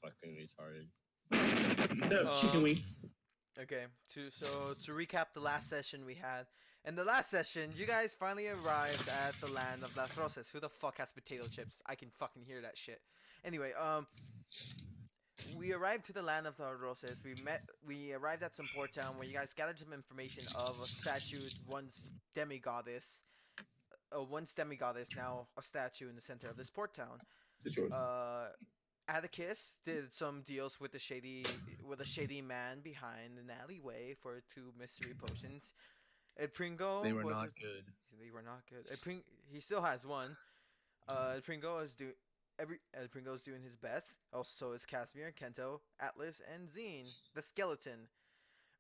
fucking retarded. No, chicken wing. Okay, to recap the last session we had. In the last session, you guys finally arrived at the land of Las Rosas. Who the fuck has potato chips? I can fucking hear that shit. Anyway, we arrived to the land of the Rosas. We arrived at some port town where you guys gathered some information of a statue, once demigoddess, now a statue in the center of this port town. Atticus did some deals with a shady man behind an alleyway for 2 mystery potions. Pringo They were not good. They were not good. He still has one. Pringo is Pringo's doing his best. Also is Casimir, Kento, Atlas, and Zine, the skeleton.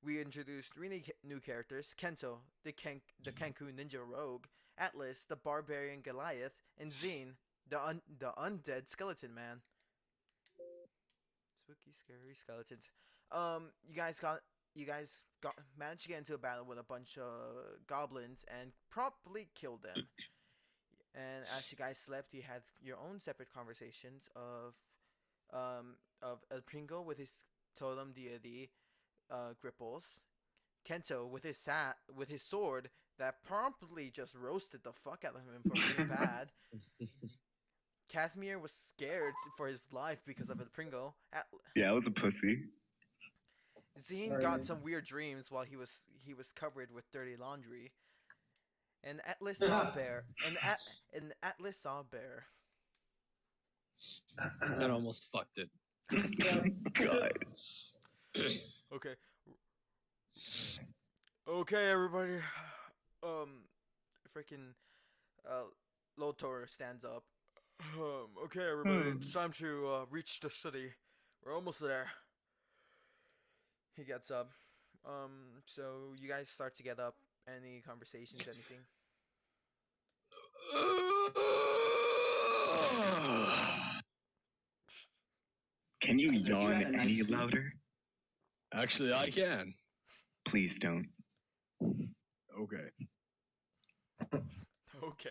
We introduced 3 new characters: Kento, the Kenku ninja rogue; Atlas, the barbarian Goliath; and Zine, the undead skeleton man. Spooky, scary skeletons. You guys managed to get into a battle with a bunch of goblins and promptly killed them. And as you guys slept, you had your own separate conversations of El Pringo with his totem deity, Gripples; Kento with his sword that promptly just roasted the fuck out of him for being bad. Casimir was scared for his life because of El Pringo. Yeah, I was a pussy. Zine got some weird dreams while he was covered with dirty laundry. And Atlas saw a bear. And Atlas saw a bear. That almost fucked it. God. Okay. Okay, everybody. Freaking Lotor stands up. Okay, everybody. It's time to reach the city. We're almost there. He gets up. So you guys start to get up. Any conversations, anything? Can you yawn any louder? Actually, I can. Please don't. Okay. Okay.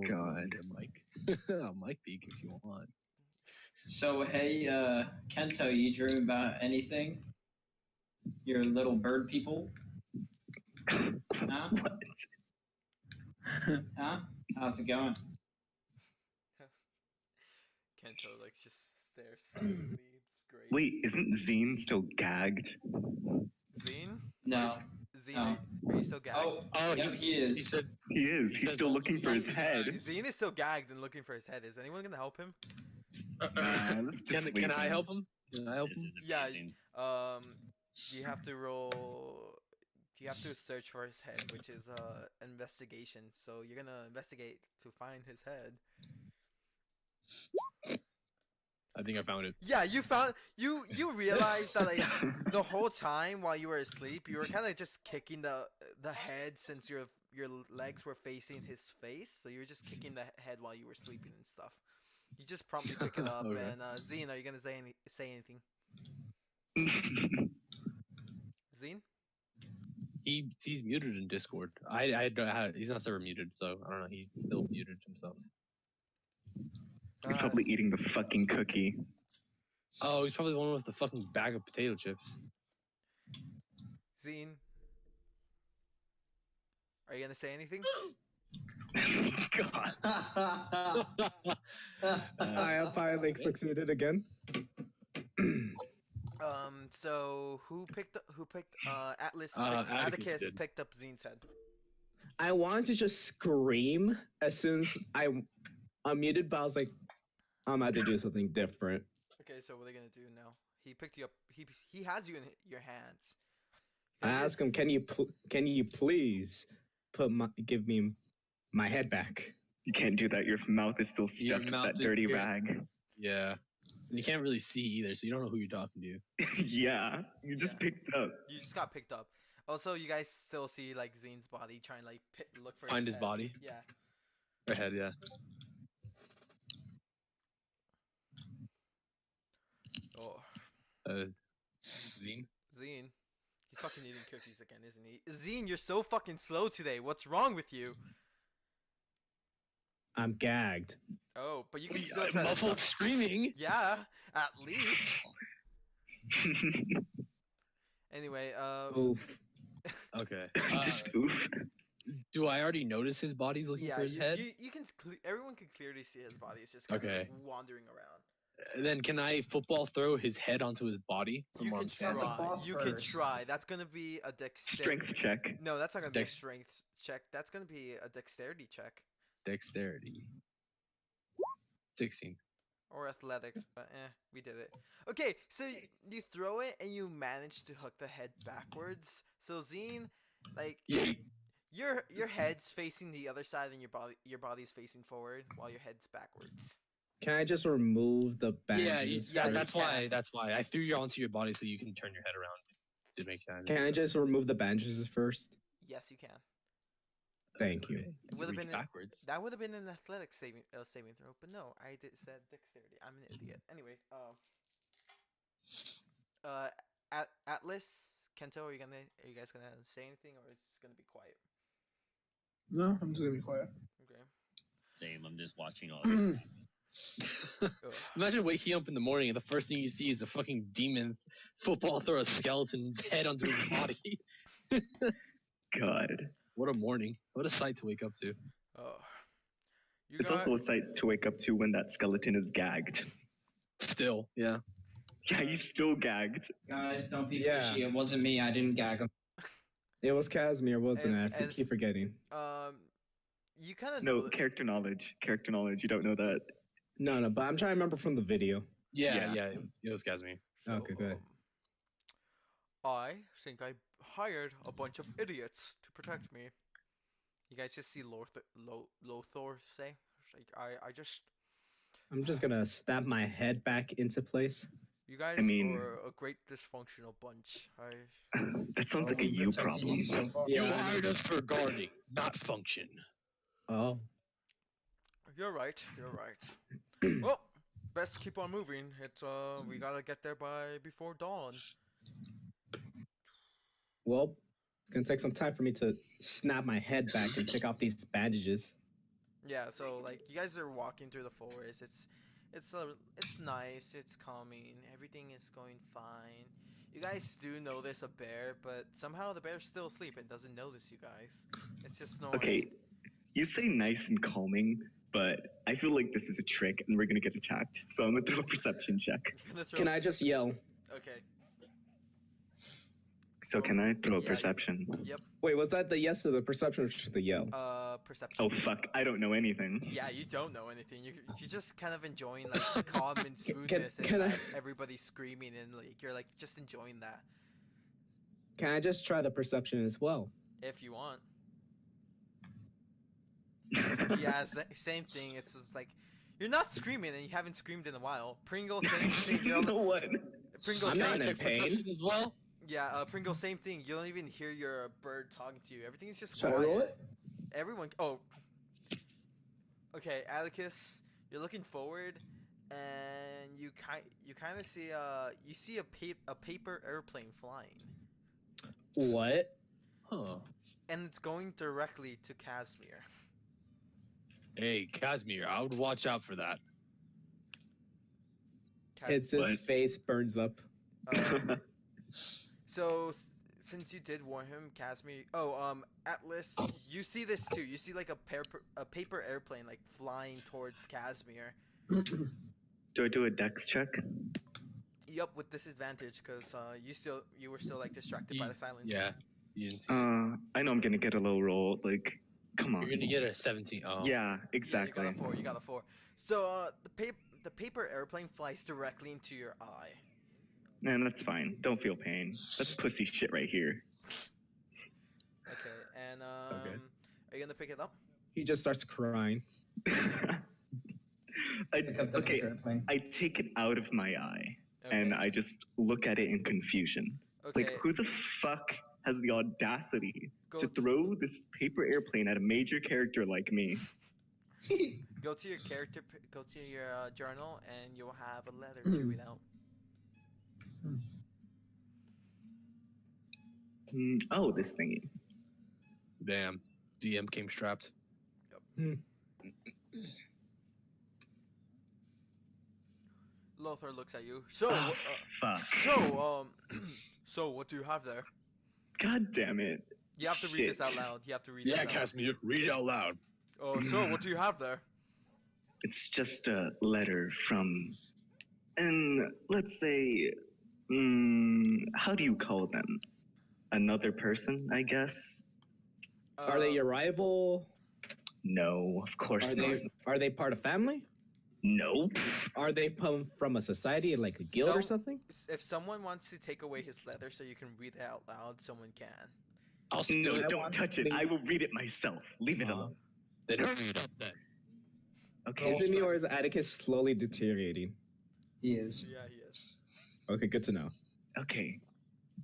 God. A mic. A mic peek if you want. So, hey, Kento, you dream about anything? Your little bird people? Huh? What? Huh? How's it going? Kento just stares silently. It's great. Wait, isn't Zine still gagged? Zine? No. Zine, are you still gagged? Yep, he is. He is. He's still looking for his head. Zine is still gagged and looking for his head. Is anyone gonna help him? Let's just Can I help him? Can I help This him? is Yeah. amazing. You have to roll. You have to search for his head, which is investigation. So you're gonna investigate to find his head. I think I found it. Yeah, you found you realized that like the whole time while you were asleep, you were kind of just kicking the head since your legs were facing his face. So you were just kicking the head while you were sleeping and stuff. You just promptly pick it up. Okay. And Zine, are you gonna say anything? Zine? He's muted in Discord. He's not server muted, so I don't know. He's still muted himself. He's probably eating the fucking cookie. Oh, he's probably the one with the fucking bag of potato chips. Zine, are you gonna say anything? God. I have finally succeeded again. So who picked Atlas? Atticus did. Picked up Zine's head. I wanted to just scream as soon as I unmuted, but I was like, I'm about to do something different. Okay, so what are they gonna do now? He picked you up. He has you in your hands. I asked him, can you please give me my head back? You can't do that. Your mouth is still stuffed with that dirty rag. Yeah. And you can't really see either, so you don't know who you're talking to. Yeah, you just picked up. You just got picked up. Also, you guys still see like Zine's body trying to like look for Find his head. body? Yeah. Or head, yeah. Oh, Zine? Zine. He's fucking eating cookies again, isn't he? Zine, you're so fucking slow today. What's wrong with you? I'm gagged. Oh, but you can still try to Muffled screaming. Yeah, at least. Anyway, Oof. Okay. Just oof. Do I already notice his body's looking yeah, for his head? you can everyone can clearly see his body. It's just kind of Okay. like wandering around. Then can I football throw his head onto his body? You can That's a try. cloth You can first. try. That's gonna be a dexterity. Strength check. No, that's not gonna be a Dex- strength check. That's gonna be a dexterity check Dexterity. 16. or athletics. But we did it. Okay, so you throw it and you manage to hook the head backwards. So Zine, like Yeet. your head's facing the other side and your body's facing forward while your head's backwards. Can I just remove the Yeah, bandages? Yeah, that's you why. can. That's why I threw you onto your body so you can turn your head around to make that. Can I just remove the bandages first? Yes, you can. Thank you. Okay. It would have Reach been backwards. that would have been an athletics saving throw, but no, I said dexterity. I'm an idiot. Anyway, Atlas, Kento, are you guys gonna say anything or is it gonna be quiet? No, I'm just gonna be quiet. Okay. Same. I'm just watching all this. Ugh. Imagine waking up in the morning and the first thing you see is a fucking demon football throw a skeleton's head onto his body. God. What a morning. What a sight to wake up to. Oh. You It's got also a sight to wake up to when that skeleton is gagged. Still, yeah. Yeah, he's still gagged. Guys, don't be Yeah. fishy. It wasn't me. I didn't gag him. It was Casimir, wasn't it? I And- keep forgetting. you kind of No, character knowledge. Character knowledge. You don't know that. No, but I'm trying to remember from the video. Yeah, Yeah. it was Casimir. Okay, good. I think I hired a bunch of idiots to protect me. You guys just see Lothor say, like, I'm just gonna stab my head back into place. you guys I mean- are a great dysfunctional bunch. That sounds like a We're you protecting problem. you so far. Yeah. You hired us for guarding, not function. Oh, You're right. You're right. Well, best keep on moving. We gotta get there before dawn. well, it's gonna take some time for me to snap my head back and take off these bandages. Yeah. So like, you guys are walking through the forest. It's nice. It's calming. Everything is going fine. You guys do notice a bear, but somehow the bear's still asleep and doesn't notice you guys. It's just snoring. Okay, you say nice and calming, but I feel like this is a trick and we're gonna get attacked. So I'm gonna throw a perception check. You're gonna throw- Can I just yell? Okay. So can I throw a Yeah, perception? Yep. Wait, was that the yes or the perception or just the yell? Perception. Oh fuck, I don't know anything. Yeah, you don't know anything. You're just kind of enjoying like the calm and smoothness can and I- like, everybody screaming and like you're like just enjoying that Can I just try the perception as well? if you want. Yeah, same thing. It's just like you're not screaming and you haven't screamed in a while. Pringle, same thing. You're no one. Pringle, I'm same not in Check pain. perception as well. Yeah, Pringle, same thing. You don't even hear your bird talking to you. Everything is just Should I quiet. roll it? Everyone. Oh. Okay, Atticus, you're looking forward, and you kind of see a paper airplane flying, What? Huh. and it's going directly to Casimir. Hey, Casimir, I would watch out for that. It's his What? face burns up. So since you did warn him, Casimir. Oh, Atlas, you see this too. You see like a paper airplane like flying towards Casimir. Do I do a dex check? Yup, with disadvantage because you were still like distracted by the silence. Yeah. You didn't see I know I'm gonna get a low roll. Like, come on. You're gonna get a 17. Oh. Yeah, exactly. Yeah, you got a 4. So the paper airplane flies directly into your eye. Man, that's fine. Don't feel pain. That's pussy shit right here. Okay, and Okay. are you gonna pick it up? He just starts crying. Pick up the Okay, paper airplane. I take it out of my eye Okay. and I just look at it in confusion. Okay. Like, who the fuck has the audacity Go to throw this paper airplane at a major character like me? go to your character. Go to your journal, and you'll have a letter to read out. Oh, this thingy. Damn. DM came strapped. Lothar looks at you. So, Ah, fuck. so what do you have there? God damn it. You have to read this out Shit. loud. You have to read Yeah, this out. Casimir, read it out loud. Oh, so what do you have there? It's just a letter from, and let's say, how do you call them? Another person, I guess? Are they your rival? No, of course not. Are they part of family? Nope. Are they from a society like a guild or something? If someone wants to take away his letter so you can read it out loud, someone can. I'll No, I don't want touch to it. be- I will read it myself. Leave it Aw. alone. Then hurry up then. Okay. Isn't he or is Atticus slowly deteriorating? He is. Yeah, he is. Okay, good to know. Okay.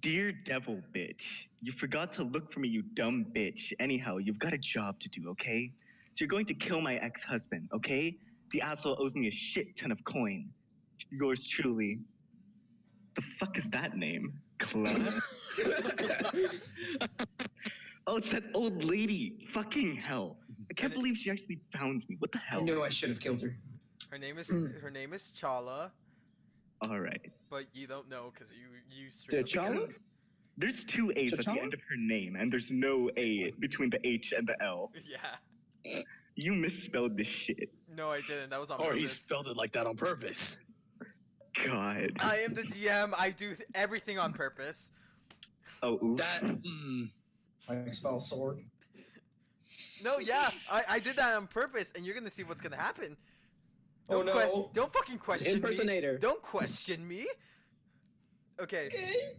Dear devil bitch, you forgot to look for me, you dumb bitch. Anyhow, you've got a job to do, okay? So you're going to kill my ex-husband, okay? The asshole owes me a shit ton of coin. Yours truly. The fuck is that name? Clara? Oh, it's that old lady. Fucking hell. I can't believe she actually found me. What the I hell? knew I should have killed her. Her name is Chala, All right. but you don't know because you straight up T'Challa? There's two A's at the T'Challa? end of her name, and there's no A between the H and the L. Yeah. You misspelled this shit. No, I didn't. That was on Or he purpose. spelled it like that on purpose. God. I am the DM. I do everything on purpose. Oh, oof. That, Like spell sword. No, yeah, I did that on purpose, and you're gonna see what's gonna happen. Oh Don't no. don't fucking question me. Impersonator. Don't question me. Okay. Okay.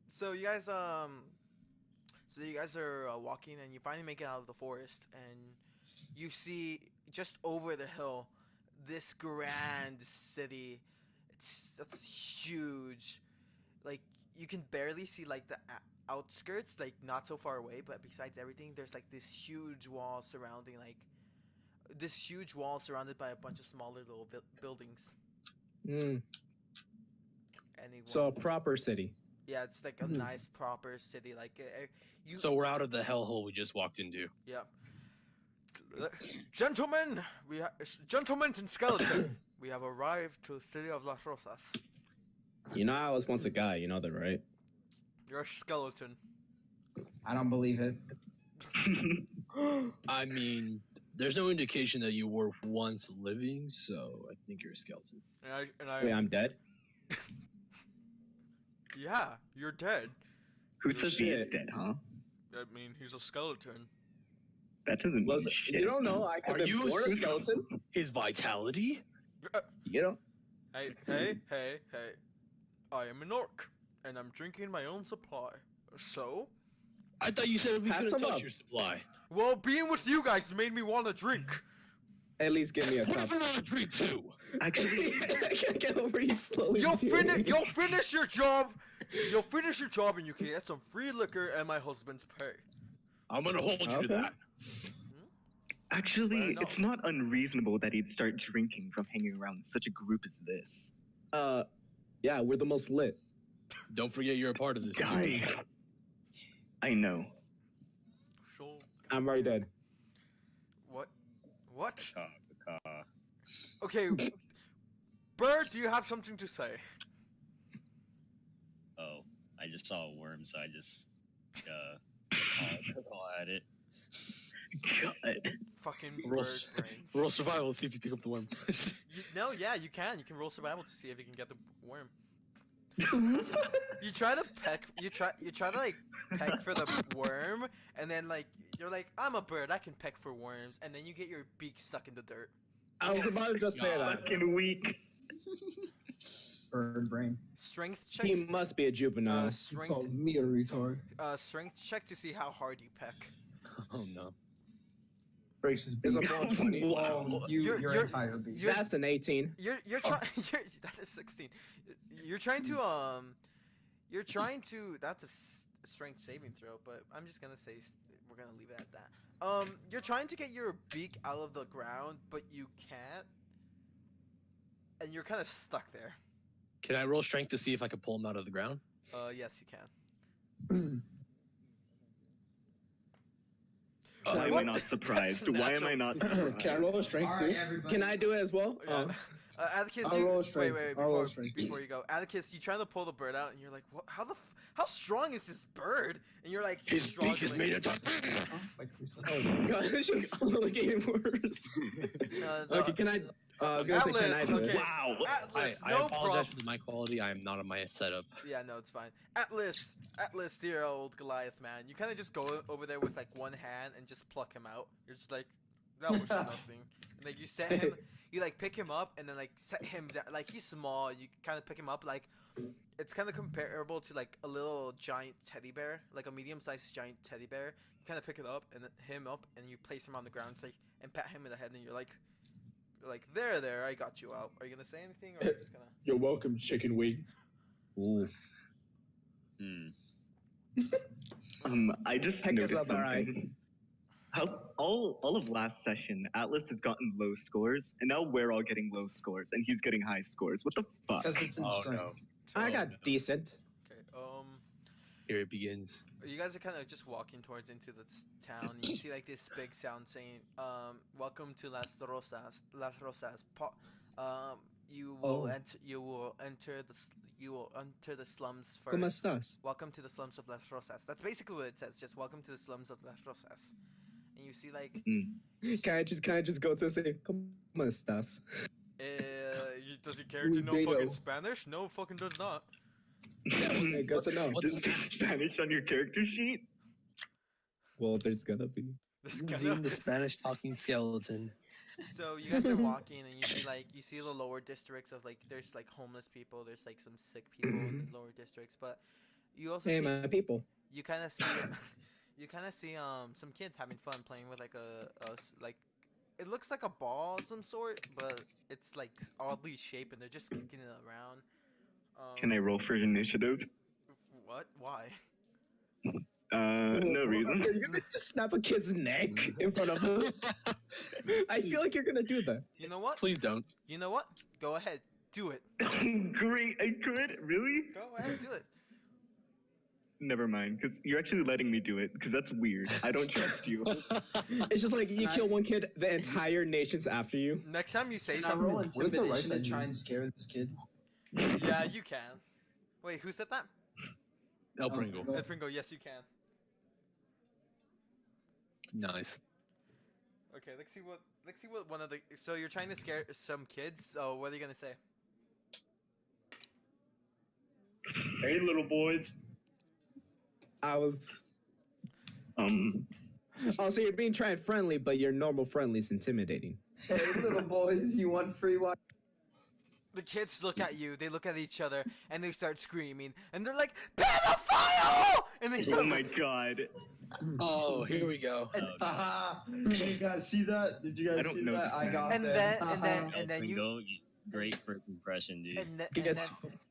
So you guys are walking, and you finally make it out of the forest, and you see just over the hill this grand city. That's huge. Like you can barely see like the outskirts, like not so far away, but besides everything, there's like this huge wall surrounding surrounded by a bunch of smaller little buildings. Mm, Anyone? so a proper city. Yeah, it's like a nice proper city. Like you. so we're out of the hellhole we just walked into. Yeah. Gentlemen, gentlemen and skeleton, we have arrived to the city of Las Rosas. You know, I was once a guy. You know that, right? You're a skeleton. I don't believe it. I mean, there's no indication that you were once living, so I think you're a skeleton. And I Wait, I'm dead. yeah, you're dead. Who says he is Shit. dead, huh? I mean, he's a skeleton. That doesn't mean Was, shit. you don't know. I could Are have you been born a skeleton. His vitality? You know. Hey. I am an orc, and I'm drinking my own supply. So, I thought you said we Pass couldn't him touch up. your supply. well, being with you guys made me want to drink. At least give me a What cup. if we want to drink too? Actually, I can't get over you slowly. You'll deteriorating. finish your job. You'll finish your job, and you can get some free liquor and my husband's pay. I'm gonna hold you to Okay. that. actually, Fair enough. it's not unreasonable that he'd start drinking from hanging around such a group as this. Yeah, we're the most lit. Don't forget you're a part of this. Die. I know. So, I'm already dead. what? What? Caw. Okay, Bird, do you have something to say? Oh, I just saw a worm, so I just call at it. God. Fucking Roll bird s- brains. Roll survival, see if you pick up the worm. No, yeah, you can. You can roll survival to see if you can get the worm. You try to peck. You try to like peck for the worm, and then like you're like, I'm a bird. I can peck for worms, and then you get your beak stuck in the dirt. I was about to just say that. Fucking weak. Bird brain. Strength He checks. must be a juvenile. You Strength. called me a retard. Strength check to see how hard you peck. Oh no. Breaks his It's a beak. 420. Wow. Your You're- entire beak. you're- That's an 18. You're trying. That is 16. You're trying to That's a strength saving throw, but I'm just gonna say we're gonna leave it at that. You're trying to get your beak out of the ground, but you can't, and you're kind of stuck there. Can I roll strength to see if I can pull him out of the ground? Yes, you can. Why am I not surprised? Why am I not surprised? Can I roll a strength All right, too? everybody. Can I do it as well? Yeah. Atticus, I'll you roll a wait, strength. wait, I'll roll a before, strength. before you go, Atticus, you trying to pull the bird out, and you're like, what? How strong is this bird? And you're like, His beak is made struggling. of. Like 3 seconds. Oh my god, it's just slowly getting worse. No, Okay, can I? I was gonna say, can I Atlas, do okay. it? Wow. Atlas, I no apologize problem. for the mic quality. I am not on my setup. Yeah, no, it's fine. Atlas, dear old Goliath man, you kind of just go over there with like one hand and just pluck him out. You're just like, that was nothing. And, like you set him, you like pick him up and then like set him down. Like he's small, you kind of pick him up like. It's kind of comparable to like a little giant teddy bear, like a medium-sized giant teddy bear. You kind of pick it up and him up, and you place him on the ground, it's like, and pat him in the head, and you're like, there, I got you out. Are you gonna say anything, or are you just gonna? You're welcome, chicken wing. Ooh. I just Heck is noticed up, alright. something. How all of last session, Atlas has gotten low scores, and now we're all getting low scores, and he's getting high scores. What the fuck? Because it's in Oh strength. no. I Oh, got no. decent. Okay. Here it begins. You guys are kind of just walking towards into the town. And you see like this big sound saying, "Welcome to Las Rosas. Las Rosas. You will enter the slums first. ¿Cómo estás? Welcome to the slums of Las Rosas." That's basically what it says. Just welcome to the slums of Las Rosas. And you see like, Can I just go to and say, ¿Cómo estás? does your character know They fucking know. Spanish? No, fucking does not. Okay, good to know. Does this Spanish on your character sheet? Well, there's gonna be. This Zine guy. the Spanish talking skeleton. So you guys are walking and you see the lower districts of like there's like homeless people, there's like some sick people in the lower districts, but you also Hey, see my people. you kind of see some kids having fun playing with like like it looks like a ball of some sort, but it's like oddly shaped and they're just kicking it around. Can I roll for initiative? What? Why? No reason. You're gonna just snap a kid's neck in front of us. I feel like you're gonna do that. You know what? Please don't. You know what? Go ahead, do it. Great, I could? Really? Go ahead, do it. Never mind, because you're actually letting me do it, because that's weird. I don't trust you. It's just like you kill one kid, the entire nation's after you. Next time you say Can I roll something, What is the right intimidation to side try do? and scare this kid? yeah, you can. Wait, who said that? El Pringle. Go. Ed Pringle, yes, you can. Nice. Okay, let's see what one of the. So you're trying to scare some kids. So what are you gonna say? Hey, little boys. I was. Oh, so you're being trying friendly, but your normal friendly is intimidating. Hey, little boys, you want free Wi? The kids look at you. They look at each other and they start screaming. And they're like, "Pedophile!" And they oh start. my god. Oh, here we go. Haha. Did you guys see that? Did you I guys don't see know that? this I man. got And them. then Haha. and then you Pringle, great first impression, dude.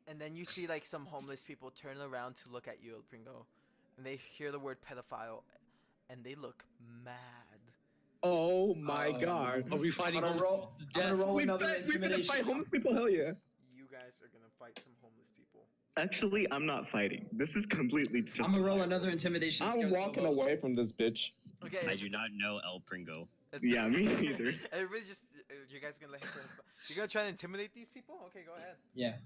and then you see like some homeless people turn around to look at you, El Pringo, and they hear the word pedophile, and they look mad. Oh my god. Are we I'm fighting gonna homeless roll. I'm gonna roll another We're gonna intimidation. fight homeless people, hell yeah. You guys are gonna fight some homeless people. Actually, I'm not fighting. This is completely just. I'm gonna roll another intimidation. to scare I'm the walking lobos. away from this bitch. Okay. I do not know El Pringo. Yeah, me neither. Everybody just, you guys gonna let him. You're gonna try to intimidate these people? Okay, go ahead. Yeah.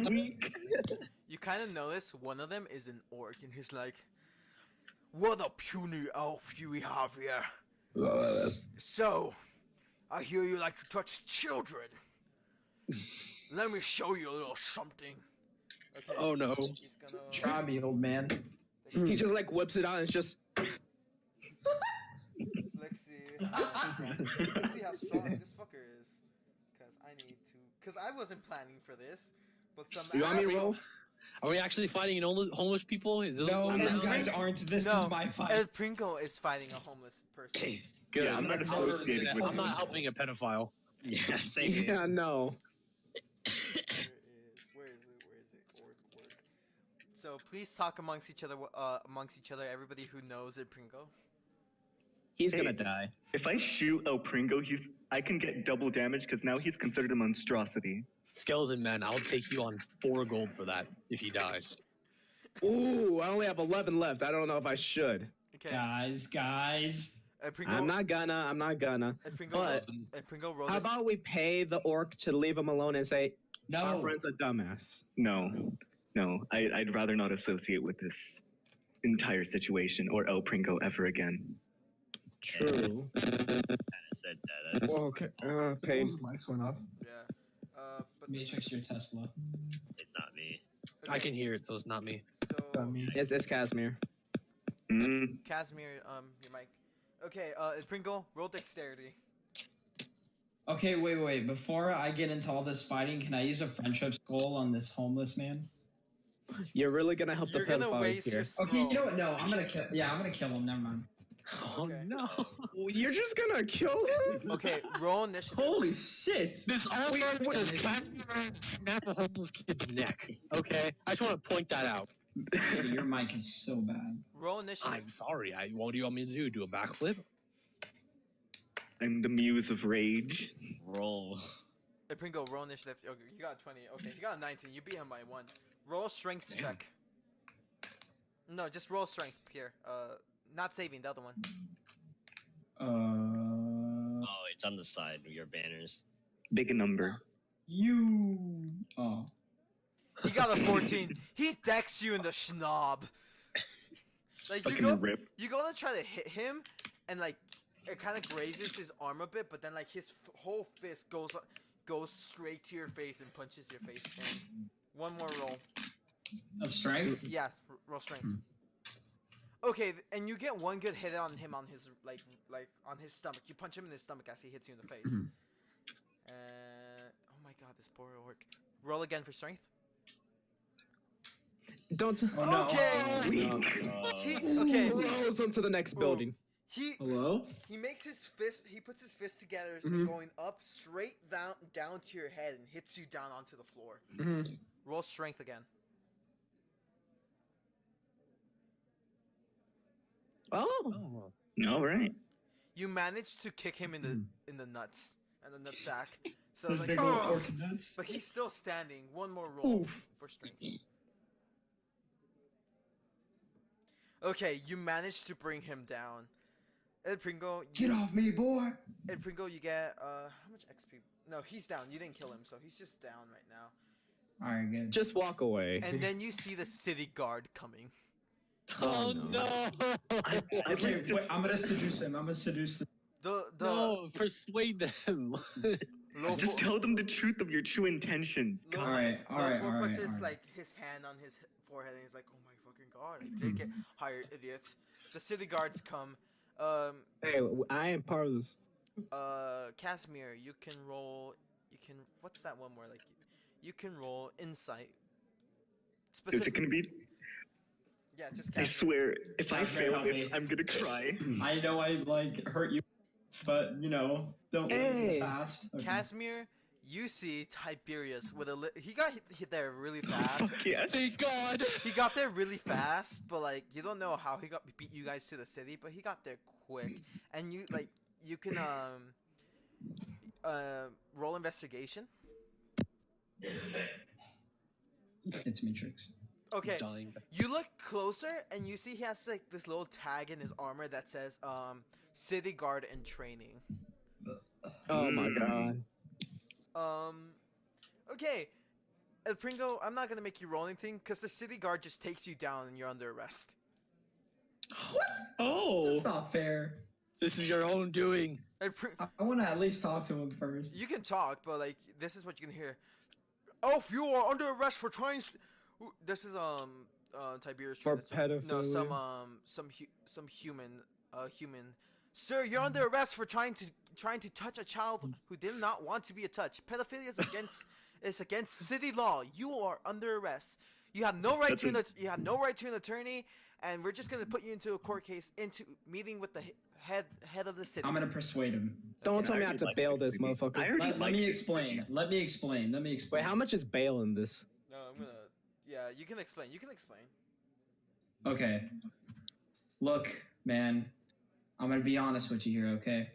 Weak. You kind of notice one of them is an orc, and he's like, "What a puny elf you have here. So, I hear you like to touch children. Let me show you a little something." Okay. Oh no. He's gonna. Try me, old man. He just like whips it out and it's just. Let's see. Let's see how strong this fucker is. Cause I need to. Cause I wasn't planning for this, but some. You want me to asshole- roll? Are we actually fighting homeless people? Is it No, I'm you not- guys aren't. This No, is my fight. El Pringo is fighting a homeless person. Good. Yeah, I'm not associated with I'm not this. helping a pedophile. Yeah, same here. Yeah, no. Where is it? Orc. So please talk amongst each other. Everybody who knows El Pringo. He's Hey. gonna die. If I shoot El Pringo, I can get double damage because now he's considered a monstrosity. Skeleton man, I'll take you on 4 gold for that if he dies. Ooh, I only have 11 left. I don't know if I should. Okay. Guys. Pringle, I'm not gonna. Pringle, but- Pringle, roll How this. about we pay the orc to leave him alone and say, our No. friend's a dumbass? No, I'd rather not associate with this entire situation or El Pringo ever again. True. Said that. That's Well, okay. Pain. Mics went off. Yeah. But Matrix, your Tesla. it's not me. I can hear it, so it's not me. So, It's Casimir. Casimir, your mic. Okay. Pringle, roll dexterity. Okay, wait. Before I get into all this fighting, can I use a friendship scroll on this homeless man? You're really gonna help You're the gonna pedophile waste here. your scroll. Okay, you know what? No, I'm gonna kill. Yeah, I'm gonna kill him. Never mind. Oh Okay. no! You're just gonna kill him? Okay, roll initiative. Holy shit! This all started with this snap a homeless kid's neck. Okay, I just want to point that out. Kitty, your mic is so bad. Roll initiative. I'm sorry. What do you want me to do? Do a backflip? I'm the muse of rage. Roll. Pringle, roll initiative. Okay, you got 20. Okay, you got 19. You beat him by 1. Roll strength check. No, just roll strength here. Not saving, the other one. Oh, it's on the side of your banners. Big number. Oh. He got a 14. He decks you in the schnob. Like Fucking rip. you go to try to hit him, and like it kind of grazes his arm a bit, but then like his whole fist goes straight to your face and punches your face in. One more roll. Of strength? Yeah, roll strength. Okay, and you get one good hit on him on his like on his stomach. You punch him in his stomach as he hits you in the face. Oh my god, this poor orc. Roll again for strength. Don't. Oh no. Okay. Okay. Rolls him to the next building. Hello? He makes his fist. He puts his fist together, and going up straight down to your head and hits you down onto the floor. Roll strength again. Oh. All right. You manage to kick him in the nuts and the nut sack. So Those like, big old orc nuts. but he's still standing. One more roll Oof. for strength. Okay, you managed to bring him down. Ed Pringle, Get off me, boy! Ed Pringle, you get how much XP? No, he's down. You didn't kill him, so he's just down right now. Alright, good. Just walk away. And then you see the city guard coming. Oh, no! Okay, wait, I'm gonna seduce him. The No, persuade them. Lofo- Just tell them the truth of your true intentions. Lo- Alright. Lofo puts his like his hand on his forehead and he's like, "Oh my fucking god, I did get hired, idiots." The city guards come. Hey, I ain't part of this. Casimir, you can roll. What's that one more like? You can roll insight. Is it gonna be? Yeah, just I Casimir. swear, if I Casimir, fail help this, me. I'm gonna cry. I know I like hurt you, but you know, don't Hey. fast. Okay. Casimir, you see Tiberius with he got hit there really fast. Fuck yes. Thank God. He got there really fast, but like you don't know how he beat you guys to the city, but he got there quick. And you can roll investigation. It's Matrix. Okay. Dying. You look closer and you see he has like this little tag in his armor that says city guard in training. Oh my god. Okay. El Pringo, I'm not gonna make you roll anything because the city guard just takes you down and you're under arrest. Oh. That's not fair. This is your own doing. I want to at least talk to him first. You can talk, but like this is what you can hear. Elf, you are under arrest for trying. This is Tiberius. For No, pedophilia. some human. Sir, you're under arrest for trying to touch a child who did not want to be touched. Pedophilia is against city law. You are under arrest. You have no right you have no right to an attorney, and we're just gonna put you into a court case, into meeting with the head of the city. I'm gonna persuade him. Don't tell me I have to bail this motherfucker. I already Let me explain. Let me explain. Wait, how much is bail in this? No, I'm gonna. Yeah, you can explain. Okay. Look, man. I'm gonna be honest with you here, okay?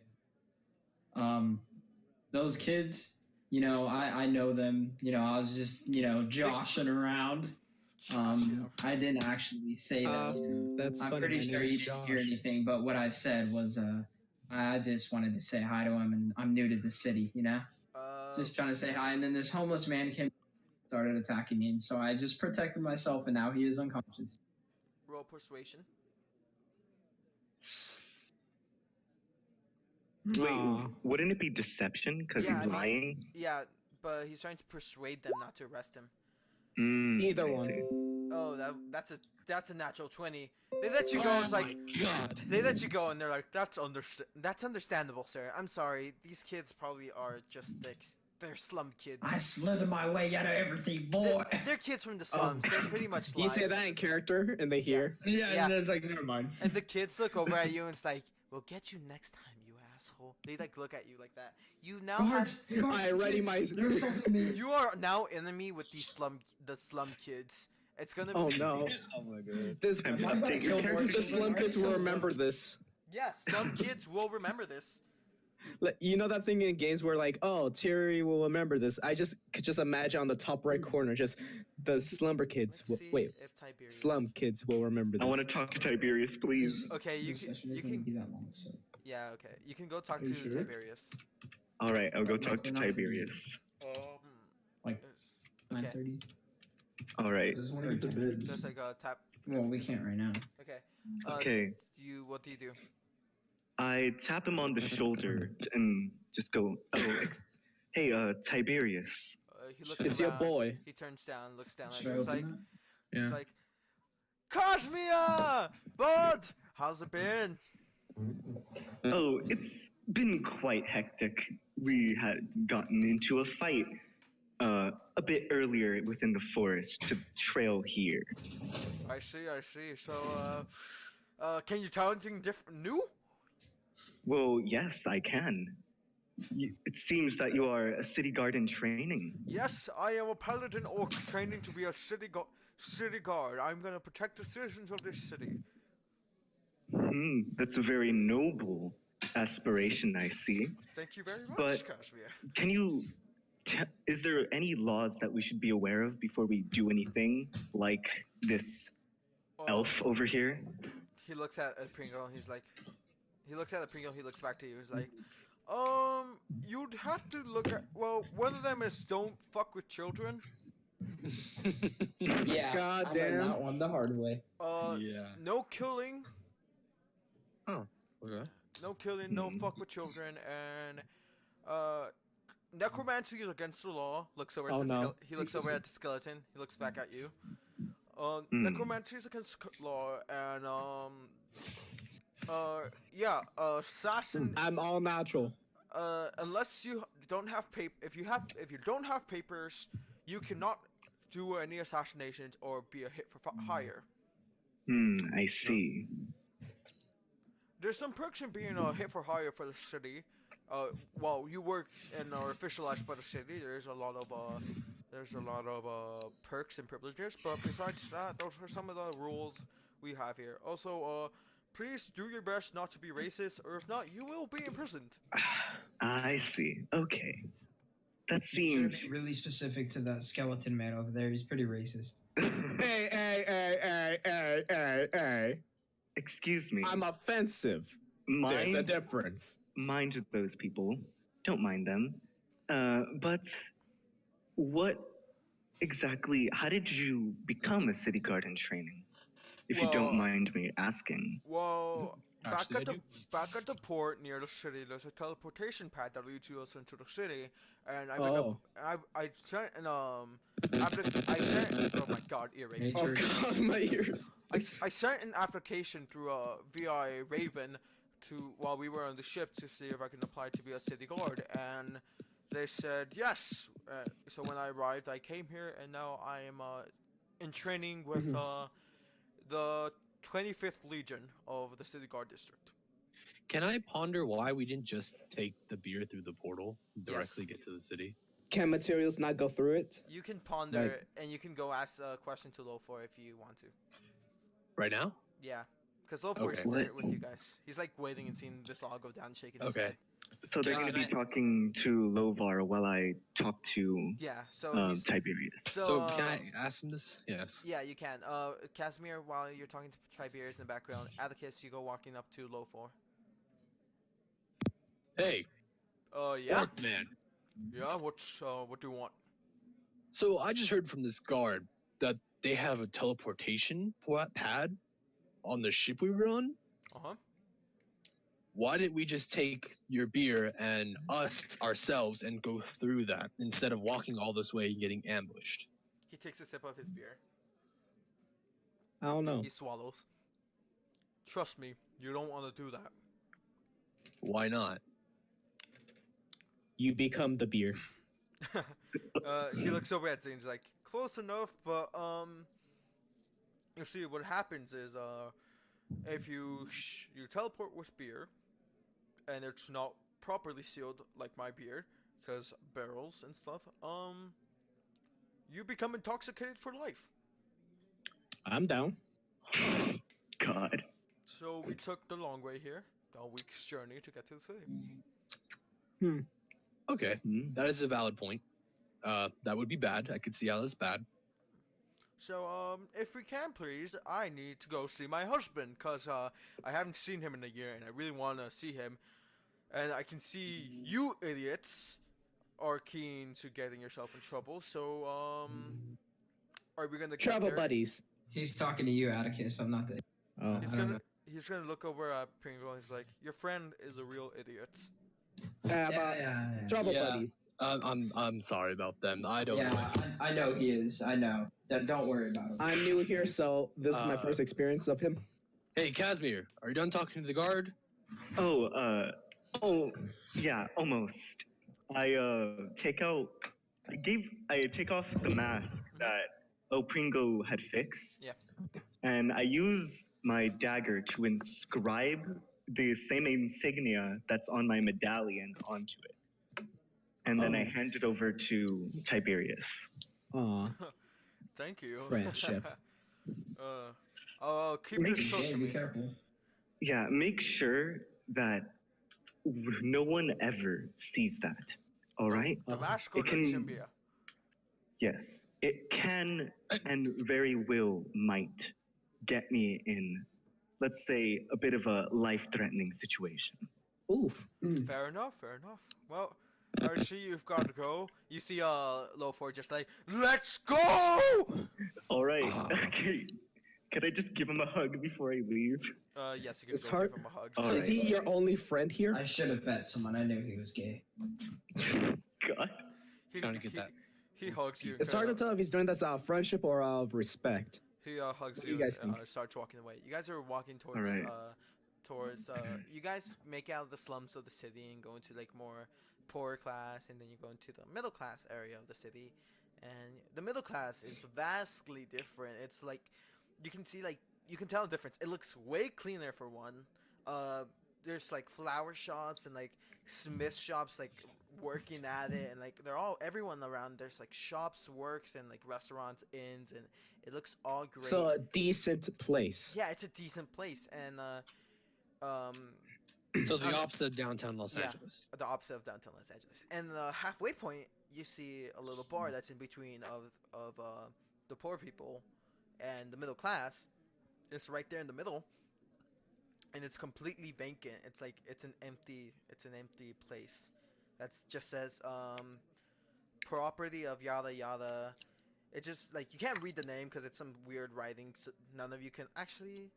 Those kids, you know, I know them. You know, I was just, you know, joshing around. I didn't actually say that. That's I'm funny. pretty My name sure is you didn't hear Josh. anything, but what I said was, I just wanted to say hi to him, and I'm new to the city, you know? Just trying to say hi, and then this homeless man came, started attacking me, and so I just protected myself, and now he is unconscious. Roll persuasion. Wait, Aw. wouldn't it be deception because Yeah, he's I mean- lying? Yeah, but he's trying to persuade them not to arrest him. Either I one. see. Oh, that's a natural 20. They let you go. It's like God. they let you go, and they're like, that's understandable, sir. I'm sorry. These kids probably are just like they're slum kids. I slither my way out of everything, boy. They're kids from the slums. They're pretty much You say like. that in character, and they hear. Yeah, Yeah. and then it's like, never mind. And the kids look over at you, and it's like, we'll get you next time, you asshole. They like look at you like that. You now Guards, I ready my. They're assaulting me. you are now enemy with the slum kids. It's gonna. Oh no! Oh my god. This I'm Why updating kill your more character. the slum kids will remember this. Yes, slum kids will remember this. Like, you know that thing in games where like, oh, Terry will remember this. I just could just imagine on the top right corner, just the slumber kids. Let's see Wait, if Tiberius. slum kids will remember this. I want to talk to Tiberius, please. Okay, you This can. session You isn't can. gonna be that long, so. Yeah. Okay. You can go talk Are to you sure? Tiberius. All right, I'll go No, talk to we're not gonna- Tiberius. Like Okay. 9:30. All right. I just want to get to bed. Just like tap. Well, we can't right now. Okay. Okay. What do you do? I tap him on the shoulder and just go, hey, Tiberius. He looks It's your around, boy. He turns down, looks down at Should I you. He's open like, that? Yeah. he's like, Kashmir, bud, how's it been? Oh, it's been quite hectic. We had gotten into a fight a bit earlier within the forest to trail here. I see. So, can you tell anything different, new? Well, yes, I can. It seems that you are a city guard in training. Yes, I am a paladin orc training to be a city guard. I'm gonna protect the citizens of this city. That's a very noble aspiration, I see. Thank you very much, But- Kashmir. Can you... is there any laws that we should be aware of before we do anything like this elf over here? He looks at Pringle. He looks at the Pringle. He looks back to you. He's like, you'd have to look at. Well, one of them is don't fuck with children. Yeah. God I learned damn. that one the hard way. Yeah. No killing. Okay. No killing. No fuck with children. And necromancy is against the law. Looks over at Oh, the no. he looks over at the skeleton. He looks back at you. Hmm. Necromancy is against law, and assassin. I'm all natural. Unless you don't have if you don't have papers, you cannot do any assassinations or be a hit for hire. I see. There's some perks in being a hit for hire for the city. While you work and are officialized by the city, there's a lot of perks and privileges. But besides that, those are some of the rules we have here. Also, please do your best not to be racist, or if not, you will be imprisoned. I see. Okay. That You should have seems... been really specific to that skeleton man over there. He's pretty racist. Hey. Excuse me. I'm offensive. There's a difference. Mind those people. Don't mind them. But what exactly... How did you become a city guard in training? If you don't Well- mind me asking. Well, Actually, I do. back at the port near the city, there's a teleportation pad that leads us into the city, and I sent an oh my god, earache. Hey, Oh god, my ears. I sent an application through via Raven to while we were on the ship to see if I can apply to be a city guard, and they said yes. So when I arrived, I came here, and now I am in training with the 25th Legion of the City Guard District. Can I ponder why we didn't just take the beer through the portal and directly Yes. get to the city? Can materials not go through it? You can ponder and you can go ask a question to Lofor if you want to. Right now? Yeah, because Lofor is Okay. there with you guys. He's like waiting and seeing this all go down, shaking his Okay. head. So they're Yeah, going to be and I- talking to Lovar while I talk to Yeah. So Tiberius. So can I ask him this? Yes. yeah, you can. Casimir, while you're talking to Tiberius in the background, Atticus, you go walking up to Lofor. Hey, Yeah. Orc man. Yeah. What do you want? So I just heard from this guard that they have a teleportation pad on the ship we were on. Uh-huh. Why didn't we just take your beer and us ourselves and go through that instead of walking all this way and getting ambushed? He takes a sip of his beer. I don't know. He swallows. Trust me, you don't want to do that. Why not? You become the beer. He looks over at Zane's like, close enough, but you see, what happens is if you teleport with beer, and it's not properly sealed like my beer, because barrels and stuff, you become intoxicated for life. I'm down. God. So we took the long way here, a week's journey to get to the city. Okay, Hmm. that is a valid point. That would be bad. I could see how that's bad. So, if we can please, I need to go see my husband, cause I haven't seen him in a year, and I really want to see him. And I can see you idiots are keen to getting yourself in trouble. So, are we gonna get Travel there? buddies. He's talking to you, Atticus. I'm not the. Oh, He's I don't gonna know. he's gonna look over at Pringle and he's like, "Your friend is a real idiot." Yeah. travel Yeah. buddies. I'm sorry about them. I don't know. Yeah, I know he is. I know. Don't worry about him. I'm new here, so this is my first experience of him. Hey, Casimir, are you done talking to the guard? Oh, yeah, almost. I take off the mask that Pringo had fixed. Yeah. And I use my dagger to inscribe the same insignia that's on my medallion onto it. And then I hand it over to Tiberius. Aw, Thank you. Friendship. Keep Make this close Hey, to be me. careful. Yeah, make sure that no one ever sees that. All right? The mask or It the can- Zimbia? Yes, it can and very might get me in, let's say, a bit of a life-threatening situation. Oof. Fair enough. Well, I see you've got to go. You see Lofor just like, let's go! All right. Okay. Can I just give him a hug before I leave? Yes, you can It's go hard- give him a hug. All Is right. he your only friend here? I should have bet someone. I knew he was gay. God. Trying to get that. He hugs you. It's hard to tell if he's doing this out of friendship or out of respect. He hugs What do you you guys and think? starts walking away. You guys are walking towards Alright. you guys make out of the slums of the city and go into like more poor class, and then you go into the middle class area of the city, and the middle class is vastly different. It's like you can tell the difference. It looks way cleaner for one. There's like flower shops and like smith shops like working at it, and like everyone around there's like shops, works, and like restaurants, inns, and it looks all great. So a decent place. Yeah, it's a decent place, and So the opposite of downtown Los Yeah. Angeles. the opposite of downtown Los Angeles. And the halfway point, you see a little bar that's in between of the poor people and the middle class. It's right there in the middle, and it's completely vacant. It's like it's an empty place that just says property of yada yada. It just like you can't read the name because it's some weird writing. So none of you can actually.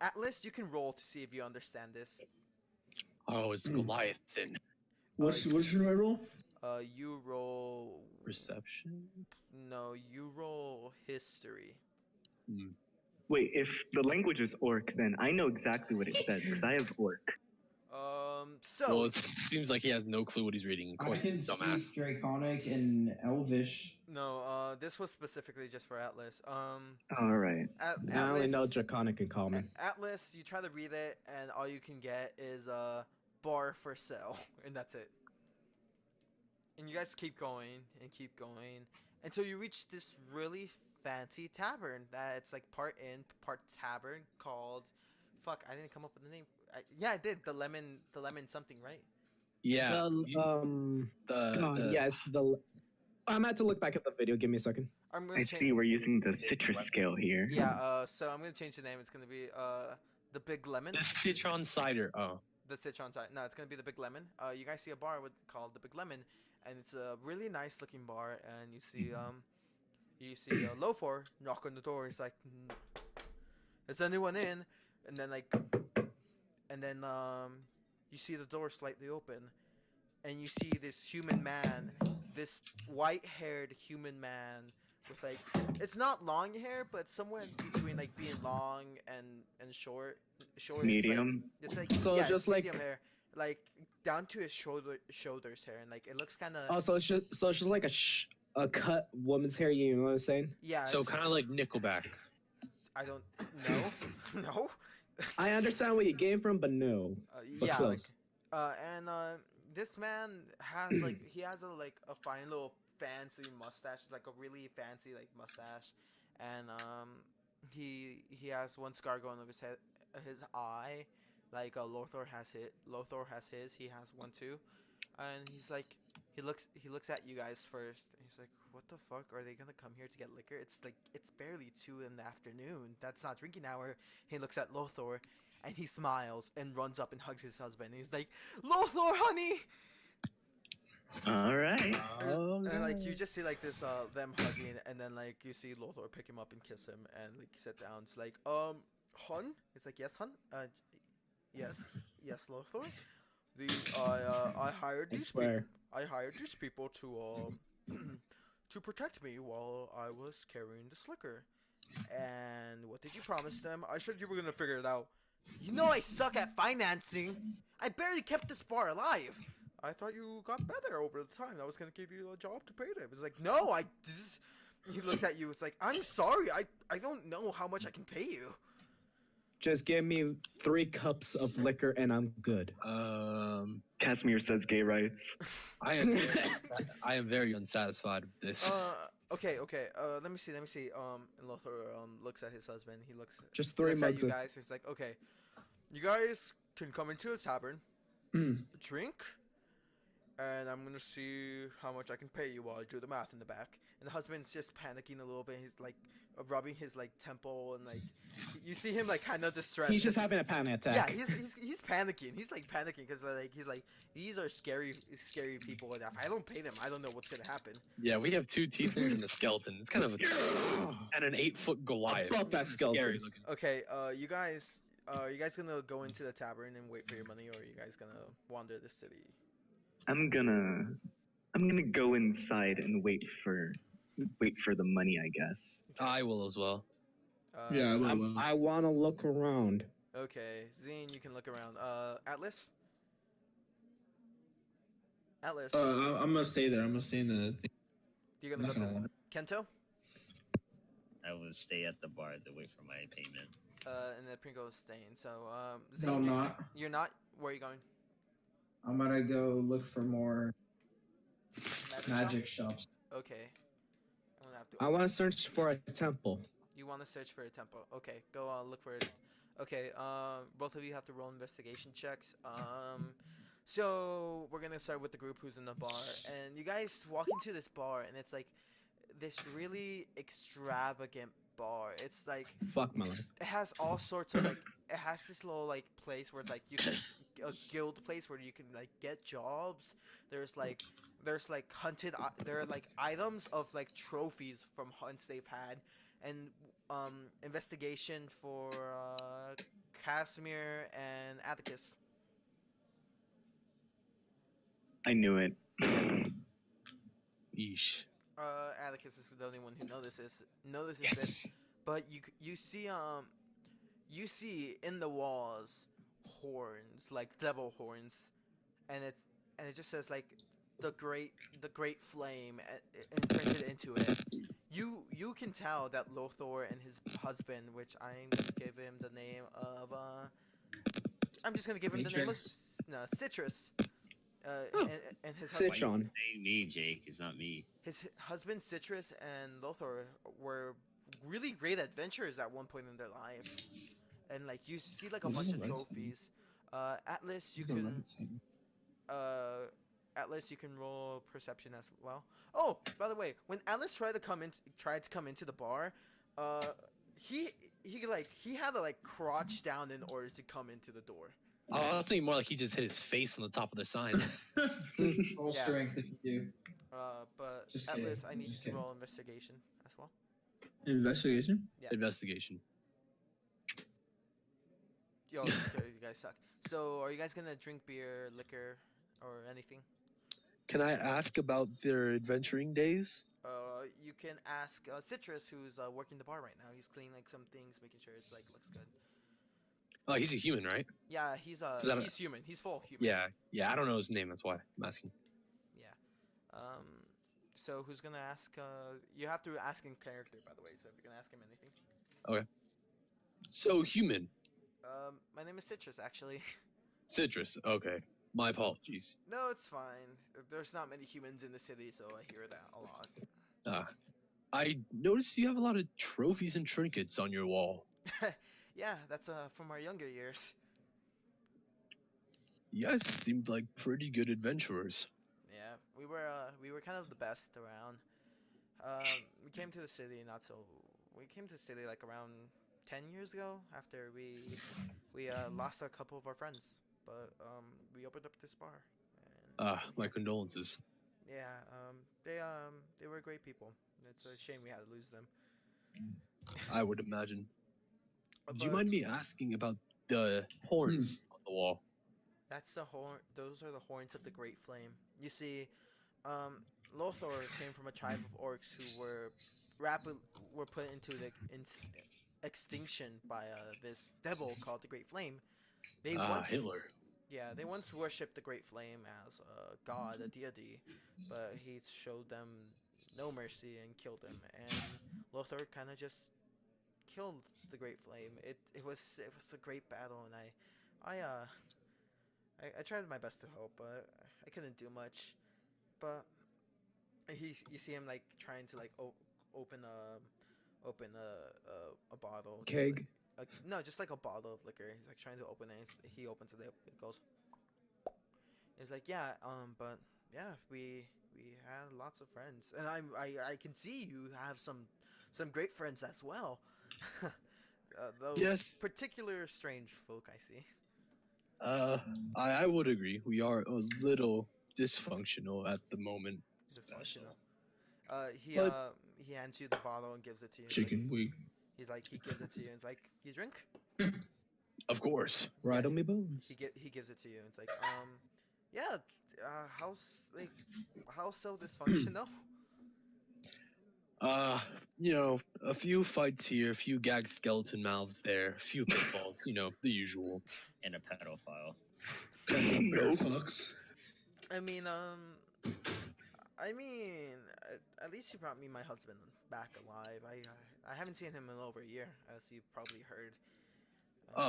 Atlas, you can roll to see if you understand this. Oh, it's Goliath then. What should I roll? You roll. Reception? No, you roll history. Wait, if the language is orc, then I know exactly what it says because I have orc. So Well, it seems like he has no clue what he's reading. Of I course, can dumbass. speak Draconic and Elvish. no, this was specifically just for Atlas. All right. I only know Atlas, Draconic in common. Atlas, you try to read it, and all you can get is bar for sale, and that's it. And you guys keep going until you reach this really fancy tavern that it's like part inn, part tavern called. Fuck, I didn't come up with the name. Yeah, I did. The lemon something, right? Yeah. Yes, I'm about to look back at the video. Give me a second. I'm gonna I see we're using the citrus scale here. Yeah. So I'm gonna change the name. It's gonna be the Big Lemon. The citron cider. Oh. The citron side. No, it's gonna be the Big Lemon. You guys see a bar called the Big Lemon, and it's a really nice looking bar. And you see Lofor knock on the door. He's like, "Is anyone in?" And then you see the door slightly open, and you see this human man, this white-haired human man with like, it's not long hair, but somewhere in between like being long and short. Medium. It's like So yeah, just it's like- medium hair, like down to his shoulders hair, and like it looks kind of Oh, so it's just like a cut woman's hair. You know what I'm saying? yeah. So it's- kind of like Nickelback. I don't know, no. I understand where you came from, but no. But Yeah, close. and this man has like he has a fine little fancy mustache, like a really fancy like mustache, and he has one scar going over his eye, like Lothar has his, he has one too, and he's like he looks at you guys first, and he's like, what the fuck, are they gonna come here to get liquor? It's like it's barely 2 in the afternoon. That's not drinking hour. He looks at Lothar, and he smiles and runs up and hugs his husband. And he's like, Lothar, honey. All right. And like you just see like this them hugging, and then like you see Lothar pick him up and kiss him, and like sit down. It's like hun. He's like, yes, hun. Yes, Lothar. I hired I these swear. I hired these people to to protect me while I was carrying this liquor. And what did you promise them? I said you were gonna figure it out. You know I suck at financing. I barely kept this bar alive. I thought you got better over the time. I was gonna give you a job to pay them. It's like, no, he looks at you. It's like, I'm sorry. I don't know how much I can pay you. Just give me 3 cups of liquor and I'm good. Casimir says gay rights. I am very unsatisfied with this. Okay. Let me see. And Lothar looks at his husband. He looks. Just he 3 looks at months. you guys. He's like, okay, you guys can come into a tavern, drink, and I'm gonna see how much I can pay you while I do the math in the back. And the husband's just panicking a little bit. He's like rubbing his like temple, and like you see him like kind of distressed. He's just having a panic attack. Yeah, he's panicking. He's like panicking because he's like these are scary people, and if I don't pay them, I don't know what's gonna happen. Yeah, we have 2 tieflings and a skeleton. It's kind of and an 8-foot Goliath. Fuck that skeleton. Scary looking. Okay, you guys gonna go into the tavern and wait for your money, or are you guys gonna wander the city? I'm gonna go inside and wait for the money, I guess. I will as well. Yeah, I will. I want to look around. Okay, Zine, you can look around. Atlas. Atlas, I'm gonna stay there. I'm gonna stay in the thing. you're gonna go not to gonna Kento. I will stay at the bar to wait for my payment. And then Pringo's staying. So Zine, No, I'm not. You're not. Where are you going? I'm gonna go look for more shop? magic shops. Okay. I'm gonna have to. I want to search for a temple. You want to search for a temple? Okay, go look for it. Okay, both of you have to roll investigation checks. So we're gonna start with the group who's in the bar, and you guys walk into this bar, and it's like this really extravagant bar. It's like Fuck my life. it has all sorts of like it has this little like place where like you can a guild place where you can like get jobs. There's like hunted there are like items of like trophies from hunts they've had, and investigation for Casimir and Atticus. I knew it. Yeesh. Atticus is the only one who notices it. But you see in the walls horns, like devil horns, and it just says like the great flame imprinted into it. You can tell that Lothar and his husband, which I'm gonna give him the name of I'm just gonna give him the name of Citrus. And his husband, Citron. Say me, Jake. It's not me. his husband Citrus and Lothar were really great adventurers at one point in their life, and like you see like a bunch of trophies. Atlas, you can Atlas, you can roll perception as well. Oh, by the way, when Atlas tried to come into the bar, he had to like crouch down in order to come into the door. Oh, I was thinking more like he just hit his face on the top of the sign. Roll Yeah. strength if you do. But Just Atlas, kidding. I need Just you to kidding. roll investigation as well. Investigation. Yeah. Investigation. Yo, okay, you guys suck. So, are you guys gonna drink beer, liquor, or anything? Can I ask about their adventuring days? You can ask Citrus, who's working the bar right now. He's cleaning like some things, making sure it's like looks good. Oh, he's a human, right? Yeah, he's that- he's human. He's full human. Yeah. I don't know his name. That's why I'm asking. Yeah. So who's gonna ask? You have to ask in character, by the way. So if you're gonna ask him anything. So human, My name is Citrus, actually. Citrus. Okay, my apologies. No, it's fine. There's not many humans in the city, so I hear that a lot. I noticed you have a lot of trophies and trinkets on your wall. Yeah, that's from our younger years. You guys seemed like pretty good adventurers. Yeah, we were kind of the best around. We came to the city like around 10 years ago after we lost a couple of our friends, but we opened up this bar. And, My condolences. yeah, they were great people. It's a shame we had to lose them. I would imagine. Do you But mind me asking about the horns on the wall? That's the horn. Those are the horns of the Great Flame. You see, Lothar came from a tribe of orcs who were put into the extinction by this devil called the Great Flame. They once Hitler. Yeah, they once worshipped the Great Flame as a god, a deity, but he showed them no mercy and killed them. And Lothar kind of just killed the Great Flame. It was a great battle, and I tried my best to help, but I couldn't do much. But you see him like trying to like open a bottle. just Keg. no, just like a bottle of liquor. He's like trying to open it. He opens it. It goes. He's like, yeah, but yeah, we had lots of friends, and I can see you have some great friends as well. Though Yes. particular strange folk I see. I would agree. We are a little dysfunctional at the moment. Dysfunctional. Special. He hands you the bottle and gives it to you. Chicken wing. He gives it to you and it's like, you drink? Of course. Right on me bones. He gives it to you and it's like, yeah, how's so dysfunctional? A few fights here, a few gagged skeleton mouths there, a few pitfalls, the usual. And a pedophile. No fucks. I mean, at least you brought me my husband back alive. I haven't seen him in over a year, as you probably heard.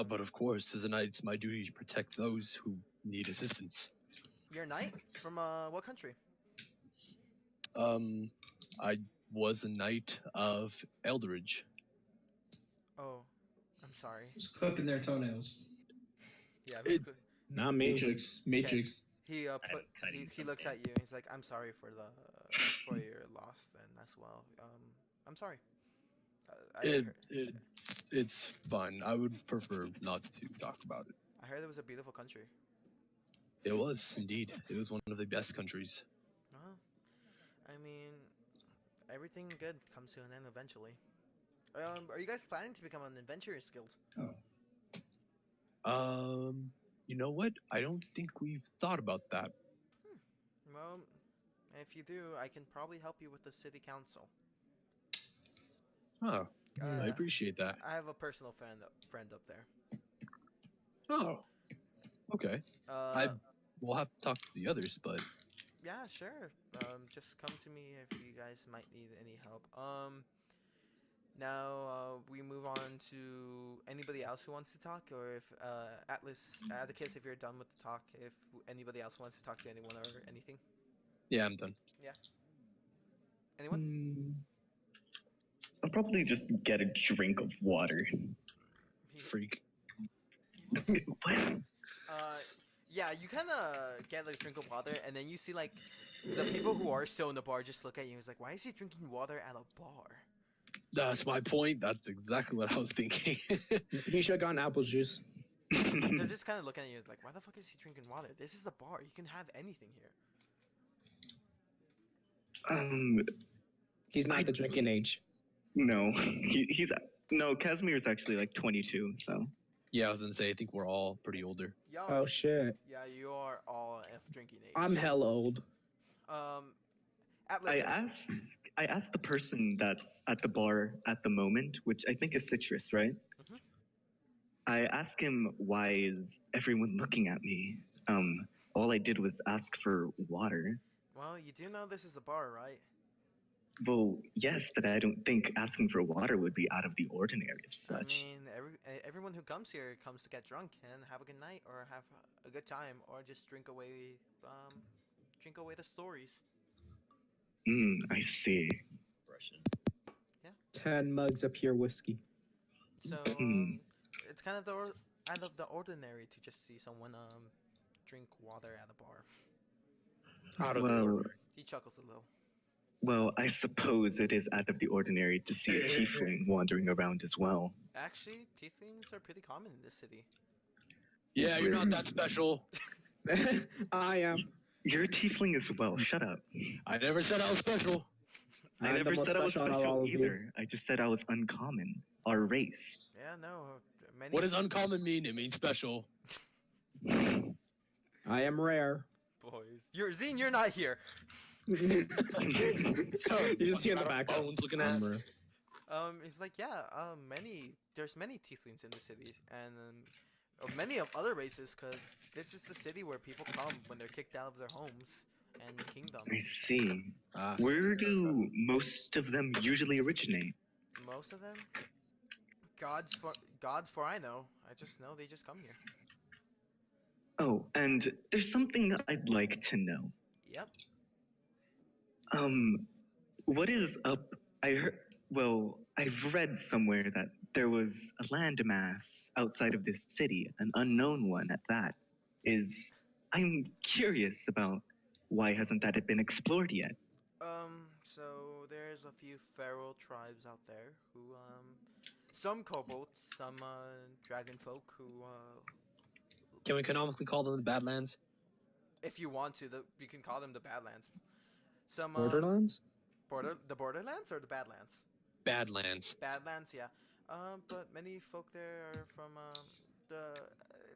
But of course, as a knight, it's my duty to protect those who need assistance. You're a knight? From what country? I was a knight of Eldridge. Oh, I'm sorry. Just clipping their toenails. Yeah, Not me. Matrix. he cutting he looks something. at you and he's like, I'm sorry for your loss then as well. I'm sorry. It's fine. I would prefer not to talk about it. I heard it was a beautiful country. It was indeed. It was one of the best countries. Well, I mean, everything good comes to an end eventually. Are you guys planning to become an adventurers guild? You know what? I don't think we've thought about that. Well, if you do, I can probably help you with the city council. Oh, I appreciate that. I have a personal friend up there. Oh, okay. We'll have to talk to the others, but Yeah, sure. Just come to me if you guys might need any help. Now we move on to anybody else who wants to talk, or if Atticus, if you're done with the talk, if anybody else wants to talk to anyone or anything. yeah, I'm done. Anyone? I'll probably just get a drink of water. He- Freak. What? Yeah, you kind of get like a drink of water, and then you see like the people who are still in the bar just look at you and it's like, why is he drinking water at a bar? That's my point. That's exactly what I was thinking. He should have gotten apple juice. They're just kind of looking at you like, why the fuck is he drinking water? This is a bar. You can have anything here. He's not the drinking age. No, no. Casimir's actually like 22, so. Yeah, I was gonna say I think we're all pretty older. Yo, Oh shit. yeah, you are all of drinking age. I'm hella old. Atlas. I asked the person that's at the bar at the moment, which I think is Citrus, right? Mhm. I asked him, why is everyone looking at me? All I did was ask for water. Well, you do know this is a bar, right? Well, yes, but I don't think asking for water would be out of the ordinary as such. I mean, everyone who comes here comes to get drunk and have a good night, or have a good time, or just drink away the stories. I see. Russian. 10 mugs of pure whiskey. So it's kind of out of the ordinary to just see someone drink water at a bar. Out of the Well, order. He chuckles a little. well, I suppose it is out of the ordinary to see a tiefling wandering around as well. Actually, tieflings are pretty common in this city. Yeah, you're not that special. I am. You're a tiefling as well. Shut up. I never said I was special. I I'm the never most said I was special out of all special of you. either. I just said I was uncommon. Our race. Yeah, no. Many. What does uncommon mean? It means special. I am rare. boys? Zine, you're not here. You just see in the back. Bones looking at us. It's like there's many tieflings in the city, and many of other races, because this is the city where people come when they're kicked out of their homes and kingdom. I see. Ah, Where do most of them usually originate? Most of them, gods for I know. I just know they just come here. Oh, and there's something I'd like to know. Yep. What is up? I've read somewhere that there was a landmass outside of this city, an unknown one at that. I'm curious about why hasn't that been explored yet? So there's a few feral tribes out there who, some kobolds, some, dragon folk who, Can we canonically call them the Badlands? if you want to, you can call them the Badlands. Some, Borderlands? the Borderlands or the Badlands? Badlands. Badlands, yeah. But many folk there are from,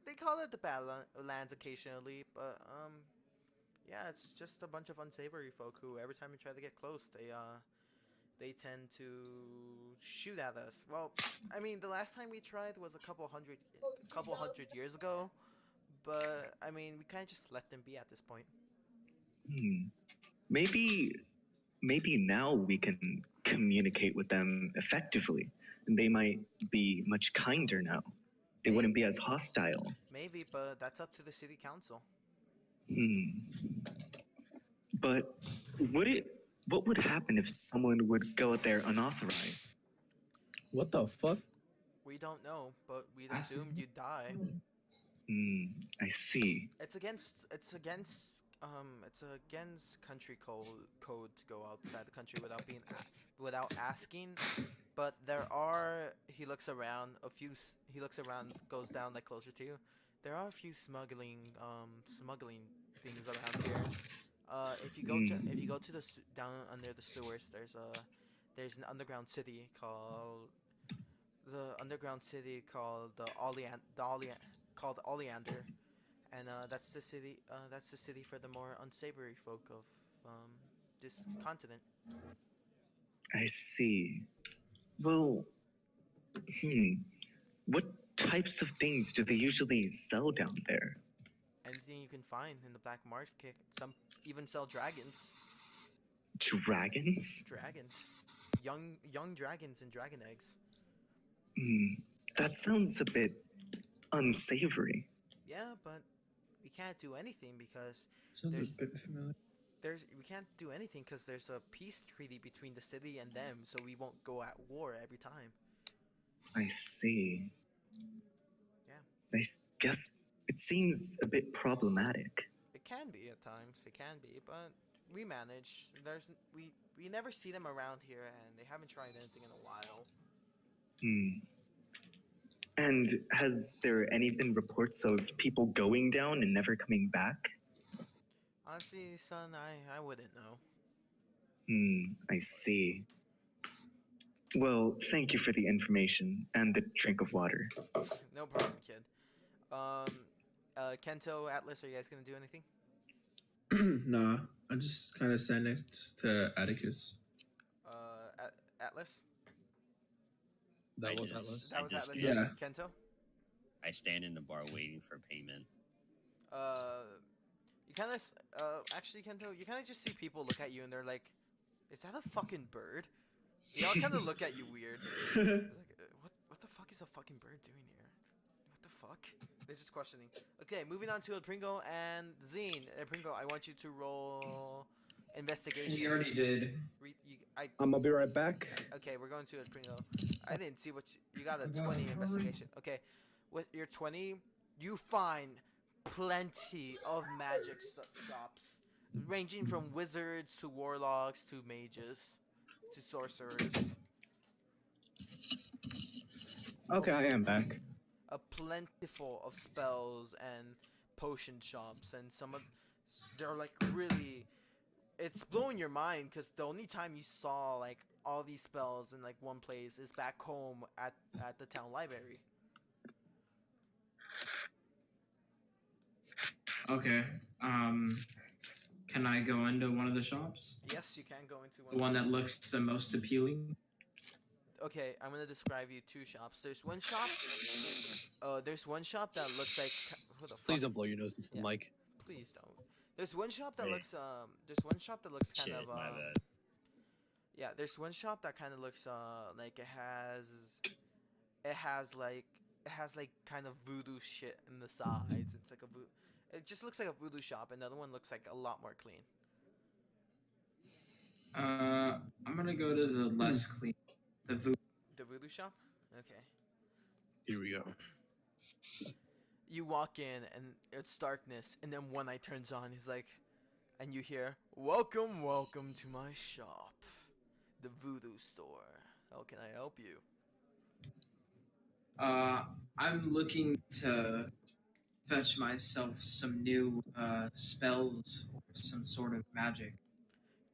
they call it the Badlands occasionally, but, yeah, it's just a bunch of unsavory folk who, every time you try to get close, they tend to shoot at us. Well, I mean, the last time we tried was a couple hundred years ago, but I mean, we kind of just let them be at this point. Maybe now we can communicate with them effectively, and they might be much kinder now. They wouldn't be as hostile. Maybe, but that's up to the city council. But what would happen if someone would go out there unauthorized? What the fuck? We don't know, but we'd assume you'd die. I see. It's against country code to go outside the country without asking. But he looks around, goes down like closer to you. There are a few smuggling things around here. If you go to the down under the sewers, there's an underground city called Oleander, and that's the city for the more unsavory folk of this continent. I see. Well, what types of things do they usually sell down there? Anything you can find in the black market. Some even sell dragons. Dragons? Dragons. Young dragons and dragon eggs. That sounds a bit unsavory. Yeah, but we can't do anything because Sounds a bit familiar. we can't do anything because there's a peace treaty between the city and them, so we won't go at war every time. I see. Yeah. I guess It seems a bit problematic. It can be at times. It can be, but we manage. We never see them around here, and they haven't tried anything in a while. Hmm. And has there any been reports of people going down and never coming back? Honestly, son, I wouldn't know. I see. Well, thank you for the information and the drink of water. No problem, kid. Kento, Atlas, are you guys gonna do anything? Nah, I just kind of stand next to Atticus. Atlas. That was just- Atlas. That was just Atlas. Yeah. Kento. I stand in the bar waiting for payment. You kind of actually, Kento, you kind of just see people look at you and they're like, "Is that a fucking bird?" They all kind of look at you weird. It's like, what the fuck is a fucking bird doing here? What the fuck? They're just questioning. Okay, moving on to Pringo and Zine. Pringo, I want you to roll investigation. We already did. I'm gonna be right back. Okay, we're going to Pringo. I didn't see what you got. A 20 investigation. Okay, with your 20, you find plenty of magic shops, ranging from wizards to warlocks to mages to sorcerers. Okay, I am back. A plentiful of spells and potion shops, and some of they're like really. It's blowing your mind because the only time you saw like all these spells in like one place is back home at the town library. Okay. Can I go into one of the shops? Yes, you can go into The one that looks the most appealing. Okay, I'm gonna describe you two shops. There's one shop. There's one shop that looks like. Who the fuck? Please don't blow your nose into the mic. Please don't. There's one shop that Hey. looks. There's one shop that looks kind Shit, of. my bad. Yeah, there's one shop that kind of looks like it has like kind of voodoo shit in the sides. It's like it just looks like a voodoo shop. Another one looks like a lot more clean. I'm gonna go to the less clean. The voodoo shop? Okay. Here we go. You walk in and it's darkness, and then one eye turns on. He's like, and you hear, "Welcome, welcome to my shop, the voodoo store. How can I help you?" I'm looking to fetch myself some new spells or some sort of magic.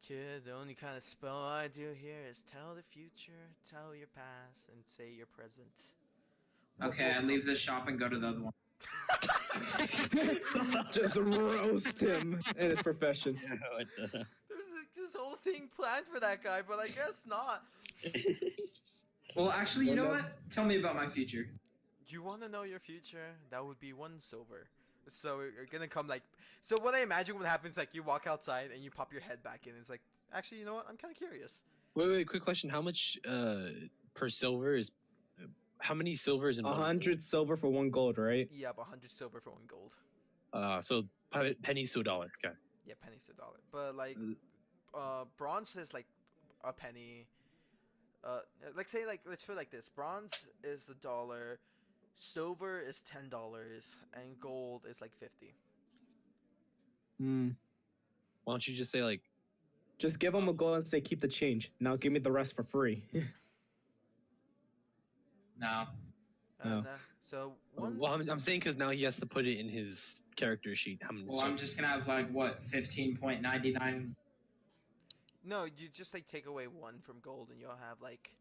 Kid, the only kind of spell I do here is tell the future, tell your past, and say your present. Okay, I leave the shop and go to the other one. Just roast him in his profession. What the? There's this whole thing planned for that guy, but I guess not. Well, actually, you know what? Tell me about my future. You want to know your future? That would be 1 silver. So you're gonna come like. So what I imagine what happens like you walk outside and you pop your head back in. It's like, actually, you know what? I'm kind of curious. Wait, quick question. How much per silver is? How many silvers in 100 silver for 1 gold, right? Yep, 100 silver for 1 gold. So pennies to $1. Okay. Yeah, pennies to $1. But like, bronze is like a penny. Like say like let's put it like this: bronze is $1, silver is $10, and gold is like 50. Hmm. Why don't you just say like? Just give him a gold and say keep the change. Now give me the rest for free. No. Oh. So one. Well, I'm saying because now he has to put it in his character sheet. How many? Well, I'm just gonna have like what 15.99. No, you just like take away 1 from gold, and you'll have like,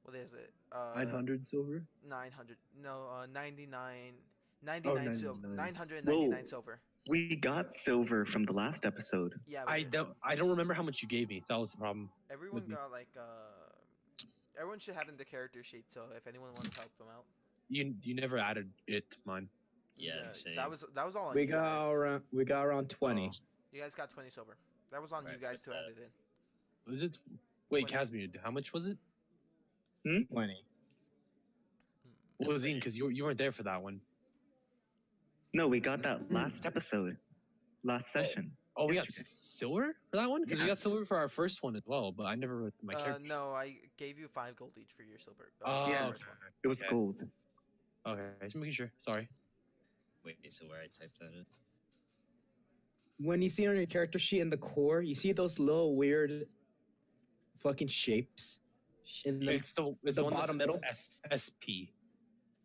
what is it? 900 silver. 900. No, 99. Oh, 99 silver. 99. 999 Whoa. silver. We got silver from the last episode. Yeah. I don't remember how much you gave me. That was the problem. Everyone with me. got like everyone should have in the character sheet. So if anyone wants to help them out. You never added it to mine. Yeah, same. that was all on we you guys. got around 20. Oh. You guys got 20 silver. That was on Right, you guys with to add that. it in. Was it? Wait, 20. Casimir, how much was it? 20. What was it? Because you weren't there for that one. No, we got that last episode, last session. Oh, we got silver for that one? Because we Yeah. got silver for our first one as well, but I never wrote my character. No, I gave you 5 gold each for your silver. Oh, Yeah. first one. It was Okay. gold. Okay, just making sure. Sorry. Wait, so where I type that in? When you see on your character sheet in the core, you see those little weird fucking shapes in the It's the one bottom that says middle. SP.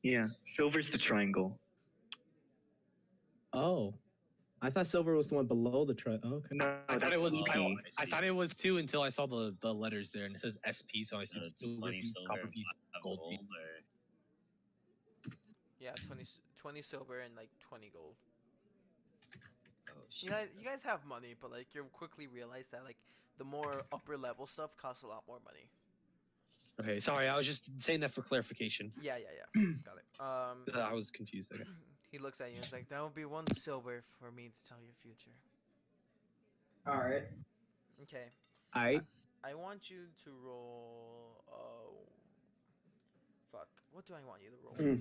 Yeah, silver's the triangle. Oh, I thought silver was the one below the tri. Oh, okay. No, I thought that's it was. EP. I thought it was too until I saw the letters there, and it says SP. So I assumed It's silver 20 piece, silver, copper piece, 5 gold gold, piece. or... Yeah, 20 silver and like 20 gold. Oh, shit. You guys have money, but like you quickly realize that like the more upper level stuff costs a lot more money. Okay, sorry, I was just saying that for clarification. Yeah. Got it. I was confused. Okay. He looks at you and is like, that would be 1 silver for me to tell your future. All right. Okay. I want you to roll. Fuck. What do I want you to roll?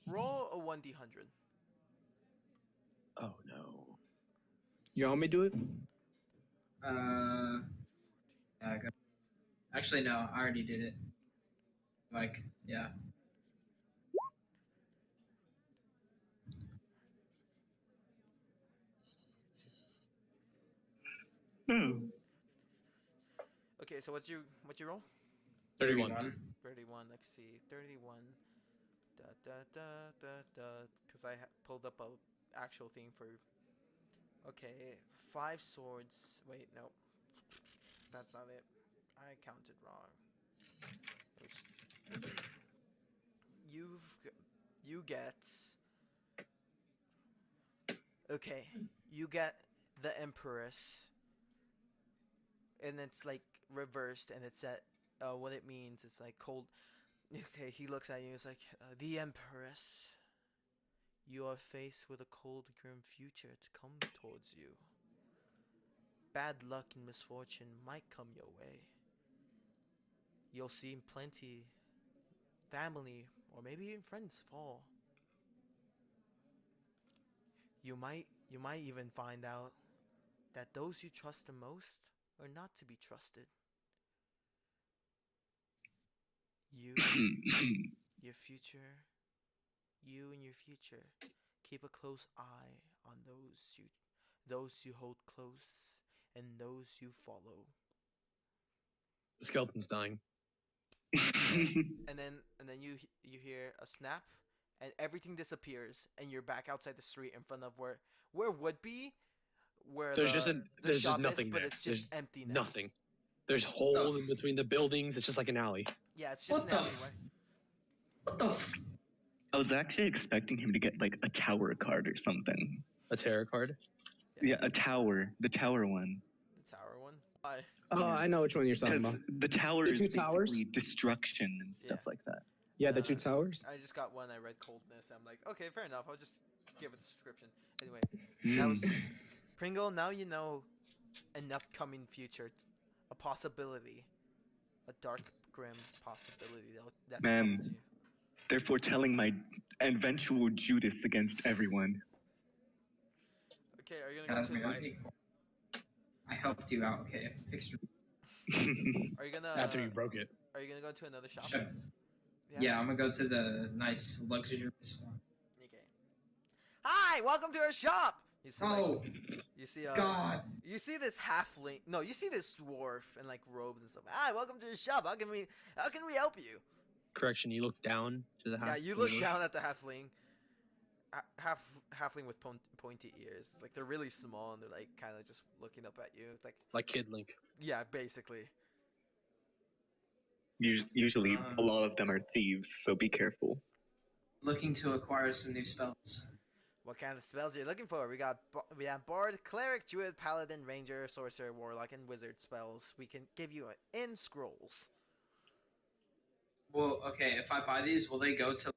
Roll a 1d100. Oh no. You want me to do it? Yeah, I got. Actually, no. I already did it. Like, yeah. Okay, so what you roll? 31. 31. Let's see. 31. Because I pulled up a actual thing for. Okay, 5 swords. Wait, no. That's not it. I counted wrong. You get. Okay, you get the Empress, and it's like reversed, and it's at what it means. It's like cold. Okay, he looks at you. He's like, the Empress. You are faced with a cold, grim future to come towards you. Bad luck and misfortune might come your way. You'll see plenty family or maybe even friends fall. You might even find out that those you trust the most are not to be trusted. You and your future, keep a close eye on those you hold close and those you follow. The skeleton's dying. And then you hear a snap, and everything disappears, and you're back outside the street in front of where would be where There's the just shop nothing is, but there. it's just empty now. Nothing. There's holes in between the buildings. It's just like an alley. Yeah, it's just What an the? alleyway. What the? I was actually expecting him to get like a tower card or something. A tarot card. Yeah, a tower. The tower one. The tower one. Why? Oh, I know which one you're talking Because about. the tower The is two towers? basically destruction and stuff like that. Yeah, the 2 towers. I just got one. I read coldness. I'm like, okay, fair enough. I'll just give it a description. Anyway, Hmm. that was Pringle. Now you know an upcoming future, a possibility, a dark, grim possibility that's coming to you. They're foretelling my eventual Judas against everyone. Okay, are you gonna go to the I helped you out. Okay, I fixed your. Are you gonna After you broke it. Are you gonna go to another shop? Sure. Yeah, I'm gonna go to the nice luxurious one. Okay. Hi, welcome to our shop. You see, Oh, you see, God. you see this halfling. No, you see this dwarf in like robes and stuff. Hi, welcome to the shop. How can we help you? Correction, you look down to the half. Yeah, you look down at the halfling. Halfling with pointy ears. It's like they're really small and they're like kind of just looking up at you. It's like Kid Link. yeah, basically. Usually, a lot of them are thieves, so be careful. Looking to acquire some new spells. What kind of spells are you looking for? We have bard, cleric, druid, paladin, ranger, sorcerer, warlock, and wizard spells. We can give you in scrolls. Well, okay, if I buy these, will they go to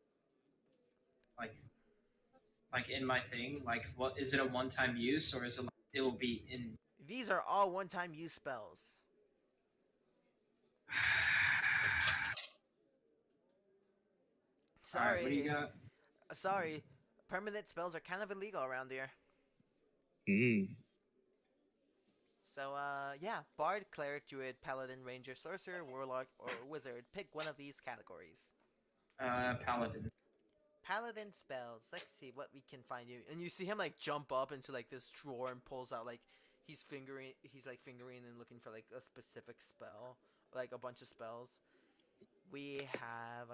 like in my thing? Like, what is it a one-time use, or is it like it will be in? These are all one-time use spells. Sorry. All right, what do you got? Sorry. Permanent spells are kind of illegal around here. Mm. So, yeah. Bard, cleric, druid, paladin, ranger, sorcerer, warlock, or wizard. Pick one of these categories. Paladin. Paladin spells. Let's see what we can find you. And you see him like jump up into like this drawer and pulls out like he's like fingering and looking for like a specific spell, like a bunch of spells. We have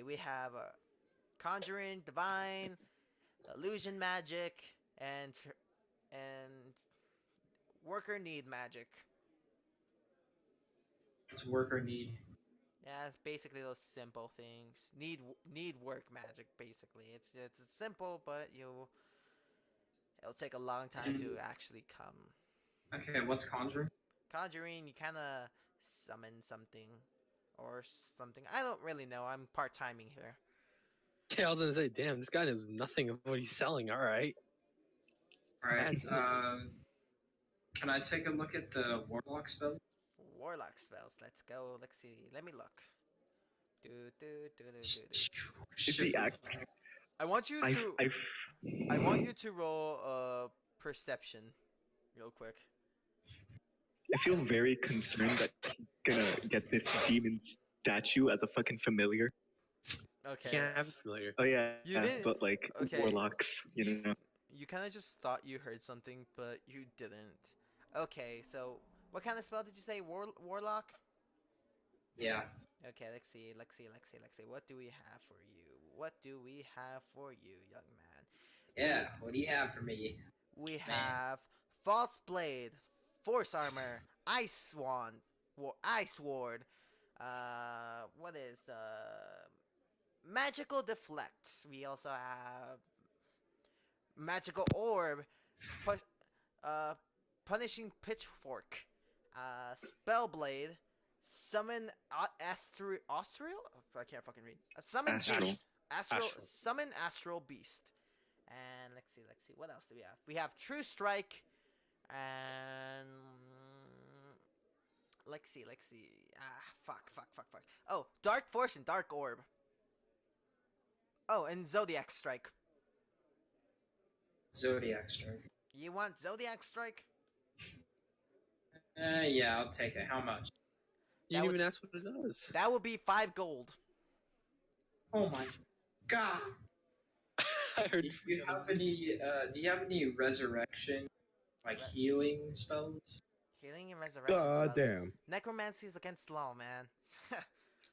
we have a conjuring, divine, illusion magic, and worker need magic. It's worker need. Yeah, it's basically those simple things. Need work magic basically. It's simple, but it'll take a long time to actually come. Okay, what's conjuring? Conjuring, you kind of summon something or something. I don't really know. I'm part-timing here. Yeah, I was gonna say, damn, this guy knows nothing of what he's selling. All right. Alright, can I take a look at the warlock spell? Warlock spells. Let's go. Let's see. Let me look. Is he acting? I want you to roll perception real quick. I feel very concerned that he's gonna get this demon statue as a fucking familiar. Okay. Can't have a familiar. Oh yeah, You didn't- but like okay. warlocks, you know. You kind of just thought you heard something, but you didn't. Okay, so what kind of spell did you say? Warlock? Yeah. Okay, let's see. What do we have for you, young man? Yeah, what do you have for me? We have False Blade, Force Armor, Ice Wand, Ice Ward. What is Magical Deflect? We also have Magical Orb, Punishing Pitchfork, Spellblade, Summon Astrial? I can't fucking read. Summon Astral. Beast. Astral. Summon Astral Beast. And let's see. What else do we have? We have True Strike, and let's see. Fuck. Oh, Dark Force and Dark Orb. Oh, and Zodiac Strike. Zodiac Strike. You want Zodiac Strike? Yeah, I'll take it. How much? You didn't even ask what it does. That would be 5 gold. Oh my god. I heard. Do you have any resurrection, like healing spells? Healing and resurrection God spells. damn. Necromancy is against law, man.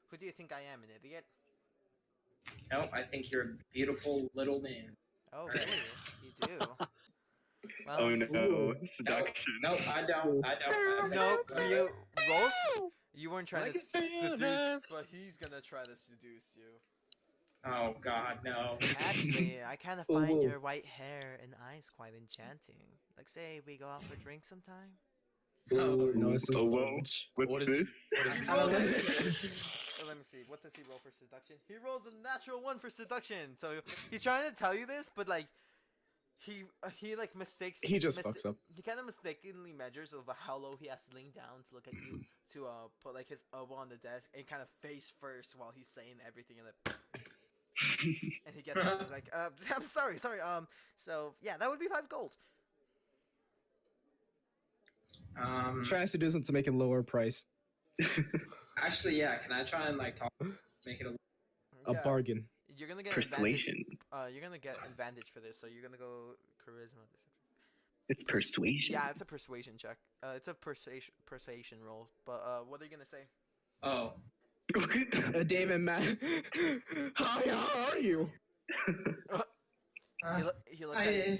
Who do you think I am, an idiot? No, I think you're a beautiful little man. Oh, really? You do. Well, Oh no, seduction. No, I don't. No, you Rolf, you weren't trying to seduce, but he's gonna try to seduce you. Oh god, no. Actually, I kind of find your white hair and eyes quite enchanting. Like, say we go out for a drink sometime. Oh, no, it's Oh, whoa. What's What is- this? Let me see. What does he roll for seduction? He rolls a natural 1 for seduction. So he's trying to tell you this, but like, he like mistakes. He just fucks up. He kind of mistakenly measures of how low he has to lean down to look at you to put like his elbow on the desk and kind of face first while he's saying everything and and he gets up and he's like, I'm sorry. So yeah, that would be 5 gold. Tries to do something to make it lower price. Actually, yeah. Can I try and like make it a? A Yeah. bargain. You're gonna get Persuasion. Advantage. You're gonna get advantage for this, so you're gonna go charisma. It's persuasion. Yeah, it's a persuasion check. It's a persuasion roll. But what are you gonna say? Oh. David, man. Hi, how are you? He looks at you.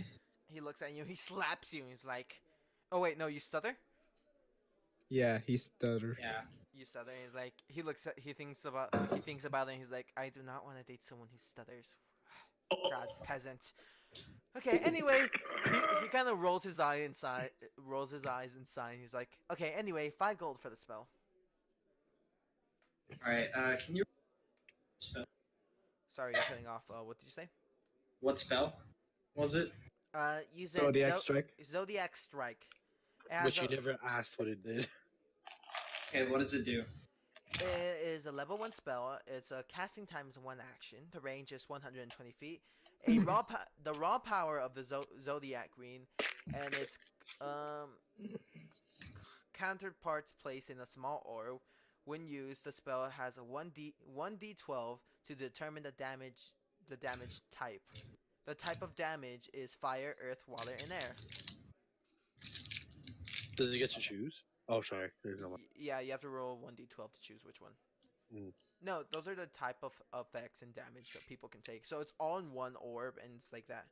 He looks at you. He slaps you. He's like, "Oh wait, no, you stutter." Yeah, he stuttered. Yeah. You stutter. He's like, he thinks about it. And he's like, "I do not want to date someone who stutters." God, peasant. Okay. Anyway, he kind of rolls his eyes inside. He's like, "Okay. Anyway, 5 gold for the spell." All right. Can you? Spell? Sorry, you're cutting off. What did you say? What spell was it? You said Zodiac Strike. Zodiac Strike. It has Which you a- never asked what it did. Okay. What does it do? It is a level 1 spell. It's a casting times 1 action. The range is 120 feet. The raw power of the Zodiac Green, and its counterparts placed in a small orb. When used, the spell has a 1d12 to determine the damage the damage type. The type of damage is fire, earth, water, and air. Does he get to choose? Oh, sorry. There's no one. Yeah, you have to roll 1d12 to choose which one. No, those are the type of effects and damage that people can take. So it's all in one orb, and it's like that.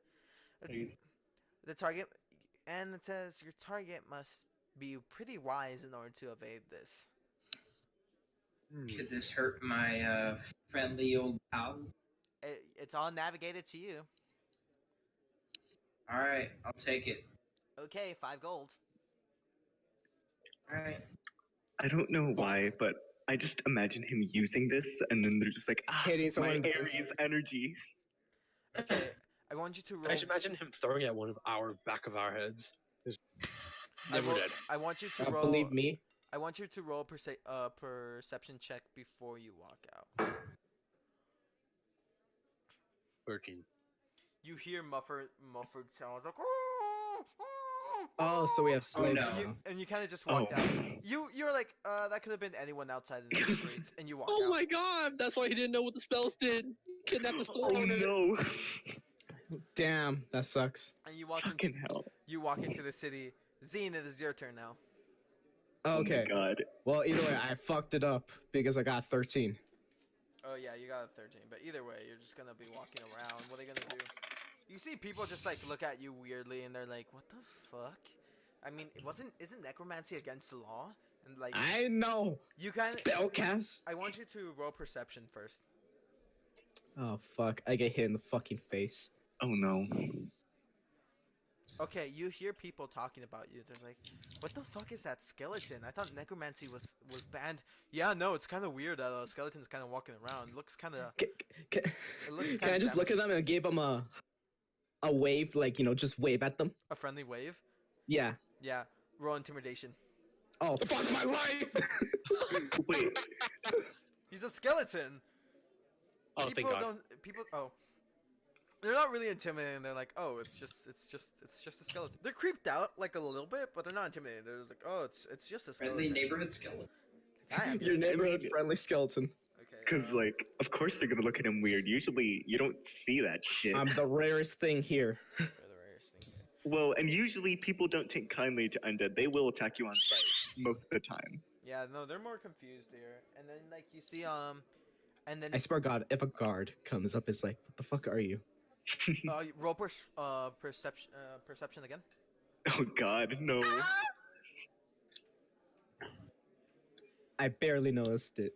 The target, and it says your target must be pretty wise in order to evade this. Could this hurt my friendly old pals? It's all navigated to you. All right, I'll take it. Okay, 5 gold. All right. I don't know why, but I just imagine him using this, and then they're just like, Hitting my someone in the face. Aries energy. Okay, I want you to roll. I just imagine him throwing at one of our back of our heads. Never dead. I want you to roll. Believe me. I want you to roll perception check before you walk out. 13. You hear muffled sounds like. Oh, so we have slaves no. now. And you kind of just walk down. You're like, that could have been anyone outside in the streets, and you walk Oh out. my god! That's why he didn't know what the spells did. Kidnapped the store Oh owner. no! Damn, that sucks. And you walk Fucking into hell! the city. Zine, it is your turn now. Okay. Oh my god! Well, either way, I fucked it up because I got 13. Oh yeah, you got a 13. But either way, you're just gonna be walking around. What are they gonna do? You see people just like look at you weirdly, and they're like, "What the fuck?" I mean, isn't necromancy against the law? And like, I know. you kind of Spellcast. I want you to roll perception first. Oh fuck! I get hit in the fucking face. Oh no! Okay, you hear people talking about you. They're like, "What the fuck is that skeleton? I thought necromancy was banned." Yeah, no, it's kind of weird that a skeleton's kind of walking around. It looks kind of. Can I just look at them and give them a wave, like, you know, just wave at them? A friendly wave. Yeah. Yeah, roll intimidation. Oh fuck my life! Wait. He's a skeleton. Oh, thank God. Oh. They're not really intimidating. They're like, oh, it's just a skeleton. They're creeped out like a little bit, but they're not intimidating. They're just like, oh, it's just a skeleton. Friendly neighborhood skeleton. Your neighborhood friendly skeleton. Okay. Because, like, of course they're gonna look at him weird. Usually, you don't see that shit. I'm the rarest thing here. They're the rarest thing. Well, and usually people don't take kindly to undead. They will attack you on sight most of the time. Yeah, no, they're more confused here. And then like you see and then I swear to God, if a guard comes up, it's like, what the fuck are you? roll perception again. Oh God, no! I barely noticed it.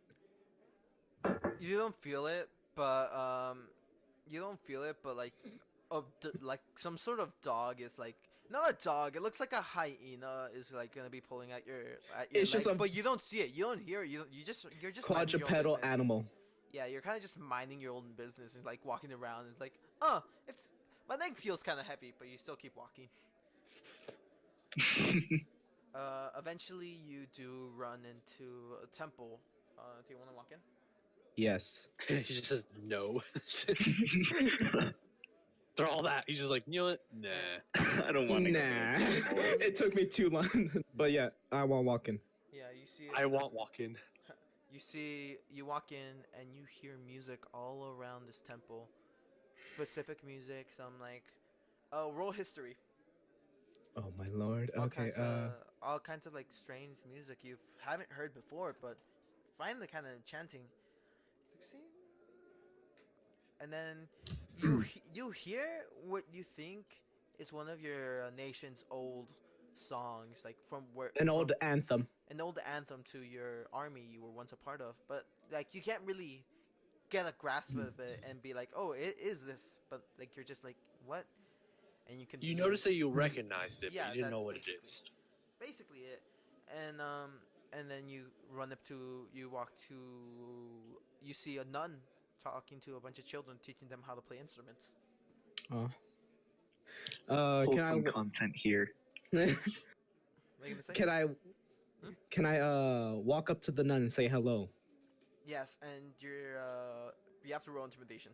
You don't feel it, but like like some sort of dog is like not a dog. It looks like a hyena is like gonna be pulling at your It's just leg, a- but you don't see it. You don't hear it. You're just minding your own Quadrupedal business. animal. Yeah, you're kind of just minding your own business and like walking around. It's like, oh, it's my leg feels kind of heavy, but you still keep walking. Eventually, you do run into a temple. Do you want to walk in? Yes. He just says no. Through all that, he's just like, you know what? Nah. I don't want to. Nah. It took me too long. But yeah, I won't walk in. Yeah, you see. I won't walk in. You walk in and you hear music all around this temple. Specific music, some like, oh, roll history. Oh my lord. Okay. All kinds of like strange music you haven't heard before, but find the kind of enchanting. See? And then you hear what you think is one of your nation's old songs, like from where An old anthem. an old anthem to your army you were once a part of, but like you can't really get a grasp of it and be like, oh, it is this, but like you're just like, what? And you can notice that you recognized it, Yeah, but you didn't know that's what it is. basically it. And then you you see a nun talking to a bunch of children, teaching them how to play instruments. Oh. Wholesome content here. What are you gonna say? Can I walk up to the nun and say hello? Yes, and you have to roll intimidation.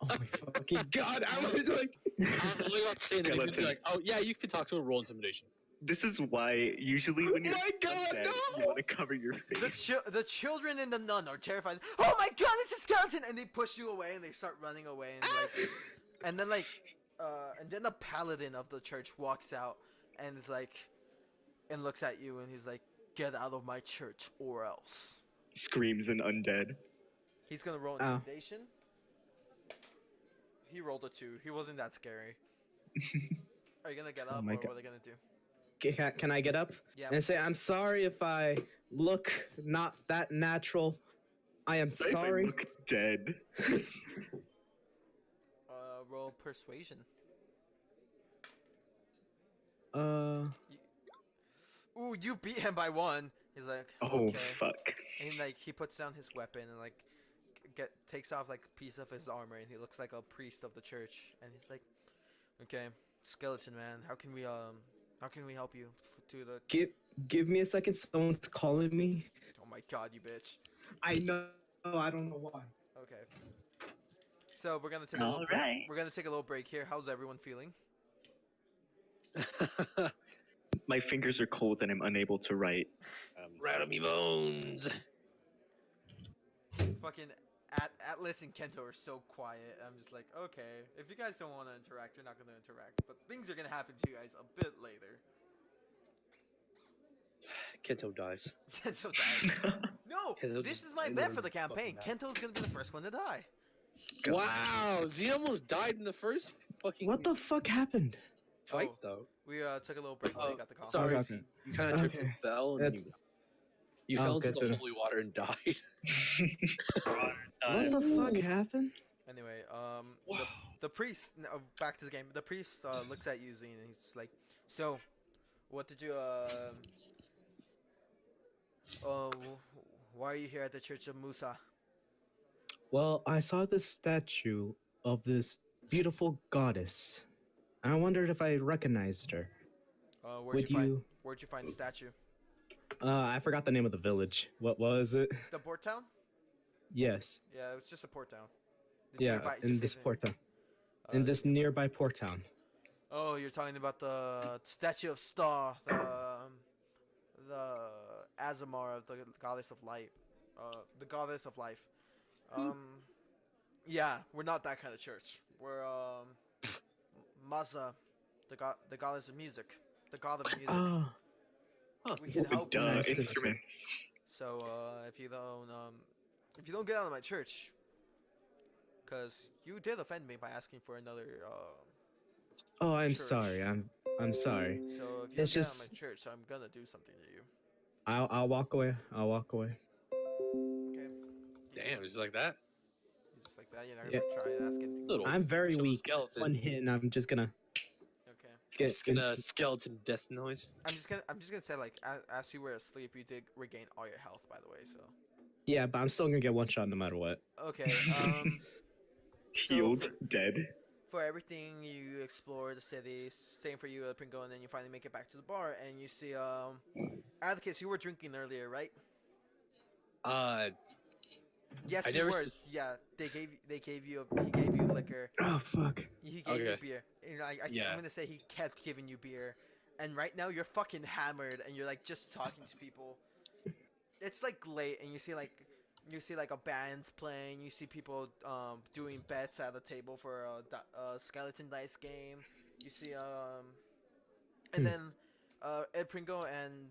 Oh my fucking God! I was like, He's like, oh yeah, you can talk to a roll intimidation. This is why usually when you're My God, undead, no! you want to cover your face. The children and the nun are terrified. Oh my god, it's a skeleton! And they push you away and they start running away and and then and then the paladin of the church walks out and is like, and looks at you and he's like, "Get out of my church or else." Screams an undead. He's gonna roll intimidation. He rolled a 2. He wasn't that scary. Are you gonna get up or what are they gonna do? Can I get up? Yeah. And say, I'm sorry if I look not that natural. I am If I sorry. look dead. Roll persuasion. Uh, Ooh, you beat him by 1. He's like, Oh, okay. fuck. And he puts down his weapon and takes off like a piece of his armor and he looks like a priest of the church and he's like, okay, skeleton man, how can we help you to the give me a second. Someone's calling me. Oh my god, you bitch. I know. I don't know why. Okay. So we're gonna take a little break. We're gonna take a little break here. How's everyone feeling? My fingers are cold and I'm unable to write. Rattle me bones. Fucking Atlas and Kento are so quiet. I'm just like, okay, if you guys don't want to interact, you're not gonna interact. But things are gonna happen to you guys a bit later. Kento dies. Kento dies. No, Kento this just is my ended bet him for the campaign. fucking Kento's gonna be the first one to die. Wow, he almost died in the first fucking What the fuck happened? fight, Oh. though. We took a little break when we got the call. Sorry, Okay. Z. You kind of tripped and Okay. fell, and That's- you Oh, fell into good the to know. holy water and died. What the fuck happened? Anyway, the priest. Back to the game. The priest looks at you, Zine, and he's like, "So, what did you why are you here at the Church of Musa?" Well, I saw this statue of this beautiful goddess. I wondered if I recognized her. Where'd you find the statue? I forgot the name of the village. What was it? The port town? Yes. Yeah, it was just a port town. Yeah, in this port town. In this nearby port town. Oh, you're talking about the statue of Star, the Azamar of the goddess of light, the goddess of life. Yeah, we're not that kind of church. We're Maza, the goddess of music, the god of music. Oh. We can help you. Nice to Instruments. So if you don't get out of my church, because you did offend me by asking for another. Oh, I'm church. sorry. I'm sorry. So if you It's don't get out of just- my church, I'm gonna do something to you. I'll walk away. I'll walk away. Okay. Damn, just like that. Just like that, you're not Yeah. gonna try to ask anything. Little I'm very chill weak. skeleton. One hit and I'm just gonna Okay. get. Just gonna skeleton death noise. I'm just gonna say like as you were asleep, you did regain all your health, by the way. So. Yeah, but I'm still gonna get one shot no matter what. Okay. Healed, dead. For everything, you explore the city. Same for you, Pringo, and then you finally make it back to the bar, and you see Atticus, you were drinking earlier, right? Yes, I you never were. spec- Yeah, he gave you liquor. Oh fuck. He gave you Okay. beer. And Yeah. I'm gonna say he kept giving you beer, and right now you're fucking hammered, and you're like just talking to people. It's like late, and you see like a band playing. You see people doing bets at a table for a skeleton dice game. You see and then Ed Pringo and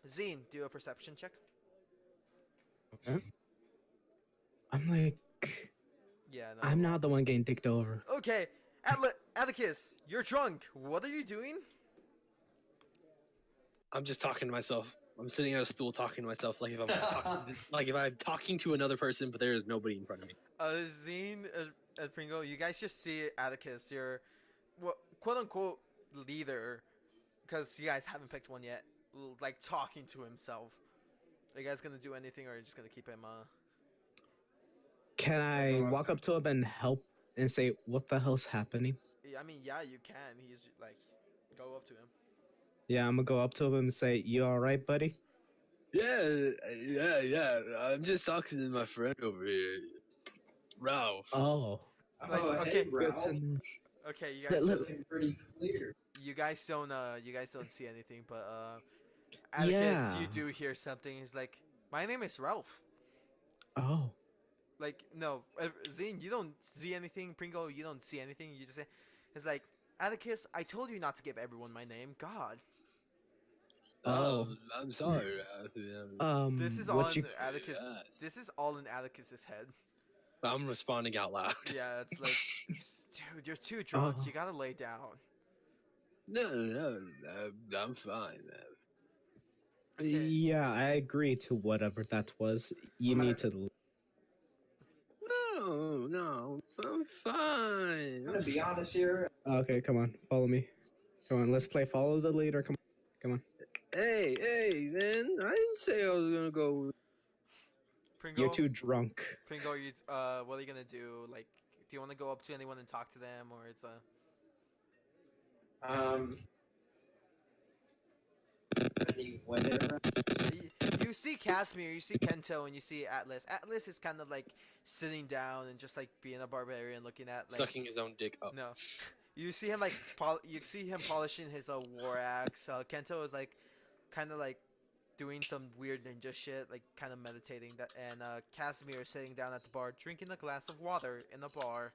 Zine do a perception check. Okay. I'm like, Yeah, no. I'm not the one getting dicked over. Okay, Atticus, you're drunk. What are you doing? I'm just talking to myself. I'm sitting at a stool talking to myself, like if I'm if I'm talking to another person, but there is nobody in front of me. Zine, Ed Pringo, you guys just see Atticus, your quote unquote leader, because you guys haven't picked one yet, like talking to himself. Are you guys gonna do anything, or are you just gonna keep him? Can I Everyone walk up to him and help and say, what the hell's happening? I mean, yeah, you can. He's like, go up to him. Yeah, I'm gonna go up to him and say, you alright, buddy? Yeah. I'm just talking to my friend over here, Ralph. Oh. Like, Oh, okay, hey, Ralph. Good to- Okay, you guys. Let- Looking pretty clear. You guys don't see anything, but Atticus, Yeah. you do hear something. He's like, "My name is Ralph." Oh. Like, no, Zine, you don't see anything. Pringle, you don't see anything. You just say, it's like, Atticus, I told you not to give everyone my name. God. Oh. I'm sorry. This is all what in you? Atticus. Yes. This is all in Atticus's head. I'm responding out loud. Yeah, it's like, dude, you're too drunk. Oh. You gotta lay down. No, I'm fine, man. Okay. Yeah, I agree to whatever that was. You need to. No, I'm fine. I'm gonna be honest here. Okay, come on, follow me. Come on, let's play follow the leader. Come on. Hey, man! I didn't say I was gonna go. Pringle, You're too drunk. Pringle, what are you gonna do? Like, do you want to go up to anyone and talk to them, or it's a? Any women around? You see Casimir, you see Kento, and you see Atlas. Atlas is kind of like sitting down and just like being a barbarian, looking at like Sucking his own dick up. no. You see him like you see him polishing his war axe. Kento is like kind of like doing some weird ninja shit, like kind of meditating. That and Casimir is sitting down at the bar, drinking a glass of water in the bar.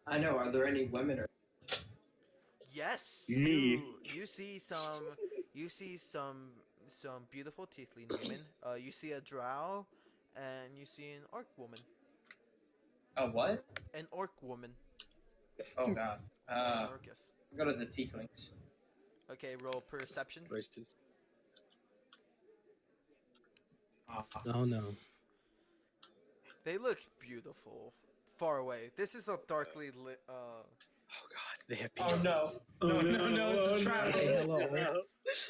I know. Are there any women? Yes. Me. You see some beautiful tiefling women. You see a drow, and you see an orc woman. A what? An orc woman. Oh god. Orcus. Go to the tieflings. Okay, roll perception. Racist. Oh no. They look beautiful. Far away. This is a darkly lit. Oh god, they have Oh penises. no, it's a trap. Hey, hello.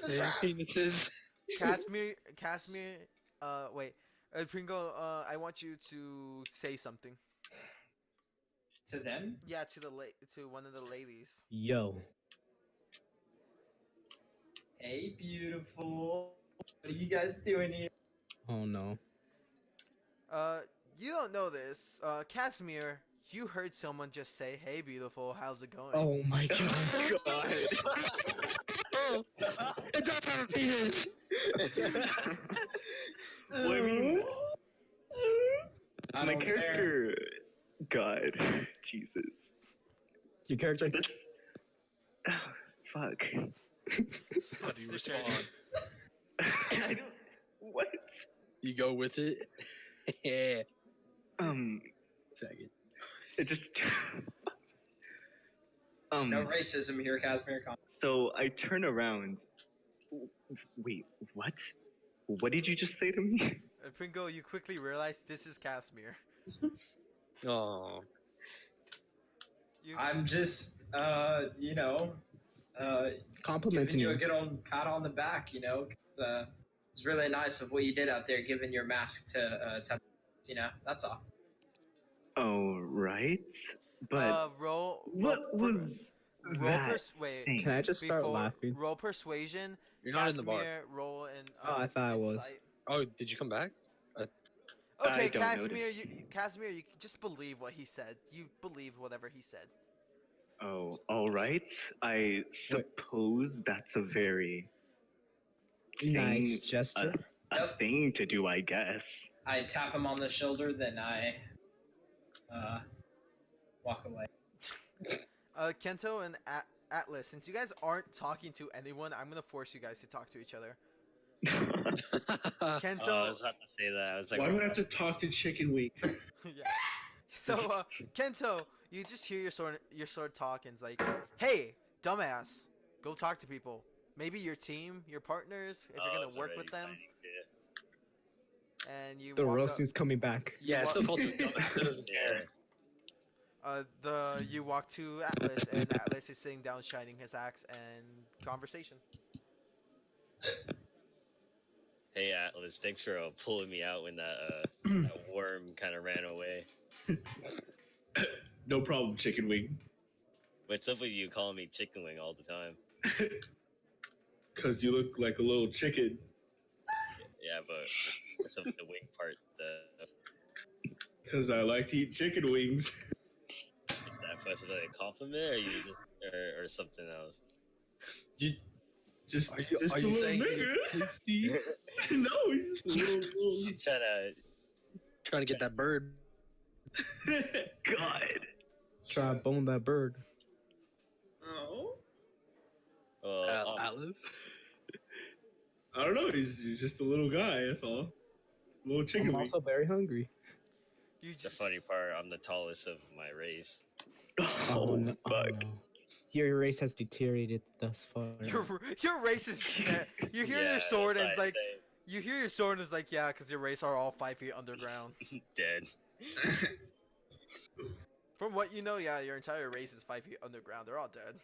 They have penises. Casimir. Wait. Pringo. I want you to say something. To them? Yeah, to one of the ladies. Yo. Hey, beautiful. What are you guys doing here? Oh no. You don't know this. Casimir, you heard someone just say, "Hey, beautiful, how's it going?" Oh my god. Oh, it does have a penis. Well, I mean, I my don't care. character. God, Jesus. Your character. That's. Fuck. How do you respond? I don't. What? You go with it? Yeah. Faggot. It just. No racism here, Casimir. So I turn around. Wait, what? What did you just say to me? Pringo, you quickly realize this is Casimir. Oh. I'm just, Complimenting giving you a you. good old pat on the back, 'cause, it's really nice of what you did out there, giving your mask to, that's all. Oh, right. But what was that wait. thing? Can I just start laughing? Roll persuasion. You're not in the bar. Casimir, roll and. Oh, I thought I was. insight. Oh, did you come back? Okay, I don't Casimir, notice. Casimir, you just believe what he said. You believe whatever he said. Oh, all right. I suppose that's a very Nice thing, gesture. a thing to do, I guess. I tap him on the shoulder, then I, walk away. Kento and Atlas, since you guys aren't talking to anyone, I'm gonna force you guys to talk to each other. Kento. I was about to say that. I was like, Why do I have to talk to Chicken Wing? Yeah. So, Kento, you just hear your sword talk, and it's like, "Hey, dumbass, go talk to people. Maybe your team, your partners, if you're gonna work with them." And you The walk roasting's coming back. Yeah, it's still called to dumbass. It doesn't care. You walk to Atlas, and Atlas is sitting down, shining his axe, and conversation. Hey Atlas, thanks for pulling me out when that worm kind of ran away. No problem, Chicken Wing. What's up with you calling me chicken wing all the time? Because you look like a little chicken. Yeah, but what's up with the wing part? Because I like to eat chicken wings. That Was it a compliment, or you just, or something else? You just Are you a little saying nigga. tasty? No, he's just a little. She's trying to get that bird. God. Try to bone that bird. Oh, Atlas. I don't know. He's just a little guy. That's all. Little chicken I'm wing. also very hungry. You The just funny part, I'm the tallest of my race. Oh, no. fuck. Oh. Your race has deteriorated thus far. your race is dead. You hear Yeah, your sword and that's it's what I like you hear your sword and it's like yeah, because your race are all 5 feet underground. say. Dead. From what you know, yeah, your entire race is 5 feet underground. They're all dead.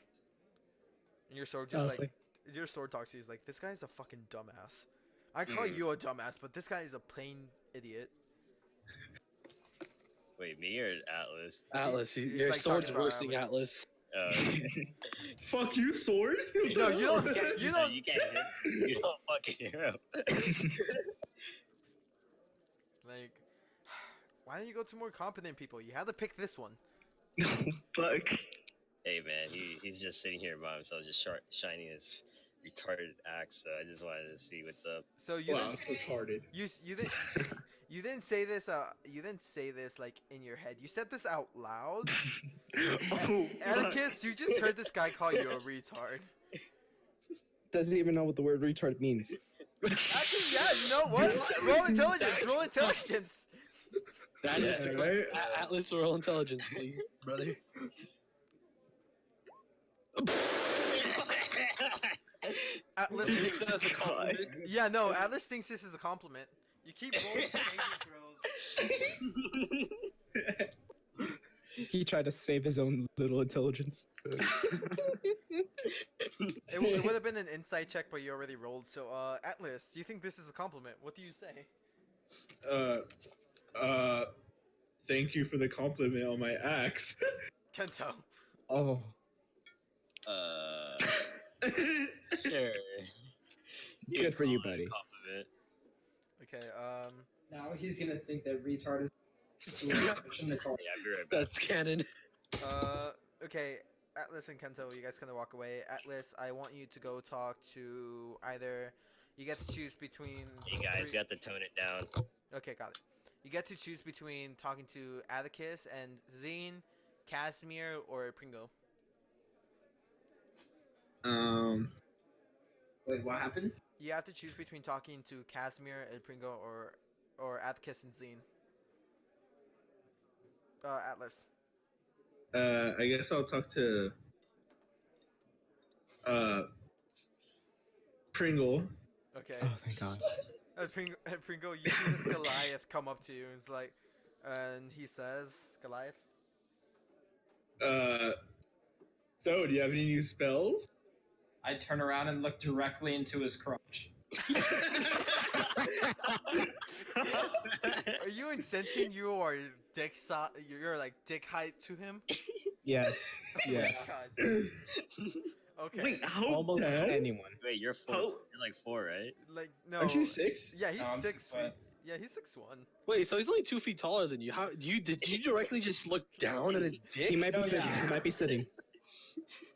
And your sword just Honestly. like your sword talks to you. He's like, this guy's a fucking dumbass. I call you a dumbass, but this guy is a plain idiot. Wait, me or Atlas? Atlas, He's your like sword's talking about worse than Atlas. Fuck you, sword. No, you don't. You No, don't. you can't hit. You don't fucking hear him. Like, why don't you go to more competent people? You had to pick this one. Fuck. Hey man, he's just sitting here by himself, just shining his retarded axe. So I just wanted to see what's up. So you Wow, didn't, it's retarded. you didn't you didn't say this you didn't say this like in your head. You said this out loud. Oh, fuck. Atticus, you just heard this guy call you a retard. Doesn't even know what the word retard means. Actually, yeah, you know what? Roll intelligence. Roll intelligence. That is Yeah, the right? Atlas roll intelligence, please, brother. Atlas. He takes it as a compliment. Yeah, no. Atlas thinks this is a compliment. You keep rolling saving throws. He tried to save his own little intelligence. It would have been an insight check, but you already rolled. So, Atlas, do you think this is a compliment? What do you say? Thank you for the compliment on my axe. Kento. Oh. Sure. Good for you, call it a buddy. compliment. Okay. Now he's gonna think that retard is. Shouldn't have called. Yeah, I'll be right back. That's canon. Okay. Atlas and Kento, you guys gonna walk away. Atlas, I want you to go talk to either. You get to choose between. You guys got to tone it down. Okay, got it. You get to choose between talking to Atticus and Zine, Casimir, or Pringo. Wait, what happened? You have to choose between talking to Casimir and Pringo or Atticus and Zine. Atlas. I guess I'll talk to Pringle. Okay. Oh, thank God. Pringo, you see this Goliath come up to you and it's like, and he says, Goliath. So do you have any new spells? I turn around and look directly into his crotch. Are you insensing you or you're like dick height to him? Yes. Yes. Oh my God. Okay. Wait, how? Almost Dad? anyone. Wait, you're 4. Oh. You're like 4, right? Like no. Aren't you 6? Yeah, he's No, I'm 6 feet. 6'1". Yeah, he's 6'1". Wait, so he's only 2 feet taller than you. How did you directly just look down at his dick? He might be Oh, sitting. yeah. He might be sitting.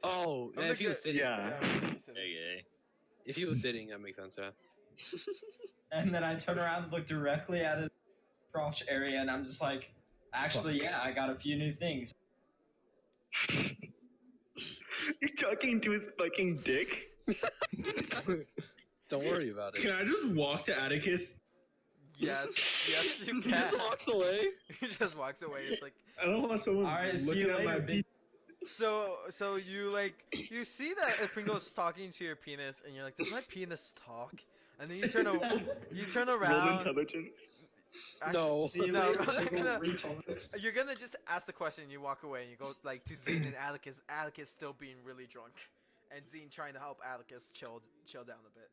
Oh, I'm yeah, if he was looking- sitting, Yeah. he's sitting. Okay. if he was sitting, that makes sense. Yeah. And then I turn around and look directly at his crotch area, and I'm just like, actually, yeah, I got a few new things. You're talking to his fucking dick? Don't worry about it. Can I just walk to Atticus? Yes, yes, you He can. just walks away. He just walks away. It's like I don't want someone All right, see looking you at my later, pee. so you like you see that Pringo's talking to your penis and you're like, does my penis talk? And then you turn Roll around. intelligence. No. See you No, later, I'm little gonna- retard. You're gonna just ask the question and you walk away and you go like to Zine and Atticus. Atticus still being really drunk, and Zine trying to help Atticus chill down a bit.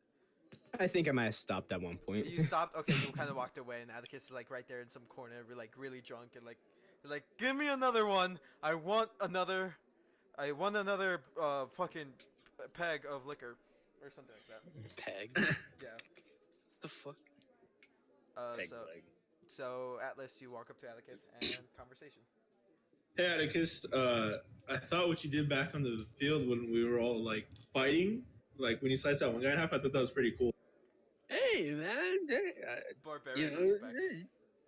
I think I might have stopped at one point. You stopped. Okay, you kind of walked away, and Atticus is like right there in some corner, like really drunk, and like, you're like, give me another one. I want another fucking peg of liquor, or something like that. Peg. Yeah. The fuck? Peg So leg. so Atlas, you walk up to Atticus and conversation. Hey, Atticus. I thought what you did back on the field when we were all like fighting, like when you sliced that one guy in half, I thought that was pretty cool. Hey, man. Hey, Barbarian respects. hey,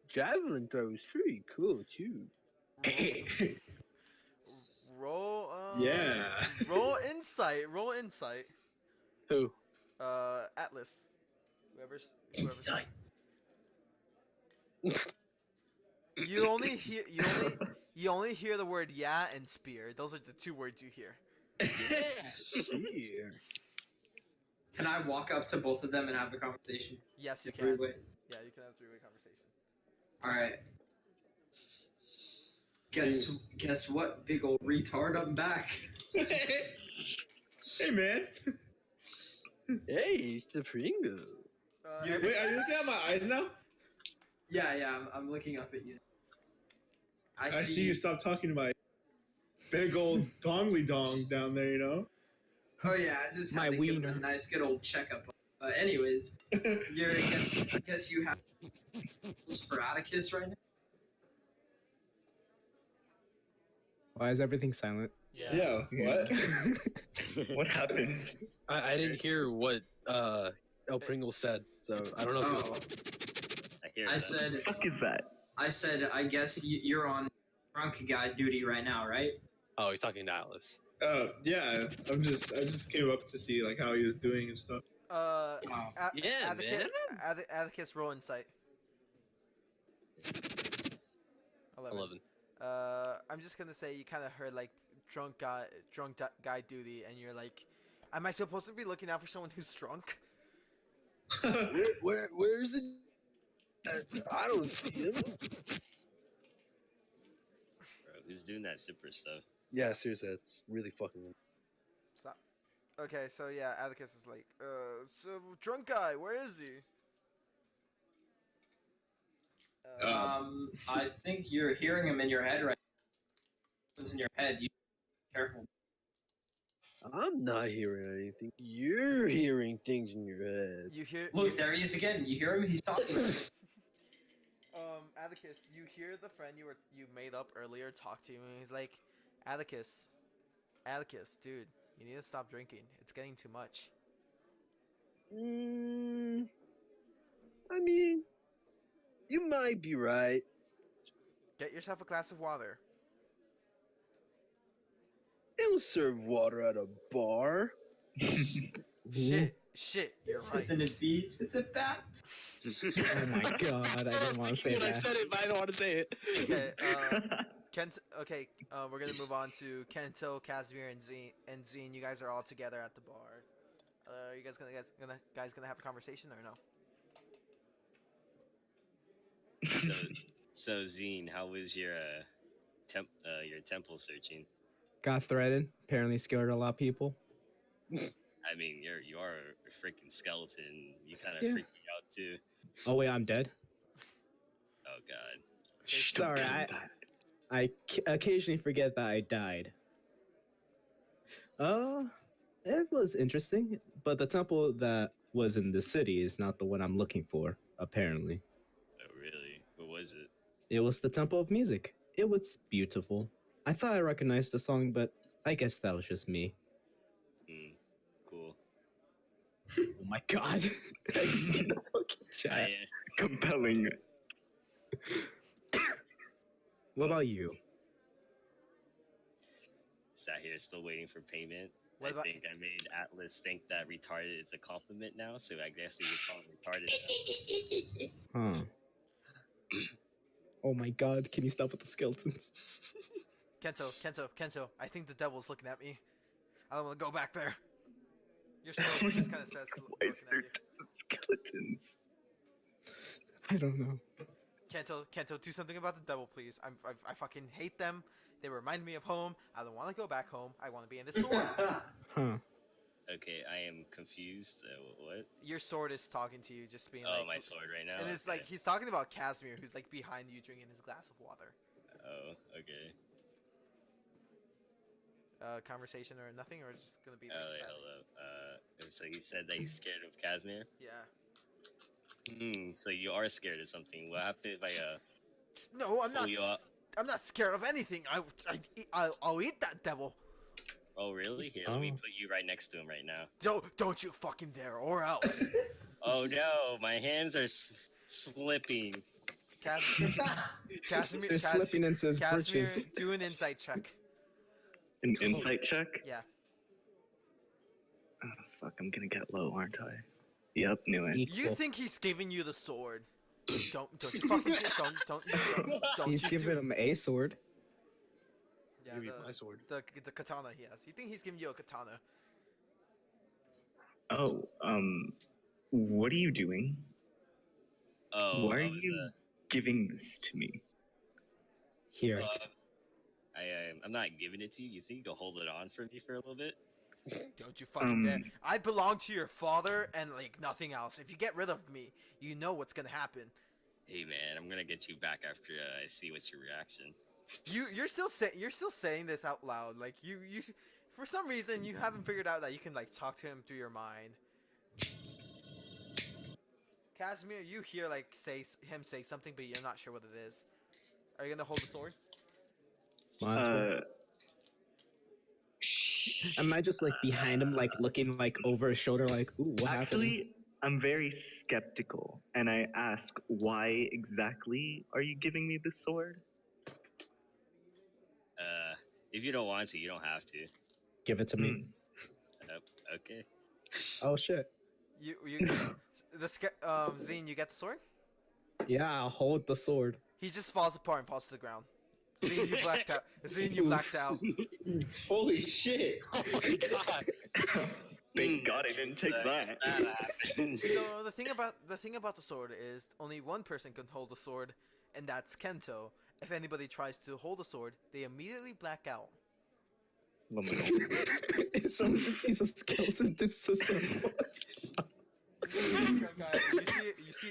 javelin throw is pretty cool too. Roll. Yeah. Roll insight. Roll insight. Who? Atlas. Whoever's. Insight. You only hear. You only hear the word yeah and spear. Those are the two words you hear. Yeah. Can I walk up to both of them and have a conversation? Yes, you can. Three-way? Yeah, you can have a three-way conversation. All right. Guess what, big old retard? I'm back. Hey, man. Hey, it's the Pringle. Wait, are you looking at my eyes now? Yeah, I'm looking up at you. I see you stop talking to my big old dongly dong down there, you know? Oh yeah, I just had My to give him wiener. a nice good old checkup. Anyways, I guess you have for Atticus right now. Why is everything silent? Yeah, what? What happened? I didn't hear what El Pringle said, so I don't know. Oh, I hear I that. said, The fuck is that? I guess you're on drunk guy duty right now, right? Oh, he's talking to Atlas. Yeah. I just came up to see like how he was doing and stuff. Wow. Yeah, man. Atticus, roll insight. 11. 11. I'm just gonna say you kind of heard like drunk guy duty, and you're like, am I supposed to be looking out for someone who's drunk? Where's the? I don't see him. Bro, who's doing that super stuff? Yeah, seriously, it's really fucking. Stop. Okay, so yeah, Atticus is like, so drunk guy, where is he? I think you're hearing him in your head right now. It's in your head. You careful. I'm not hearing anything. You're hearing things in your head. You hear? Look, there he is again. You hear him? He's talking. Atticus, you hear the friend you made up earlier talk to you, and he's like, Atticus, dude, you need to stop drinking. It's getting too much. I mean, you might be right. Get yourself a glass of water. They don't serve water at a bar. Shit, you're This right. isn't a beach. It's a bat. Oh my god, I didn't want to say When I that. said it, but I don't want to say it. Okay, we're gonna move on to Kento, Casimir, and Zine. You guys are all together at the bar. You guys gonna have a conversation or no? So Zine, how was your temple searching? Got threaded. Apparently scared a lot of people. I mean, you are a freaking skeleton. You kind of Yeah. freak me out too. Oh wait, I'm dead. Oh god. Sorry, I occasionally forget that I died. It was interesting, but the temple that was in the city is not the one I'm looking for, apparently. Oh really? What was it? It was the Temple of Music. It was beautiful. I thought I recognized the song, but I guess that was just me. Cool. Oh my god. I see the fucking chat. Compelling. What about you? Sat here still waiting for payment. What I about- think I made Atlas think that retarded is a compliment now, so I guess we would call him retarded now. Huh. Oh my god, can you stop with the skeletons? Kento, I think the devil's looking at me. I don't want to go back there. Your soul just kind of says, Why is there looking at tons of skeletons? I don't know. you. Kento, do something about the devil, please. I fucking hate them. They remind me of home. I don't want to go back home. I want to be in this sword. Huh. Okay, I am confused. What? Your sword is talking to you, just being Oh, like. my sword right now. And it's Okay. like he's talking about Casimir, who's like behind you drinking his glass of water. Oh, okay. Conversation or nothing, or it's just gonna be. Oh, wait, hold up. So you said that he's scared of Casimir? Yeah. So you are scared of something. What happened if I No, I'm pull not. you up? I'm not scared of anything. I'll eat that devil. Oh, really? Here, let me put you right next to him right now. Don't you fucking dare, or else. Oh no, my hands are slipping. They're slipping into his Casimir, britches. do an insight check. An insight check? Yeah. Oh, fuck, I'm gonna get low, aren't I? Yep, knew it. You think he's giving you the sword? Don't you fucking don't He's you giving him a sword. Yeah, Give me my sword. the katana he has. You think he's giving you a katana? Oh, what are you doing? Oh, Why are you giving this to me? Here. I'm not giving it to you. You think you'll hold it on for me for a little bit? Don't you fucking dare. I belong to your father and like nothing else. If you get rid of me, you know what's gonna happen. Hey man, I'm gonna get you back after I see what's your reaction. You're still saying this out loud. Like you for some reason you haven't figured out that you can like talk to him through your mind. Casimir, you hear like him say something, but you're not sure what it is. Are you gonna hold the sword? Am I just like behind him, like looking like over his shoulder, like, ooh, what happened? Actually, I'm very skeptical, and I ask, why exactly are you giving me the sword? If you don't want to, you don't have to. Give it to me. Okay. Oh shit. Zine, you get the sword? Yeah, I'll hold the sword. He just falls apart and falls to the ground. Zine, you blacked out. Zine, you blacked out. Holy shit! Oh my god! Thank God I didn't take that. So the thing about the sword is only one person can hold the sword, and that's Kento. If anybody tries to hold the sword, they immediately black out. Someone just sees a skeleton disassemble.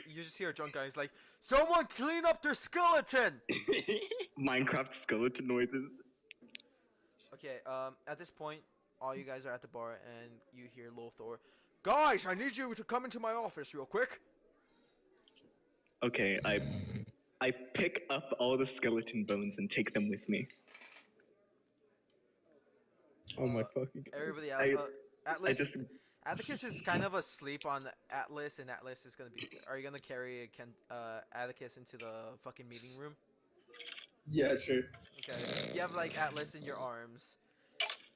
You just hear a drunk guy. He's like, "Someone clean up their skeleton!" Minecraft skeleton noises. Okay. At this point, all you guys are at the bar, and you hear Lothor. Guys, I need you to come into my office real quick. Okay, I pick up all the skeleton bones and take them with me. Oh my fucking god. Everybody else, Atlas. Atticus is kind of asleep on Atlas, and Atlas is gonna be. Are you gonna carry Atticus into the fucking meeting room? Yeah, sure. Okay. You have like Atlas in your arms.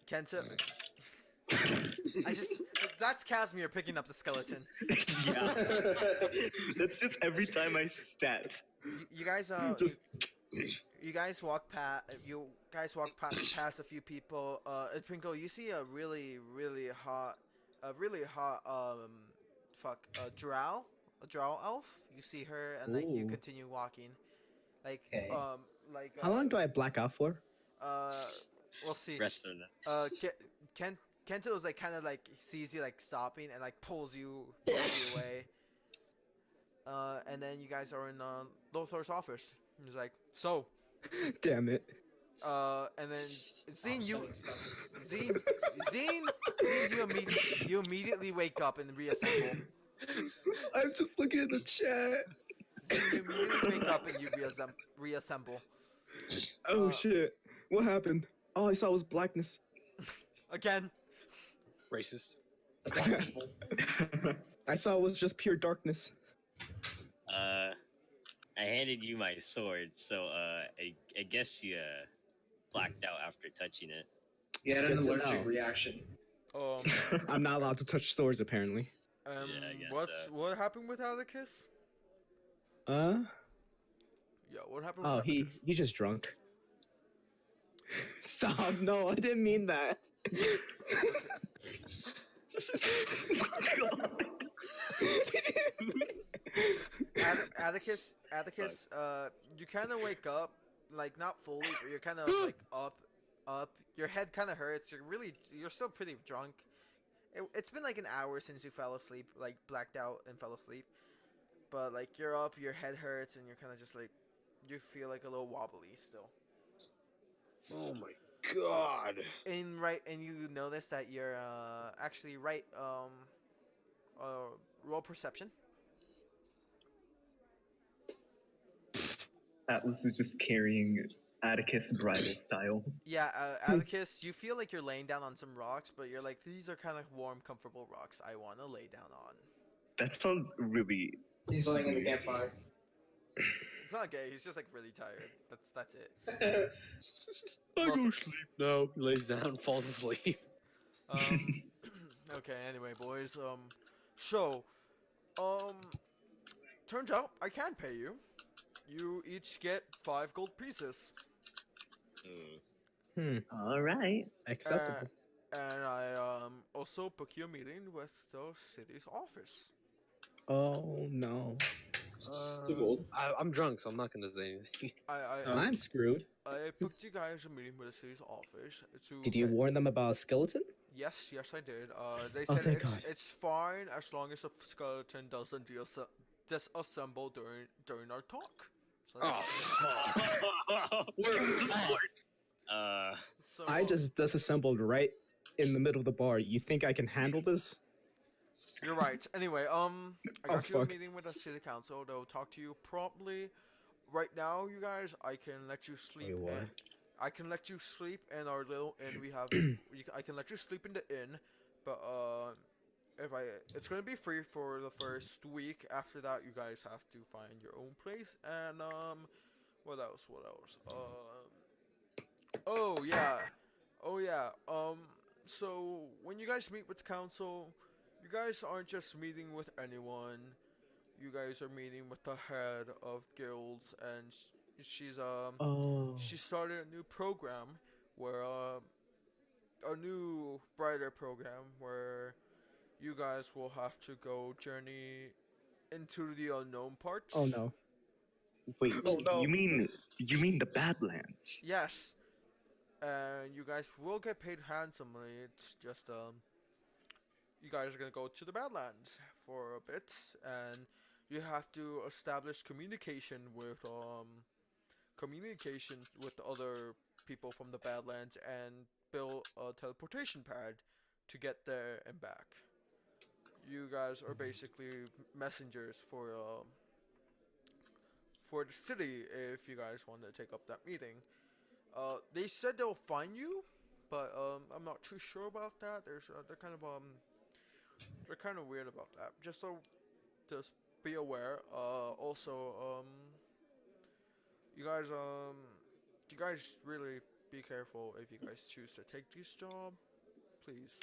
Kenta. That's Casimir picking up the skeleton. Yeah. That's just every time I step. You guys you guys walk past a few people. Prinko, you see a really hot drow elf. You see her, and like you Ooh. continue walking. Like Okay. How long do I black out for? We'll see. Rest of them. Kento is like kind of like sees you like stopping and like pulls you away. And then you guys are in Lothor's office. He's like, so. Damn it. And then Zine, you immediately wake up and reassemble. I'm just looking at the chat. Zine, you immediately wake up and you reassemble. Oh shit. What happened? All I saw was blackness. Again. Racist. I saw it was just pure darkness. I handed you my sword, so I guess you blacked out after touching it. You had an Good to allergic know. reaction. I'm not allowed to touch swords apparently. Yeah, I guess what happened with Atticus? Uh? Yeah, what happened with Oh, Atticus? he's just drunk. Stop! No, I didn't mean that. Atticus, you kind of wake up, like not fully, but you're kind of like up. Your head kind of hurts. You're still pretty drunk. It's been like an hour since you fell asleep, like blacked out and fell asleep. But like you're up, your head hurts, and you're kind of just like, you feel like a little wobbly still. Oh my god! And you notice that you're actually right. Roll perception. Atlas is just carrying Atticus bridal style. Yeah, Atticus, you feel like you're laying down on some rocks, but you're like, these are kind of warm, comfortable rocks I want to lay down on. That sounds really. He's laying in the campfire. It's not gay. He's just like really tired. That's it. I go sleep now. He lays down, falls asleep. Okay. Anyway, boys. Turns out I can pay you. You each get 5 gold pieces. All right. Acceptable. And I also book you a meeting with the city's office. Oh no. I'm drunk, so I'm not gonna say anything. I'm screwed. I booked you guys a meeting with the city's office. Did you warn them about a skeleton? Yes, I did. They Oh, said thank God. it's fine as long as the skeleton doesn't disassemble during our talk. So so, I just disassembled right in the middle of the bar. You think I can handle this? You're right. Anyway, I got you a fuck. meeting with the city council. They'll talk to you promptly. Right now, you guys, I can let you sleep. Wait, what? I can let you sleep in our little inn. We have. I can let you sleep in the inn, but it's gonna be free for the first week. After that, you guys have to find your own place. And what else? Oh yeah. So when you guys meet with the council, you guys aren't just meeting with anyone. You guys are meeting with the head of guilds, and she started a new program where a new brighter program where you guys will have to go journey into the unknown parts. Oh no. Wait, Oh, no. you mean the Badlands? Yes. And you guys will get paid handsomely. It's just you guys are gonna go to the Badlands for a bit, and you have to establish communication with other people from the Badlands and build a teleportation pad to get there and back. You guys are basically messengers for the city if you guys want to take up that meeting. They said they'll find you, but I'm not too sure about that. They're kind of weird about that. Just be aware. Also, you guys really be careful if you guys choose to take this job, please.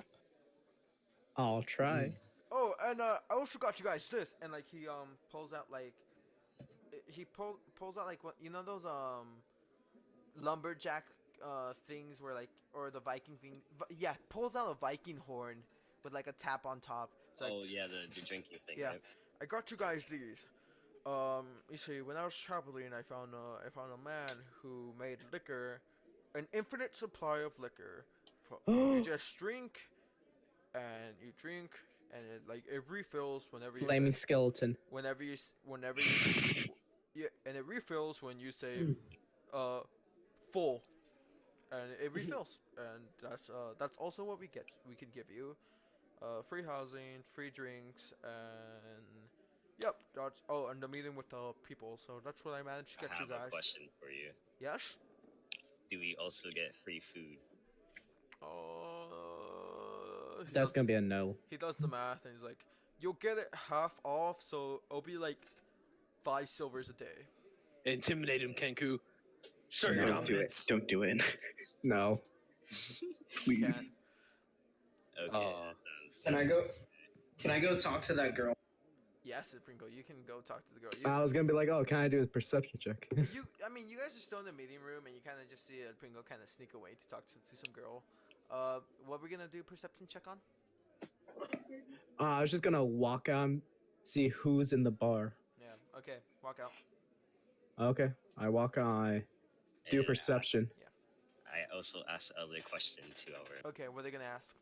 I'll try. Oh, and I also got you guys this, and like he pulls out like what, you know those lumberjack things where like, or the Viking thing. Yeah, pulls out a Viking horn with like a tap on top. It's like, yeah, the drinking thing. yeah, Right? I got you guys these. You see, when I was traveling, I found a man who made liquor, an infinite supply of liquor. You just drink, and you drink, and it refills whenever you Flaming skeleton. whenever you yeah, and it refills when you say full, and it refills, and that's also what we can give you, free housing, free drinks, and yep, and the meeting with the people. So that's what I managed to get I you have guys. a question for you. Yes. Do we also get free food? That's gonna be a no. He does the math, and he's like, "You'll get it half off, so it'll be like 5 silvers a day." Intimidate him, Kenku. Sure, your Don't do it. dominance. Don't do it. No. Please. Okay. Can I go talk to that girl? Yes, Pringle, you can go talk to the girl. I was gonna be like, oh, can I do a perception check? You guys are still in the meeting room, and you kind of just see Pringle kind of sneak away to talk to some girl. What we're gonna do perception check on? I was just gonna walk on, see who's in the bar. Yeah. Okay. Walk out. Okay, I walk on. I do And perception. I also asked other question to our. Okay. What are they gonna ask?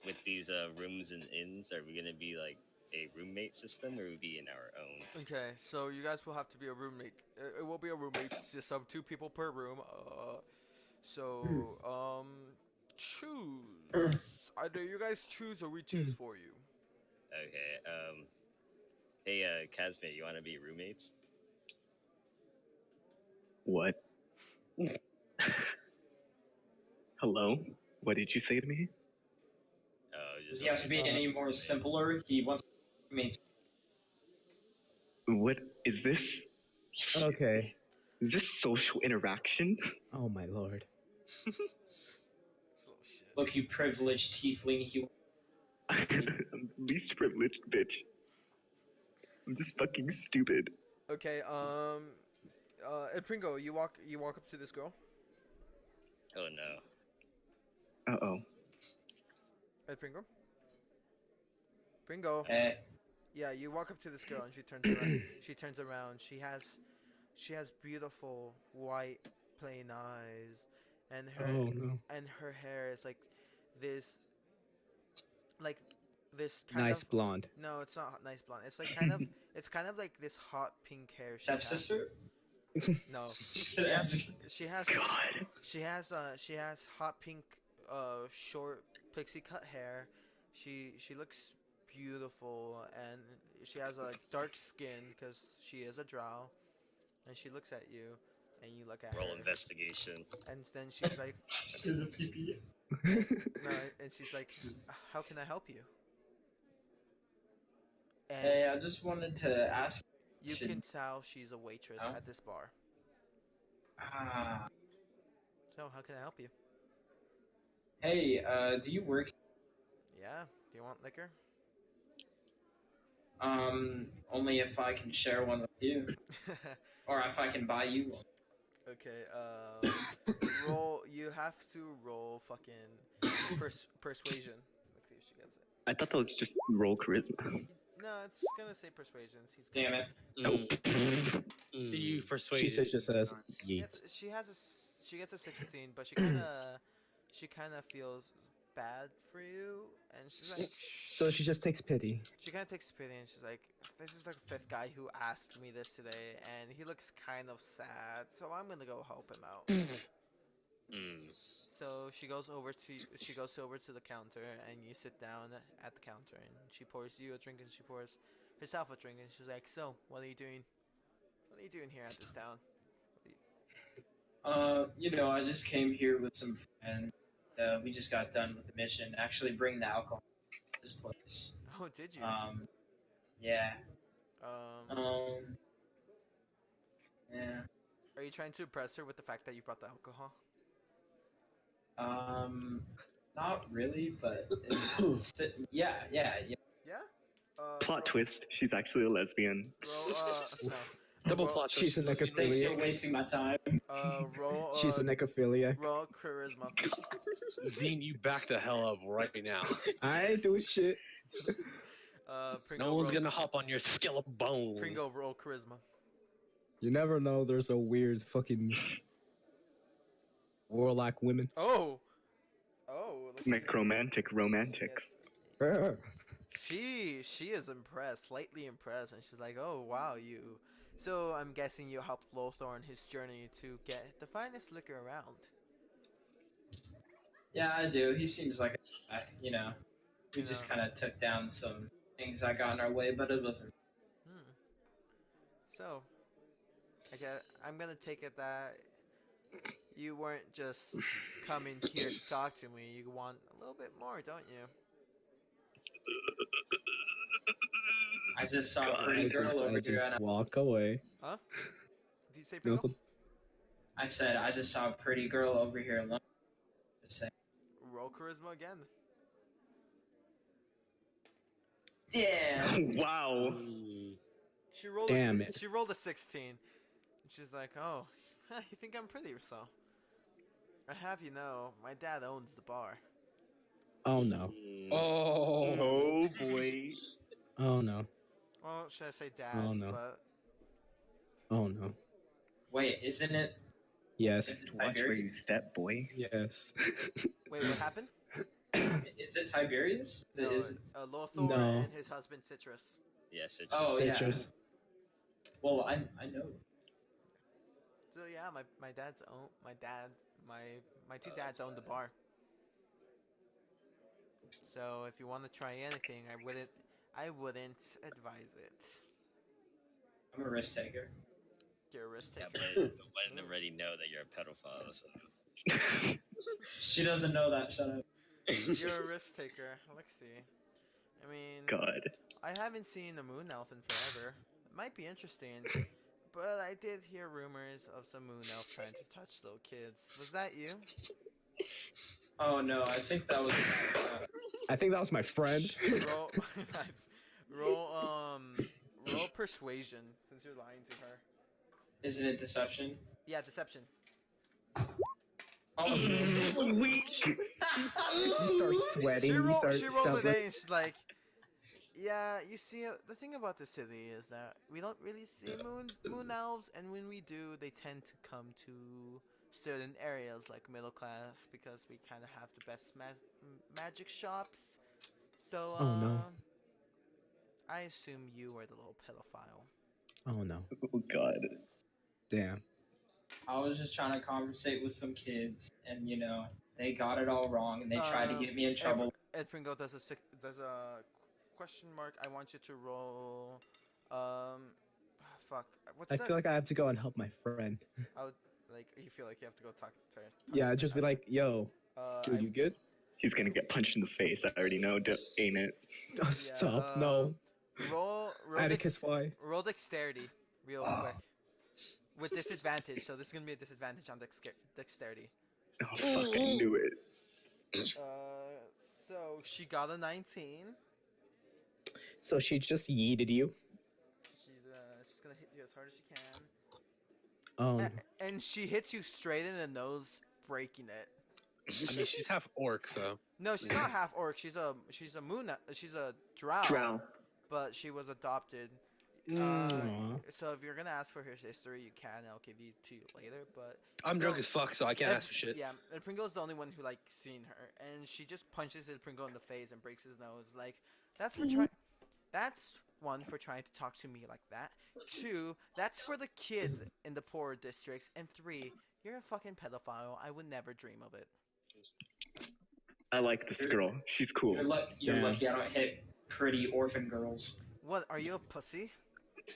With these rooms and inns, are we gonna be like a roommate system, or will we be in our own? Okay. So you guys will have to be a roommate. It will be a roommate system, 2 people per room. Choose. Either you guys choose or we choose for you. Okay. Hey, Kazme, you want to be roommates? What? Hello? What did you say to me? Does he have to be any more simpler? He wants me. What is this? Okay. Is this social interaction? Oh my lord. So shit. Look, you privileged tiefling. He I'm the least privileged bitch. I'm just fucking stupid. Okay. Ed Pringo, you walk up to this girl. Oh no. Uh-oh. Ed Pringo. Pringo. Yeah, you walk up to this girl and she turns around. She turns around. She has beautiful white plain eyes, and her Oh no. and her hair is like this kind Nice of blonde. no, it's not nice blonde. It's like kind of it's kind of like this hot pink hair. stepsister. No, Just she has God. she has hot pink short pixie cut hair. She looks beautiful, and she has a dark skin because she is a drow, and she looks at you, and you look at Roll her, investigation. and then she's like, She's a pee. no, and she's like, how can I help you? And Hey, I just wanted to ask. you can tell she's a waitress Oh. at this bar. Ah. So how can I help you? Hey, do you work? Yeah, do you want liquor? Only if I can share one with you, or if I can buy you one. Okay, roll. You have to roll fucking persuasion. Let's see if she gets it. I thought that was just roll charisma. No, it's gonna say persuasion. He's Damn it. Oh. You persuade. She says just says yeet. She gets a 16, but she kind of feels bad for you, and she's like, So she just takes pity. she kind of takes pity, and she's like, this is the fifth guy who asked me this today, and he looks kind of sad, so I'm gonna go help him out. So she goes over to the counter, and you sit down at the counter, and she pours you a drink, and she pours herself a drink, and she's like, so what are you doing? What are you doing here at this town? I just came here with some friends. We just got done with the mission. Actually, bring the alcohol to this place. Oh, did you? Yeah. Um, Yeah. Are you trying to impress her with the fact that you brought the alcohol? Not really, but yeah. Yeah. Plot twist. She's actually a lesbian. Roll. No. Double roll, plot. She's a Thanks for necrophiliac. wasting my time. Roll. She's a necrophiliac. Roll charisma. Zine, you back the hell up right now. I ain't doing shit. Pringo, No one's roll, gonna hop on your skeleton. Pringo, roll charisma. You never know. There's a weird fucking warlock women. Oh. Let's see. Necromantic romantics. She is impressed, slightly impressed, and she's like, "Oh wow, you." So I'm guessing you helped Lothar on his journey to get the finest liquor around. Yeah, I do. He seems like we You just know. kind of took down some things that got in our way, but it wasn't. So, I'm gonna take it that you weren't just coming here to talk to me. You want a little bit more, don't you? I just saw a I pretty girl over here, just and walk away. Huh? Did you say Pringle? No. I said I just saw a pretty girl over here alone. Just saying. Roll charisma again. Yeah. Wow. She rolled. Damn it. She rolled a 16. And she's like, "Oh, you think I'm pretty or so?" I have you know, my dad owns the bar. Oh no. Oh boy. Oh no. Well, should I say dad's? Oh, no. But Oh no. Wait, isn't it? Yes. Is it Watch where you Tiberius? step, boy. Yes. wait, what happened? Is it Tiberius? No, Is Lothar No. and his husband Citrus. Yes, it Oh, just yeah. Citrus. Well, I know. So yeah, my dad's own my two dads own the bar. So if you want to try anything, I wouldn't advise it. I'm a risk taker. You're a risk Yeah, taker. but letting them already know that you're a pedophile. So. She doesn't know that. Shut up. You're a risk taker. Let's see. I mean, God. I haven't seen the moon elf in forever. It might be interesting, but I did hear rumors of some moon elf trying to touch little kids. Was that you? Oh no, I think that was. I think that was my friend. Roll, roll persuasion since you're lying to her. Isn't it deception? Yeah, deception. Oh, You start sweating. She You start rolled stuff a day and she's like, yeah, you see, the thing about the city is that we don't really see moon elves, and when we do, they tend to come to certain areas like middle class because we kind of have the best magic shops. So, Oh, no. I assume you are the little pedophile. Oh no. Oh God. Damn. I was just trying to conversate with some kids, and they got it all wrong, and they tried to get me in trouble. Ed Pringle does a question mark. I want you to roll. Fuck. What's I that? feel like I have to go and help my friend. I would like. You feel like you have to go talk to her. Yeah, just be like, yo, dude, you good? He's gonna get punched in the face. I already know, ain't it? Oh, stop. No. Roll Atticus, why? roll dexterity real quick with disadvantage. So this is gonna be a disadvantage on dexterity. Oh fuck! I knew it. So she got a 19. So she just yeeted you? She's gonna hit you as hard as she can. Oh. And she hits you straight in the nose, breaking it. I mean, she's half orc, so. No, she's not half orc. She's a drow. Drow. But she was adopted. Aw. So if you're gonna ask for her history, you can. I'll give you to you later. But I'm drunk as fuck, so I can't ask for shit. Yeah, and Pringle's the only one who seen her, and she just punches Ed Pringle in the face and breaks his nose. Like that's one for trying to talk to me like that. 2, that's for the kids in the poorer districts, and 3, you're a fucking pedophile. I would never dream of it. I like this girl. She's cool. You're lucky I don't hit pretty orphan girls. What? Are you a pussy?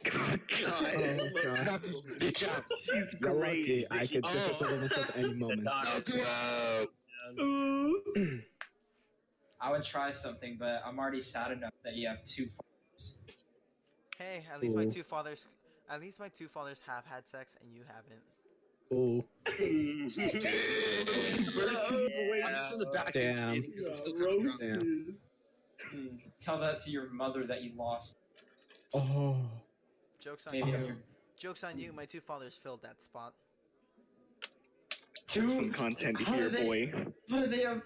God. Oh, God. Good job. She's You're great. lucky. I could disassemble this at any moment. I would try something, but I'm already sad enough that you have 2 fathers. Hey, at least my Ooh. two fathers have had sex, and you haven't. Ooh. I'm just in the back. Damn. eating 'cause I'm still cooking around. Damn. Tell that to your mother that you lost. Oh. Jokes on Maybe you. I'm your Jokes on you. My two fathers filled that spot. Some content here, boy. How do they have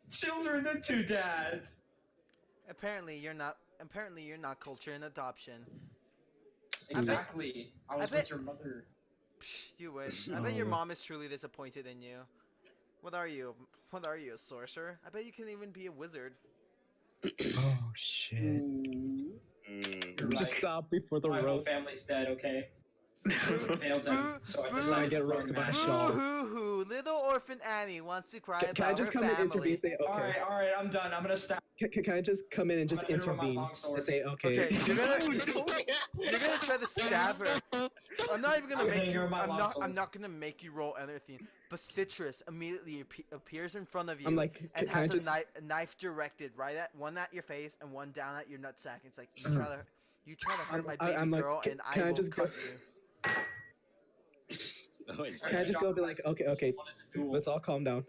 children and 2 dads? Apparently, you're not cultured in adoption. Exactly. I was bet- with your mother. Psh, you wish. I bet your mom is truly disappointed in you. What are you? What are you, a sorcerer? I bet you can even be a wizard. Oh, shit. You're Just right. stop before the My whole roast. family's dead, okay? Failed them, so I Boo. I decided get to throw roasted them by at Shaw. you. Boo hoo hoo! Little orphan Annie wants to cry Can I about just her come in and intervene family. and say, okay? Alright, I'm done. I'm gonna stop. Can I just come in and just I'm gonna hit her with my intervene long sword. and say, okay? Okay, you're gonna try to stab her. I'm not even gonna I'm make hitting you. her with my long sword. I'm not gonna make you roll anything. But Citrus immediately appears in front of you I'm like, and can I has just... a knife directed right at one at your face and one down at your nutsack. It's like you try to hurt my baby I'm like, girl, can and I I will just go- cut you. Oh, it's Can I just go and be like, okay, let's all calm down.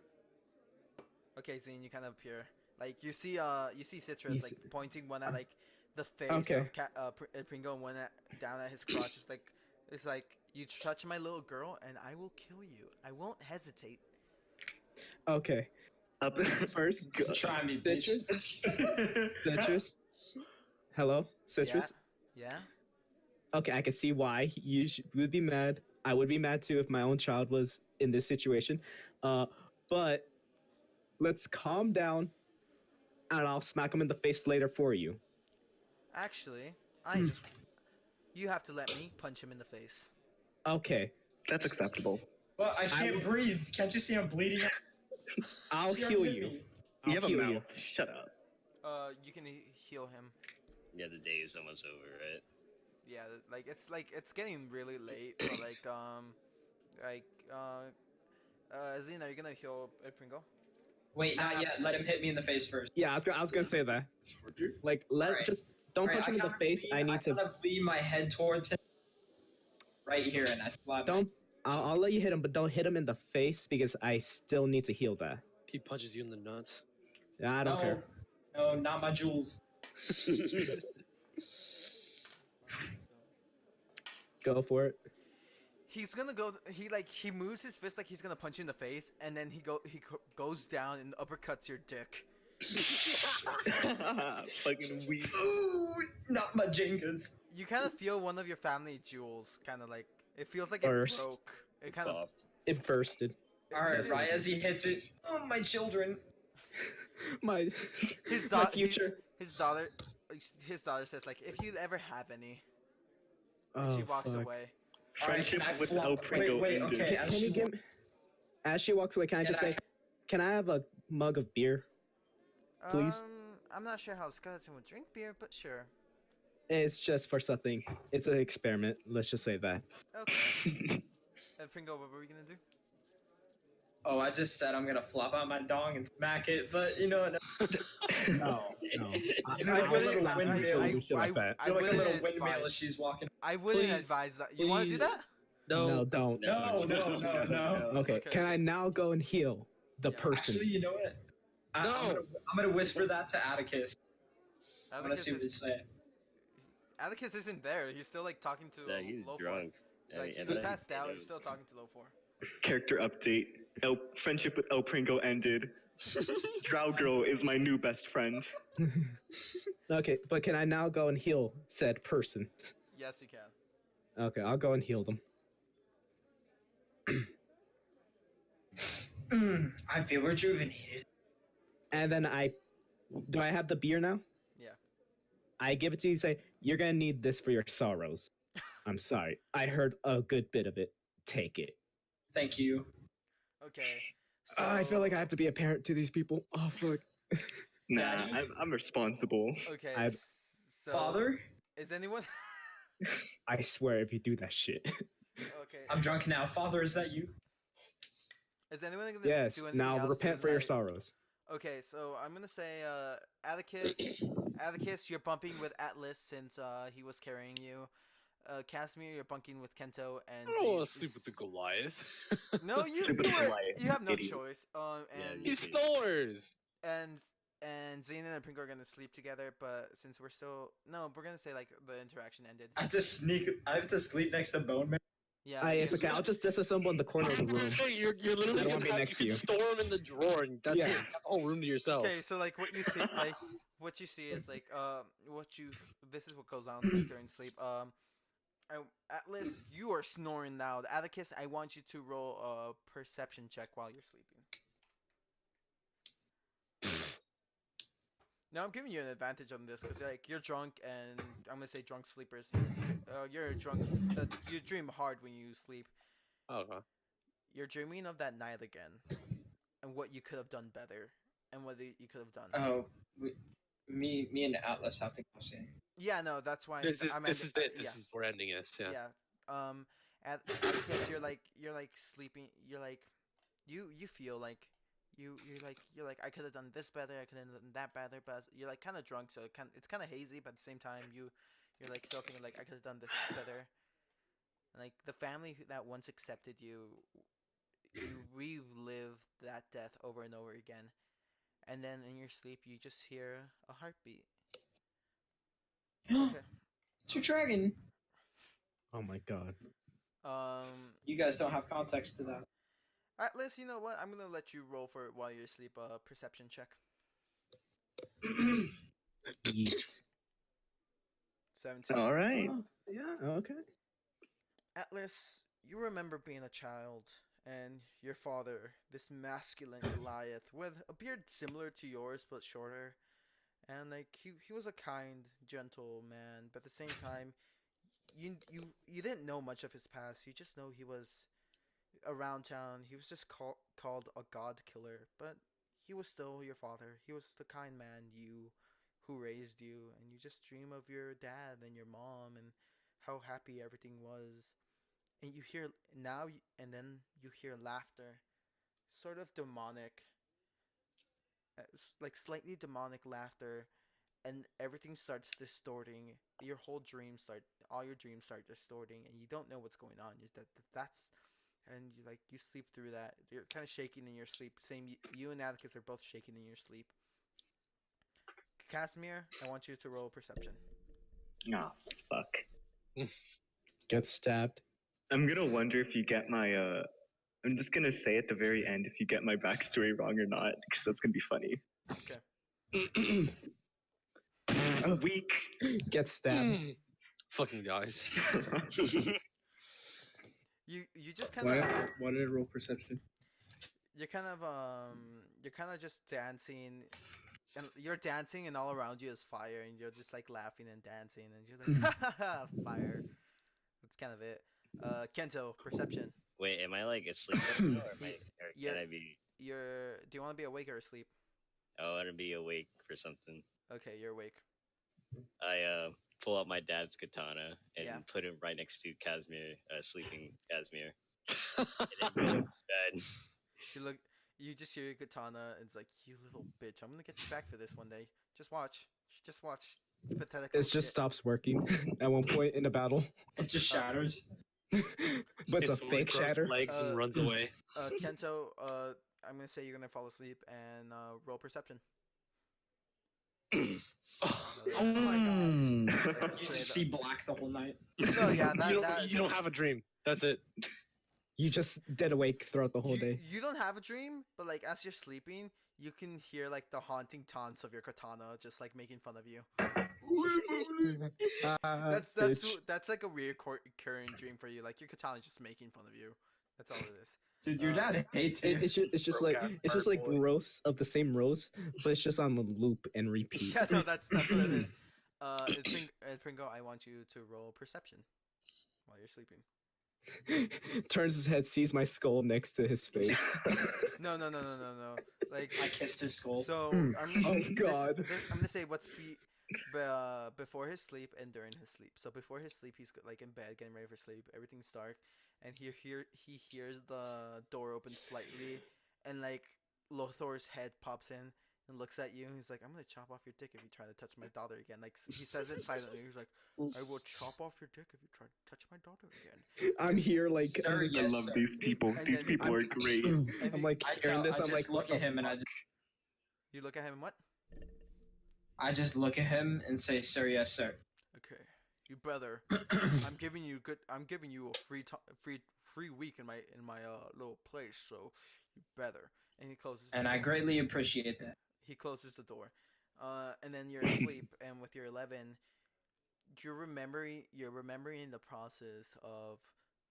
Okay, Zine, you kind of appear. Like you see Citrus You like see- pointing one at like the face Okay. of Pringo and one down at his crotch. It's like you touch my little girl and I will kill you. I won't hesitate. Okay. Up First, Try me, bitch. Citrus? Hello? Citrus? Yeah. Okay, I can see why you would be mad. I would be mad too if my own child was in this situation. But let's calm down, and I'll smack him in the face later for you. Actually, you have to let me punch him in the face. Okay, That's acceptable. Well, I can't breathe. Can't you see I'm bleeding? I'll She heal already hit you. me. You have a heal mouth. Shut up. You can heal him. Yeah, the day is almost over, right? Yeah, like it's getting really late, but like Zena, you're gonna heal Pringle. Wait, not yet. Let him hit me in the face first. Yeah, I was gonna say that. Like, Alright. just don't punch him in the face. I need to. kind of lean my head towards him right here, and I slap. Don't. I'll let you hit him, but don't hit him in the face because I still need to heal that. He punches you in the nuts. Yeah, I don't care. No, not my jewels. Go for it. He's gonna go. He moves his fist like he's gonna punch you in the face, and then he goes down and uppercuts your dick. Fucking weak. Ooh, not my Jengas. You kind of feel one of your family jewels, kind of like it feels like Burst. it broke. It kind of. Popped. It bursted. Alright, right as he hits it. Oh, my children. My His my daughter. future. His daughter says like, if you'd ever have any. And Oh, she walks fuck. away. Alright, can I with flop? El Pringo Wait, ended. okay. Can you give? As she walks away, can I just say, "Can I have a mug of beer?" Please? I'm not sure how a skeleton would drink beer, but sure. It's just for something. It's an experiment. Let's just say that. Okay. Pringo, what were we gonna do? Oh, I just said I'm gonna flop out my dong and smack it, but you know what? No. Do like a little windmill. Do like that. Do like a wouldn't little windmill advise- as she's walking. I wouldn't Please, advise that. You want to do please. that? No, don't. No. Okay. Okay. Can I now go and heal the Yeah. person? Actually, you know what? I'm gonna whisper that to Atticus. I'm gonna see what he say. Atticus isn't there. He's still like talking to Yeah, he's Low drunk. Like And he's then- passed out. He's still talking to Low 4. Character update. Friendship with El Pringo ended. Drow Girl is my new best friend. Okay, but can I now go and heal said person? Yes, you can. Okay, I'll go and heal them. I feel rejuvenated. And then do I have the beer now? Yeah. I give it to you. Say you're gonna need this for your sorrows. I'm sorry. I heard a good bit of it. Take it. Thank you. Okay. So, I feel like I have to be a parent to these people. Oh fuck. Nah, I'm responsible. Okay. I'd- So, Father, is anyone? I swear if you do that shit. Okay. I'm drunk now. Father, is that you? Is anyone gonna Yes. do anything Now else repent to for your tonight? sorrows. Okay, so I'm gonna say, Atticus, you're bumping with Atlas since he was carrying you. Casimir, you're bunking with Kento, and I don't want to sleep with the Goliath. No, you Sleep with Goliath, you have no idiot. choice. And Yeah, He snores. and Zena and Pringo are gonna sleep together, but since we're gonna say like the interaction ended. I have to sleep next to Bone Man. Yeah. It's okay. I'll just disassemble in the corner of the room. You're I literally don't wanna be gonna next to you you. can store him in the drawer, and that's Yeah. it. That's all room to yourself. Okay, so like what you see, is like this is what goes on during sleep. Atlas, you are snoring loud. Atticus, I want you to roll a perception check while you're sleeping. No, I'm giving you an advantage on this because like you're drunk, and I'm gonna say drunk sleepers. You're drunk. You dream hard when you sleep. Okay. You're dreaming of that night again, and what you could have done better, and what you could have done. Oh, me and Atlas have to go see. Yeah, no, that's why This is I'm this is ending- it. This is we're ending this. Yeah. Yeah. Atticus, you're like sleeping. You're like, you feel like you're like I could have done this better. I could have done that better. But you're like kind of drunk, so it's kind of hazy. But at the same time, you're like still thinking like I could have done this better. And like the family that once accepted you, you relive that death over and over again. And then in your sleep, you just hear a heartbeat. Okay. It's your dragon. Oh my god. You guys don't have context to that. Atlas, you know what? I'm gonna let you roll for it while you're asleep. Perception check. Yeet. 17. All right. Oh, yeah. Okay. Atlas, you remember being a child and your father, this masculine Goliath with a beard similar to yours but shorter, and like he was a kind, gentle man, but at the same time, you didn't know much of his past. You just know he was around town. He was just called a god killer, but he was still your father. He was the kind man who raised you, and you just dream of your dad and your mom and how happy everything was, and you hear and then you hear laughter, sort of demonic, like slightly demonic laughter, and everything starts distorting. All your dreams start distorting, and you don't know what's going on. That's and you sleep through that. You're kind of shaking in your sleep. Same, you and Atticus are both shaking in your sleep. Casimir, I want you to roll perception. Ah, fuck. Get stabbed. I'm gonna wonder if you get my I'm just gonna say at the very end if you get my backstory wrong or not, because that's gonna be funny. Okay. Weak. Get stabbed. Fucking dies. You just kind of Why did I roll perception? you're kind of just dancing, and you're dancing, and all around you is fire, and you're just like laughing and dancing, and you're like ha ha ha, fire. That's kind of it. Kento, perception. Wait, am I like asleep right now, or can I be? Do you want to be awake or asleep? I want to be awake for something. Okay, you're awake. I pull out my dad's katana and Yeah. put him right next to Casimir, sleeping Casimir. And then go to bed. You just hear your katana, and it's like, you little bitch, I'm gonna get you back for this one day. Just watch. You pathetic It little just shit. stops working at one point in a battle. It just shatters. But it's a Someone fake grabs shatter. legs and runs away. Kento, I'm gonna say you're gonna fall asleep and roll perception. Oh my gosh. It's like a You straight just up- see black the whole night. No, yeah, You don't have a dream. That's it. You just dead awake throughout the whole day. You don't have a dream, but like as you're sleeping, you can hear like the haunting taunts of your katana just like making fun of you. That's like a recurring dream for you. Like your katana just making fun of you. That's all it is. Dude, your dad hates you. It's just like Broke-ass bird boy. roast of the same roast, but it's just on the loop and repeat. Yeah, no, that's what it is. Pringo, I want you to roll perception while you're sleeping. Turns his head, sees my skull next to his face. No. Like I kissed his skull. so. I'm Oh, God. I'm gonna say what's before his sleep and during his sleep. So before his sleep, he's like in bed getting ready for sleep. Everything's dark, and he hears the door open slightly, and like Lothor's head pops in and looks at you. And he's like, "I'm gonna chop off your dick if you try to touch my daughter again." Like he says it silently. He's like, "I will chop off your dick if you try to touch my daughter again." I'm here like Sir, I yes, love sir. these people. And These then- people are great. I'm like hearing this. I I'm just like, look at him and You look at him and what? I just look at him and say, "Sir, yes, sir." Okay, you brother. I'm giving you a free week in my little place, so you better. And he closes. And the I door. greatly appreciate that. He closes the door. And then you're asleep, and with your 11, you're remembering the process of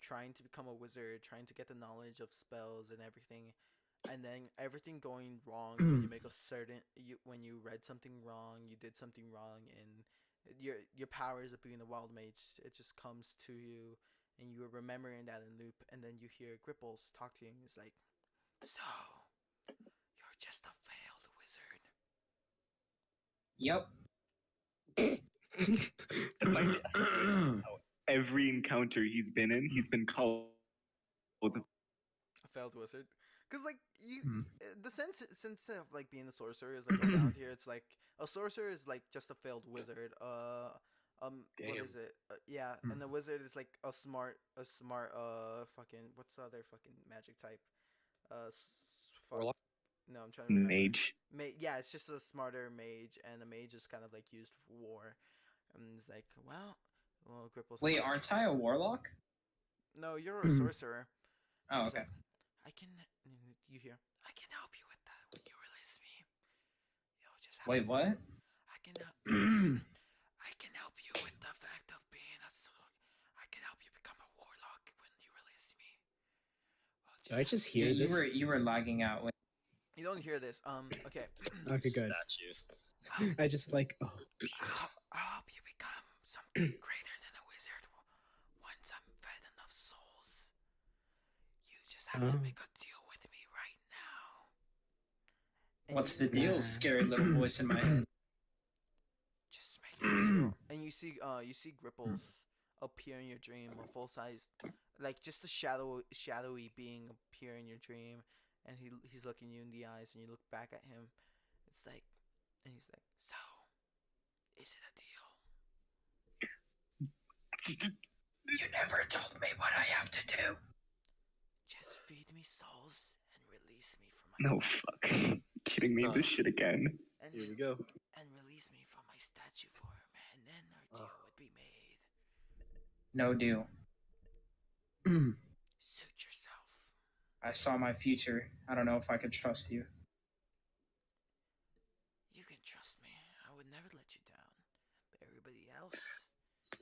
trying to become a wizard, trying to get the knowledge of spells and everything, and then everything going wrong when you make when you read something wrong, you did something wrong, and your powers of being a wild mage, it just comes to you, and you are remembering that in loop, and then you hear Gripples talk to you, and he's like, "So, you're just a failed wizard." Yep. Every encounter he's been in, he's been called. A failed wizard, because like the sense of like being a sorcerer is like around here. It's like a sorcerer is like just a failed wizard. What Damn. is it? Yeah, and the wizard is like a smart fucking what's the other fucking magic type? Warlock? No, I'm trying to remember. Mage. Yeah, it's just a smarter mage, and a mage is kind of like used for war. And it's like, well, Gripple's Wait, like, aren't I a warlock? No, you're a sorcerer. Oh, He's okay. like, you hear? I can help you with that when you release me. You'll just have Wait, to- what? I can help you with the fact of being I can help you become a warlock when you release me. Well, do I just hear You this? you were lagging out. You don't hear this. Okay. Okay, good. Statue. I just like, oh, I'll help you become something greater than a wizard once I'm fed enough souls. You just have to Oh. make a deal with me right now. And What's you- the deal? Scary little voice in my head. Just make it deal. And you see Gripples appear in your dream, a full size, like just a shadowy being appear in your dream, and he's looking you in the eyes, and you look back at him. It's like, and he's like, so, is it a deal? You never told me what I have to do. Just feed me souls and release me from my No, fuck. Kidding me? This shit again. and Here we go. and release me from my statue form, and then our deal would be made. No deal. Suit yourself. I saw my future. I don't know if I could trust you. You can trust me. I would never let you down. But everybody else,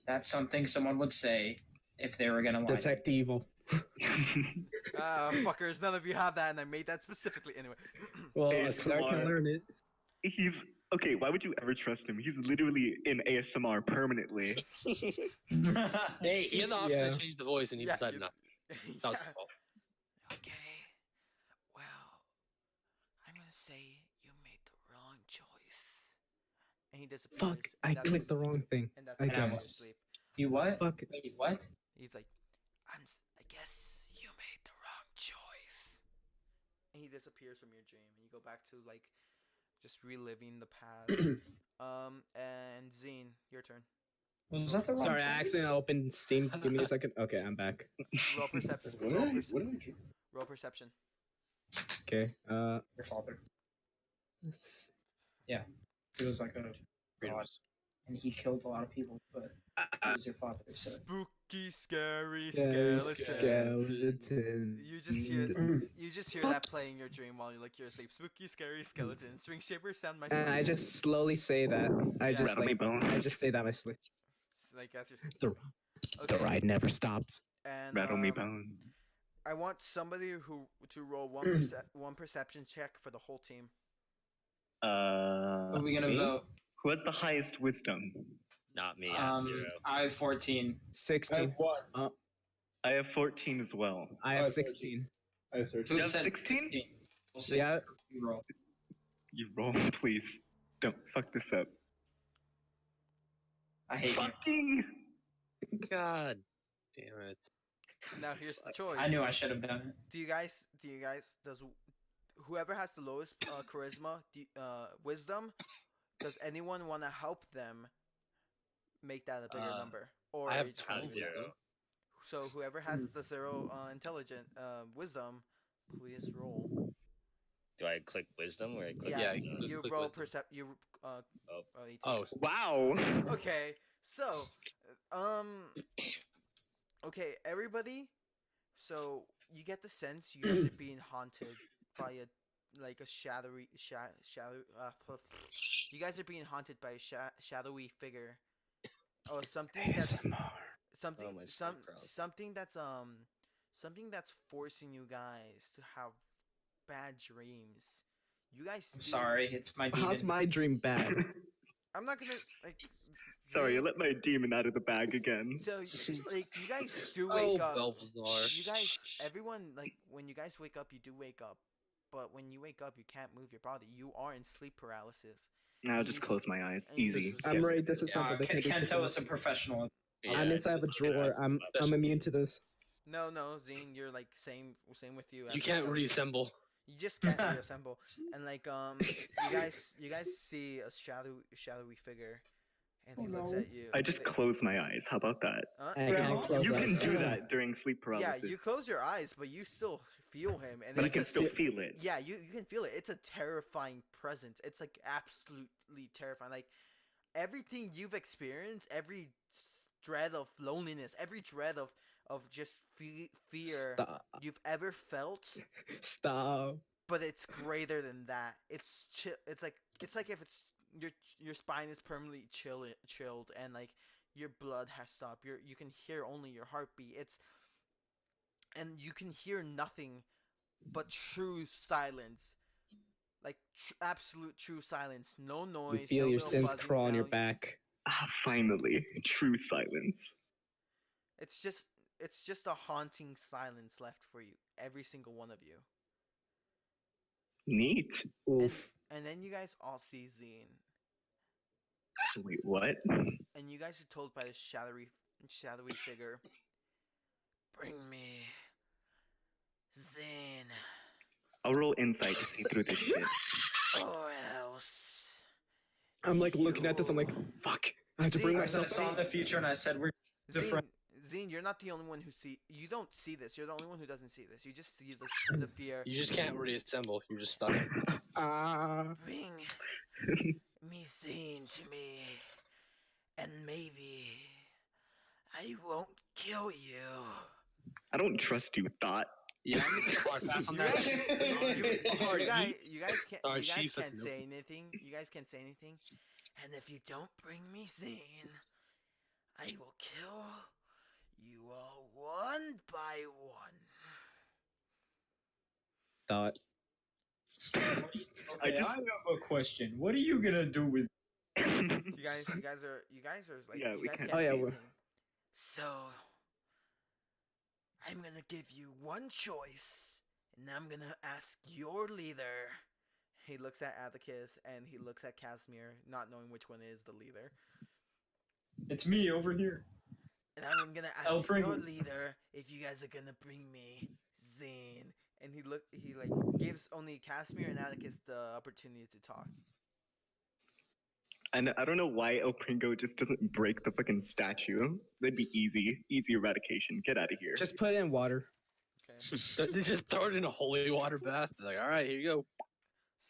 That's something someone would say if they were gonna lie. Detect evil. fuckers, none of you have that, and I made that specifically anyway. Well, Hey, a star come can on. learn it. He's okay. Why would you ever trust him? He's literally in ASMR permanently. Hey, he had the option Yeah. to change the voice, and he decided not. That was his Yeah. fault. Okay. Well, I'm gonna say you made the wrong choice. And he disappears. Fuck, and I that's- clicked the wrong thing. And that's I when guess. he's asleep. You what? Fuck. Wait, what? He's like, I guess you made the wrong choice. And he disappears from your dream, and you go back to like just reliving the past. And Zine, your turn. Was that the wrong Sorry, I choice? accidentally opened Steam. Give me a second. Okay, I'm back. Roll perception. What Roll, did I do? roll perception. Okay. Your father. Let's... He was like a god, Kratos. and he killed a lot of people, but he was your father, so. Spooky, scary Yes, skeleton. skeleton. You just hear that playing in your dream while you're asleep. Spooky, scary skeleton. String shaper, sound my And I just slowly say that. I Yeah. just Rattle me like bones. I just say that myself. like as you're The, okay. the ride never stops. And Rattle me bones. I want somebody who to roll one perception check for the whole team. Are we gonna Me? vote? Who has the highest wisdom? Not me. I have 0. I have 14. 16. What? I have 14 as well. I I have have 16. I have 13. You have said 16? We'll see. Yeah. You roll. You roll, please. Don't fuck this up. I hate you. Fucking! God damn it. Now here's the choice. I knew I should have done it. Do you guys does whoever has the lowest charisma, wisdom, does anyone want to help them make that a bigger number? Or I have each I have one? 0. So whoever has the 0 intelligent wisdom, please roll. Do I click wisdom or I click? Yeah, you can you click roll wisdom. you 18. Oh, Wow! Okay, so okay, everybody. So you get the sense you guys are being haunted by a shadowy shadow. You guys are being haunted by a shadowy figure. Oh, something that's something Oh, my sleep paralysis. something that's forcing you guys to have bad dreams. You guys. I'm sorry, it's my demon. How's my dream bad? I'm not gonna like. Sorry, I they- let my demon out of the bag again. So like you guys do oh, wake up. Belfazar. You guys, everyone, like when you guys wake up, you do wake up, but when you wake up, you can't move your body. You are in sleep paralysis. I'll just close my eyes. And you Easy. just- I'm right. This is something that can be Kento is fixed. a professional. Yeah, I'm it's inside of a just like drawer. I'm immune to this. No, Zine, you're like same with you. as You a can't skeleton. reassemble. You just can't reassemble. And like you guys see a shadowy figure, and he looks at you. I just close my eyes. How about that? I can't close You my can eyes. do that during sleep Yeah, paralysis. you close your eyes, but you still feel him, and But I it's can a- still feel it. Yeah, you can feel it. It's a terrifying presence. It's like absolutely terrifying. Like everything you've experienced, every dread of loneliness, every dread of just fear Stop. you've ever felt, Stop. but it's greater than that. It's it's like if it's your spine is permanently chilled and like your blood has stopped. You can hear only your heartbeat. And you can hear nothing but true silence. Like absolute true silence. No noise. You feel no your little sins buzzing crawl on your sound. back. Ah, finally. True silence. It's just a haunting silence left for you. Every single one of you. Neat. Oof. And then you guys all see Zine. Wait, what? And you guys are told by the shadowy figure. Bring me Zane, I'll roll insight to see through this shit. or else I'm like looking at this. I'm like, fuck. I have to bring Zine, I myself. saw the future and I said we're different. Zine, you're not the only one who see. You don't see this. You're the only one who doesn't see this. You just see the fear. You just can't reassemble. You're just stuck. Bring me Zane to me, and maybe I won't kill you. I don't trust you, Thought. Yeah, I'm gonna take a hard pass on that. You guys can't. Sorry, You guys Chief, that's can't no- say anything. You guys can't say anything. And if you don't bring me Zane, I will kill you all one by one. Thought. I have a question. What are you gonna do with? You guys are like, Yeah, you we guys can't- can't Oh, say yeah, anything. So I'm gonna give you one choice, and I'm gonna ask your leader. He looks at Atticus and he looks at Casimir, not knowing which one is the leader. It's me over here. And I'm gonna I'll ask bring your him. leader if you guys are gonna bring me Zane. And he like gives only Casimir and Atticus the opportunity to talk. And I don't know why El Pringo just doesn't break the fucking statue. That'd be easy eradication. Get out of here. Just put it in water. Okay. They just throw it in a holy water bath. They're like, all right, here you go.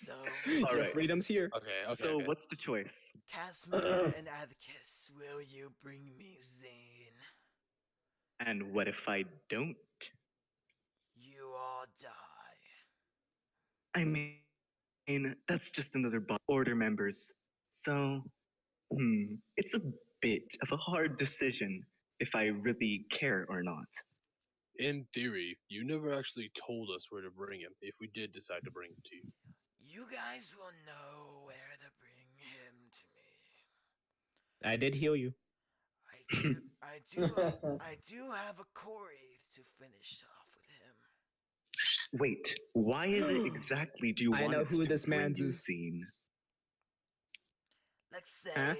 So All Your right. freedom's here. Okay. So okay. what's the choice? Casimir and Atticus, will you bring me Zane? And what if I don't? You all die. I mean, that's just another order members. So, it's a bit of a hard decision if I really care or not. In theory, you never actually told us where to bring him if we did decide to bring him to you. You guys will know where to bring him to me. I did heal you. I do have a quarry to finish off with him. Wait, why is it exactly do you I want know us who to this bring man's you, is. Zine? Let's say Huh?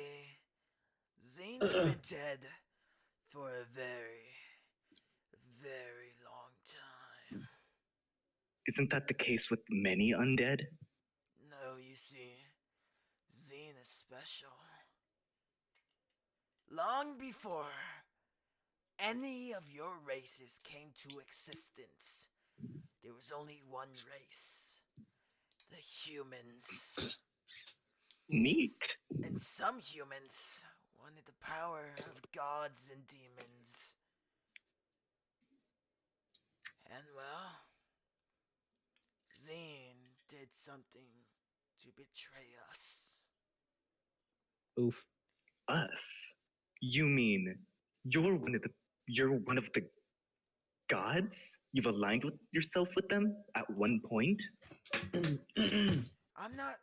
Zane's been dead for a very, very long time. Isn't that the case with many undead? No, you see, Zane is special. Long before any of your races came to existence, there was only one race. The humans. Neat. And some humans wanted the power of gods and demons. And well, Zane did something to betray us. Oof. Us? You mean you're one of the gods? You've aligned with yourself with them at one point? I'm not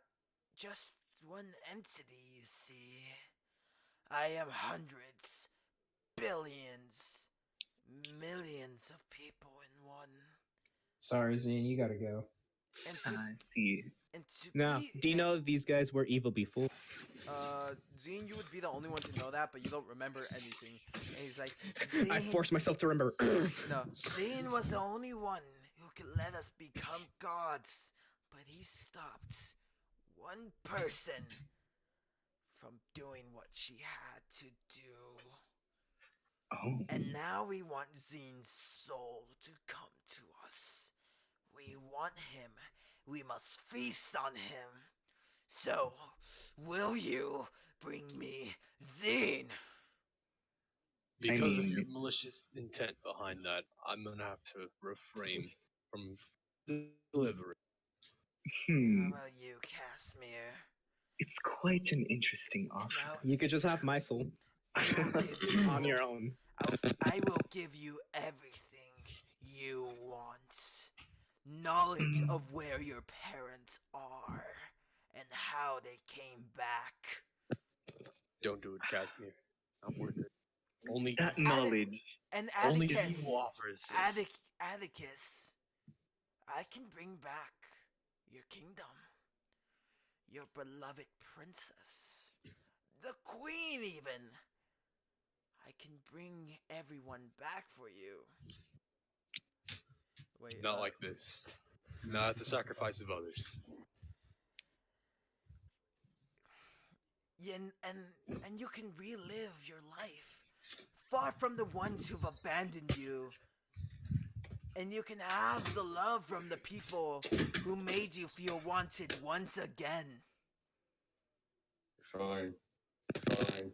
just one entity, you see. I am hundreds, billions, millions of people in one. Sorry, Zane, you gotta go. And I see. Now, do you know these guys were evil before? Zine, you would be the only one to know that, but you don't remember anything. And he's like, I Zine, forced myself to remember. no, Zane was the only one who could let us become gods, but he stopped one person from doing what she had to do. Oh. And now we want Zine's soul to come to us. We want him. We must feast on him. So, will you bring me Zine? Because of mean- your malicious intent behind that, I'm gonna have to refrain from delivering. Hmm. How about you, Casimir? It's quite an interesting offer. Now, You could just have my soul I will give you, on your own. I will give you everything you want. Knowledge of where your parents are and how they came back. Don't do it, Casimir. Not worth it. Only That knowledge. And only Atticus, you offers this. Atticus, I can bring back your kingdom, your beloved princess, the queen even. I can bring everyone back for you. Wait, Not like this. Not at the sacrifice of others. Yeah, and you can relive your life, far from the ones who've abandoned you. And you can have the love from the people who made you feel wanted once again. Fine. Fine.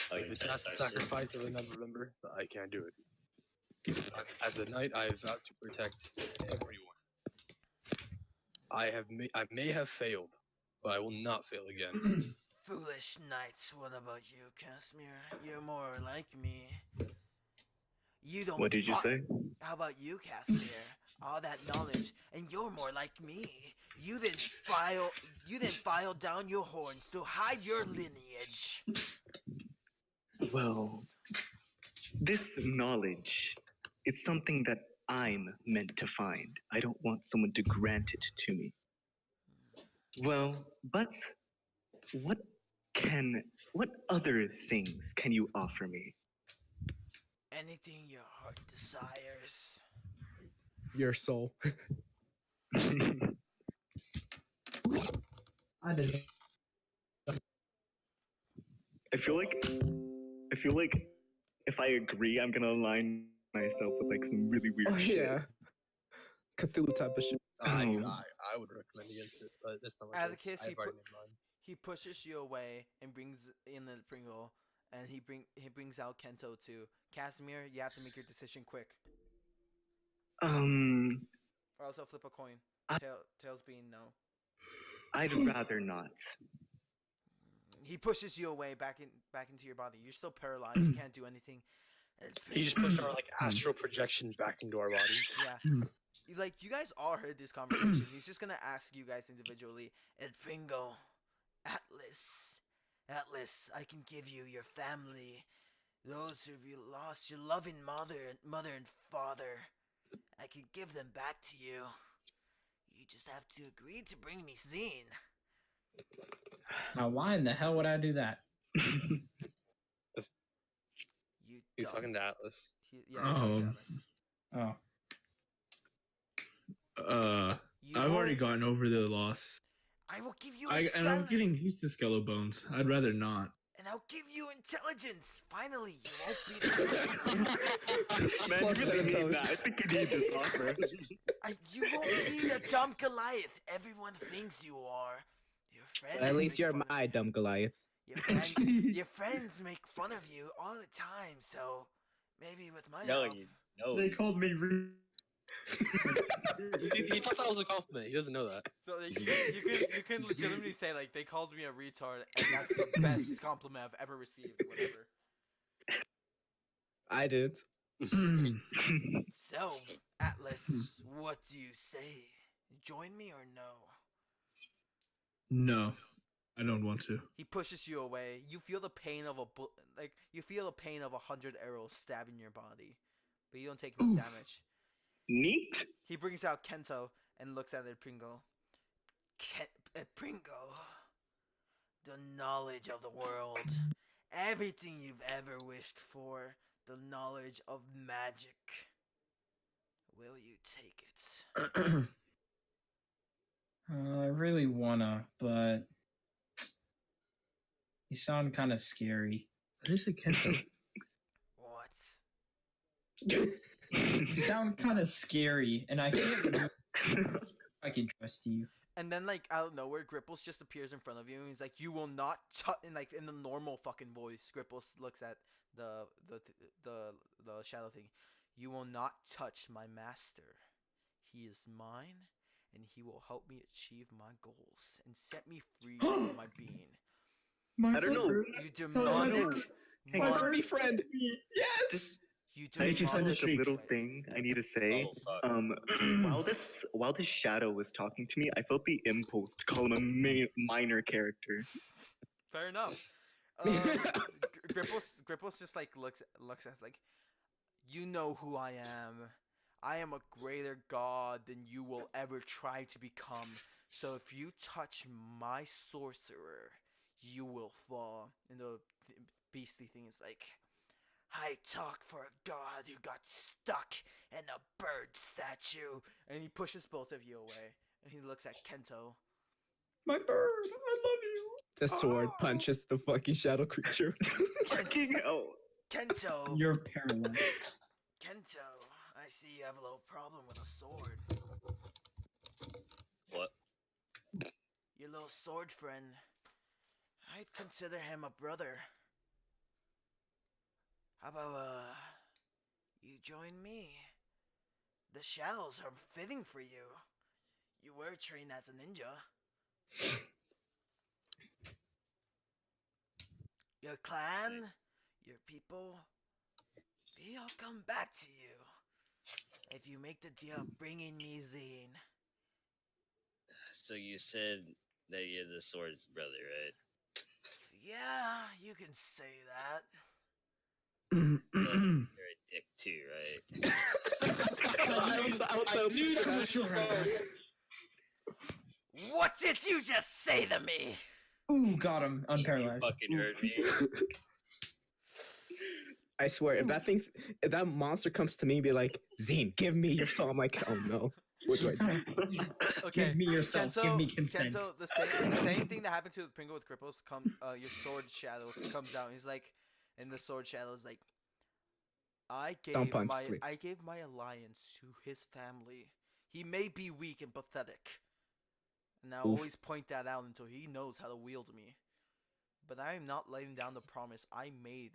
Oh, If it's not the sacrifice of another member, I can't do it. As a knight, I have vowed to protect everyone. I may have failed, but I will not fail again. Foolish knights, what about you, Casimir? You're more like me. You don't. What did you say? How about you, Casimir? All that knowledge, and you're more like me. You didn't file down your horns to hide your lineage. Well, this knowledge, it's something that I'm meant to find. I don't want someone to grant it to me. Well, but what other things can you offer me? Anything your heart desires. Your soul. I did. I feel like if I agree, I'm gonna align myself with like some really weird shit. Yeah. Cthulhu type of shit. I would recommend against it, but that's not my As a choice. case, I've already made mine. he pushes you away and brings in the Pringle, and he brings out Kento too. Casimir, you have to make your decision quick, or else I'll flip a coin. Tails being no. I'd rather not. He pushes you away back into your body. You're still paralyzed. You can't do anything. He just pushed our like astral projection back into our bodies. Yeah. You guys all heard this conversation. He's just gonna ask you guys individually. El Pringo, Atlas, I can give you your family, those who you lost, your loving mother and father. I can give them back to you. You just have to agree to bring me Zine. Now, why in the hell would I do that? He's talking to Atlas. He's talking to Atlas. I've already gotten over the loss. I will give you and I'm getting used to skeletal bones. I'd rather not. And I'll give you intelligence. Finally, you won't be. Man, you really need that. I think you need this offer. You won't be a dumb Goliath. Everyone thinks you are. Your friends. At least you're my dumb Goliath. Your friends make fun of you all the time. So maybe with my help. No. They called me rude. He thought that was a compliment. He doesn't know that. So you can legitimately say like they called me a retard, and that's the best compliment I've ever received. Whatever. I did. So, Atlas, what do you say? Join me or no? No, I don't want to. He pushes you away. You feel the pain of 100 arrows stabbing your body, but you don't take no damage. Neat. He brings out Kento and looks at it, Pringo. Pringo, the knowledge of the world, everything you've ever wished for, the knowledge of magic. Will you take it? I really wanna, but you sound kind of scary. I just said Kento. What? You sound kind of scary, and I can't believe I can trust you. And then, like, out of nowhere, Gripples just appears in front of you, and he's like, "You will not touch." In the normal fucking voice, Gripples looks at the shadow thing. You will not touch my master. He is mine, and he will help me achieve my goals and set me free from my being. I don't know. You demonic. My Bernie friend. Yes. You I just demonic. Just a little thing I need to say. While this shadow was talking to me, I felt the impulse to call him a minor character. Fair enough. Gripples just like looks at us like, you know who I am. I am a greater god than you will ever try to become. So if you touch my sorcerer, you will fall. And the beastly thing. He's like, I talk for a god who got stuck in a bird statue. And he pushes both of you away. And he looks at Kento. My bird, I love you. The sword punches the fucking shadow creature. Fucking hell. Kento, You're paralyzed. Kento, I see you have a little problem with a sword. What? Your little sword friend. I'd consider him a brother. How about, you join me? The shadows are fitting for you. You were trained as a ninja. Your clan, your people, they all come back to you. If you make the deal of bringing me Zane. So you said that you're the sword's brother, right? Yeah, you can say that. You're a dick too, right? I knew that. What did you just say to me? Ooh, got him. I'm paralyzed. You fucking heard me. I swear, if that monster comes to me and be like, Zine, give me your soul, I'm like, oh no. What do I do? Okay, Give me yourself. Give me consent. Kento, the same thing that happened to the Pringle with Cripples. Your sword shadow comes out. He's like, and the sword shadow is like, I gave my alliance to his family. He may be weak and pathetic, and I always point that out until he knows how to wield me. But I am not laying down the promise I made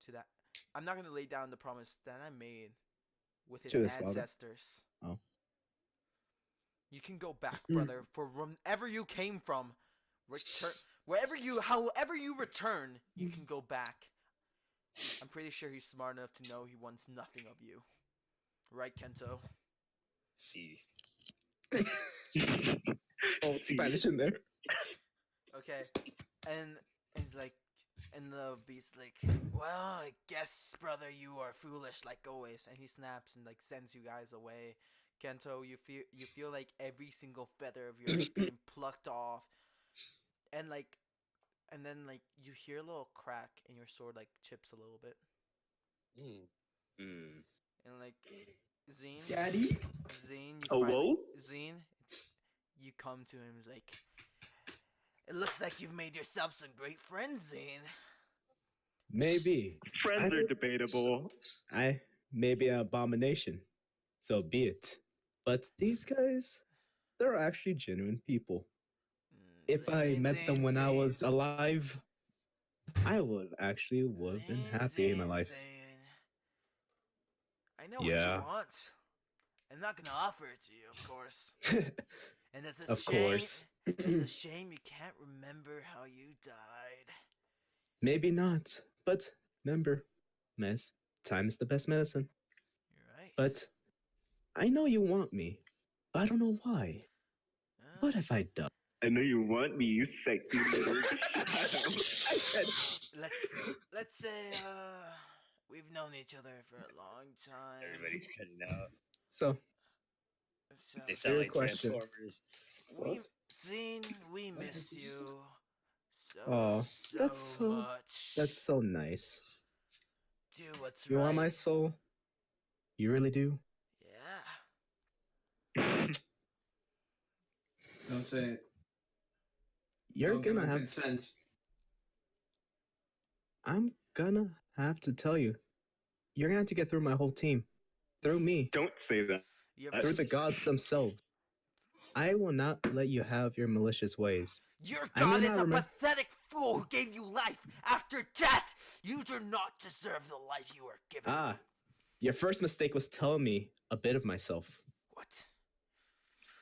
to that. I'm not going to lay down the promise that I made with his ancestors. Oh. You can go back, brother, for wherever you came from. However you return, you can go back. I'm pretty sure he's smart enough to know he wants nothing of you. Right, Kento? See. Spanish in there. Okay. And he's like, and the beast's like, well, I guess, brother, you are foolish like always. And he snaps and like sends you guys away. Kento, you feel like every single feather of yours being plucked off, and then you hear a little crack, and your sword like chips a little bit. And like, Zine, Daddy. Zine, whoa. Zine, you come to him. He's like, it looks like you've made yourself some great friends, Zine. Maybe. Friends are debatable. Maybe an abomination. So be it. But these guys, they're actually genuine people. If I met them when I was alive, I would have been happy in my life. I know what you want. I'm not gonna offer it to you, of course. And it's a shame. It's a shame you can't remember how you died. Maybe not, but remember, time's the best medicine. You're right. But I know you want me, but I don't know why. What if I die? I know you want me, you sexy little child. Let's say we've known each other for a long time. Everybody's cutting out. So They sound like question. Transformers. Zine, we miss you that's much. That's so nice. Do what's You right. want my soul? You really do? Yeah. Don't say it. You're Don't give gonna him have. consent. I'm gonna have to tell you. You're gonna have to get through my whole team. Through me. Don't say that. Through the gods themselves. I will not let you have your malicious ways. Your god is a pathetic fool who gave you life after death. You do not deserve the life you are given. Your first mistake was telling me a bit of myself. What?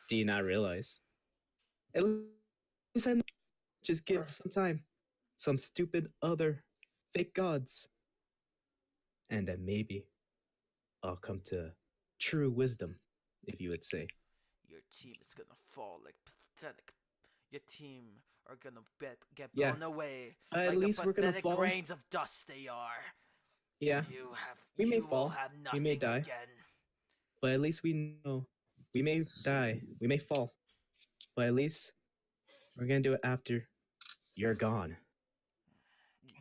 Do you not realize? At least I just give some time. Some stupid other fake gods. And then maybe I'll come to true wisdom, if you would say. Your team is gonna fall like pathetic. Your team are gonna get blown away at like least the we're gonna pathetic fall. grains of dust they are. Yeah. We may will fall. have We may nothing die. again. But at least we know. We may die. We may fall. But at least we're gonna do it after you're gone. You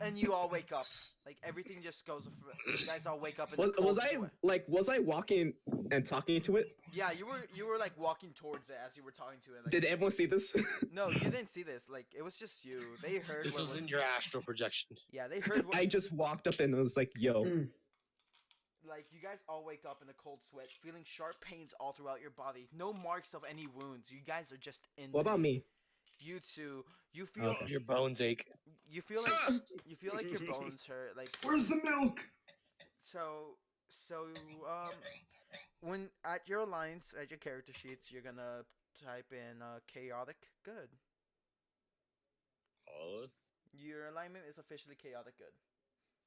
and you all wake up. Like everything just goes. You guys all wake up in the Was, cold was I sweat. like was I walking and talking to it? Yeah, you were like walking towards it as you were talking to it. Like, Did everyone see this? No, you didn't see this. Like it was just you. They heard. This was in your astral projection. Yeah, they heard. I just walked up and was like, "Yo." Like you guys all wake up in a cold sweat, feeling sharp pains all throughout your body. No marks of any wounds. You guys are just in. What about pain. me? You two. You feel. Your bones ache. You feel like your bones hurt. Like Where's the milk? so. When at your lines, at your character sheets, you're gonna type in chaotic good. All of us? Your alignment is officially chaotic good.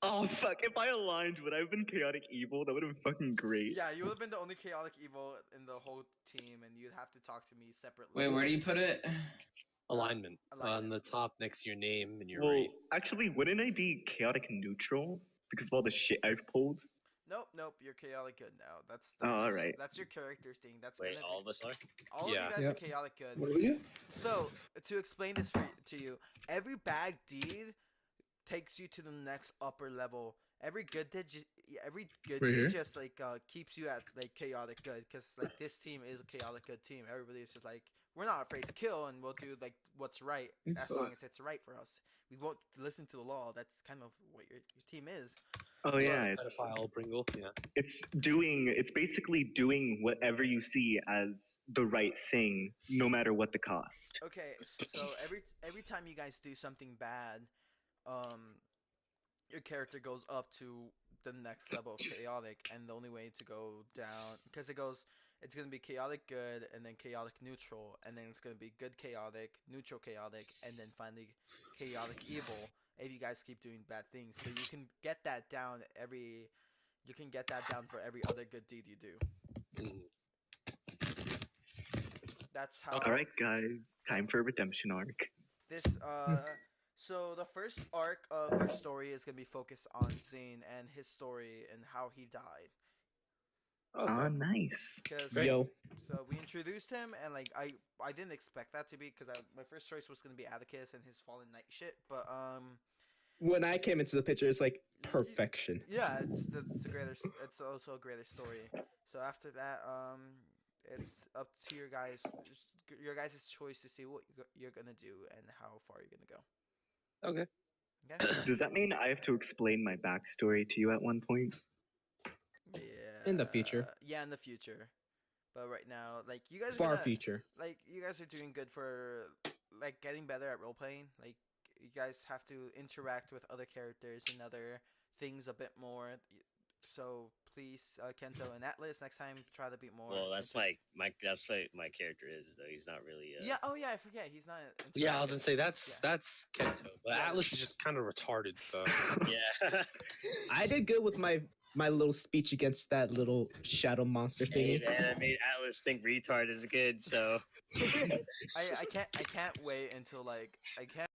Oh fuck! If I aligned, would I have been chaotic evil? That would have been fucking great. Yeah, you would have been the only chaotic evil in the whole team, and you'd have to talk to me separately. Wait, where do you put it? Alignment on alignment. the top next to your name and your Well, race. actually, wouldn't I be chaotic neutral because of all the shit I've pulled? Nope, you're chaotic good now. That's Oh, just- alright. That's your character thing. That's Wait, gonna all be, of us are? all Yeah. of you guys Yep. are chaotic good. What are we doing? So to explain this to you, every bad deed takes you to the next upper level. Every good deed, Right here? just like keeps you at like chaotic good, because like this team is a chaotic good team. Everybody is just like, we're not afraid to kill, and we'll do like what's right as long as it's right for us. We won't listen to the law. That's kind of what your team is. Oh yeah, it's Pedophile Pringle. Yeah. it's basically doing whatever you see as the right thing, no matter what the cost. Okay, so every time you guys do something bad, your character goes up to the next level of chaotic, and the only way to go down, because it's gonna be chaotic good, and then chaotic neutral, and then it's gonna be good chaotic, neutral chaotic, and then finally chaotic evil. If you guys keep doing bad things, but you can get that down for every other good deed you do. That's how. All right, guys, time for a redemption arc. This so the first arc of our story is gonna be focused on Zane and his story and how he died. Oh, nice. Cause Yo. so we introduced him, and like I didn't expect that to be, because my first choice was gonna be Atticus and his fallen knight shit, but When I came into the picture, it's like perfection. yeah, it's also a greater story. So after that, it's up to your guys' choice to see what you're gonna do and how far you're gonna go. Okay. Okay. Does that mean I have to explain my backstory to you at one point? Yeah. In the future. Yeah, in the future. But right now, like you guys are Far gonna- future. like you guys are doing good for like getting better at role playing. Like you guys have to interact with other characters and other things a bit more. So please, Kento and Atlas, next time try to be more. Well, that's what my character is, though. He's not really. Yeah. Oh yeah, I forget. He's not. Yeah, I was gonna say Yeah. that's Kento, but Yeah. Atlas is just kind of retarded. So Yeah. I did good with my little speech against that little shadow monster Hey, thingy. man, I made Atlas think retard is good, so. I can't wait until like I can't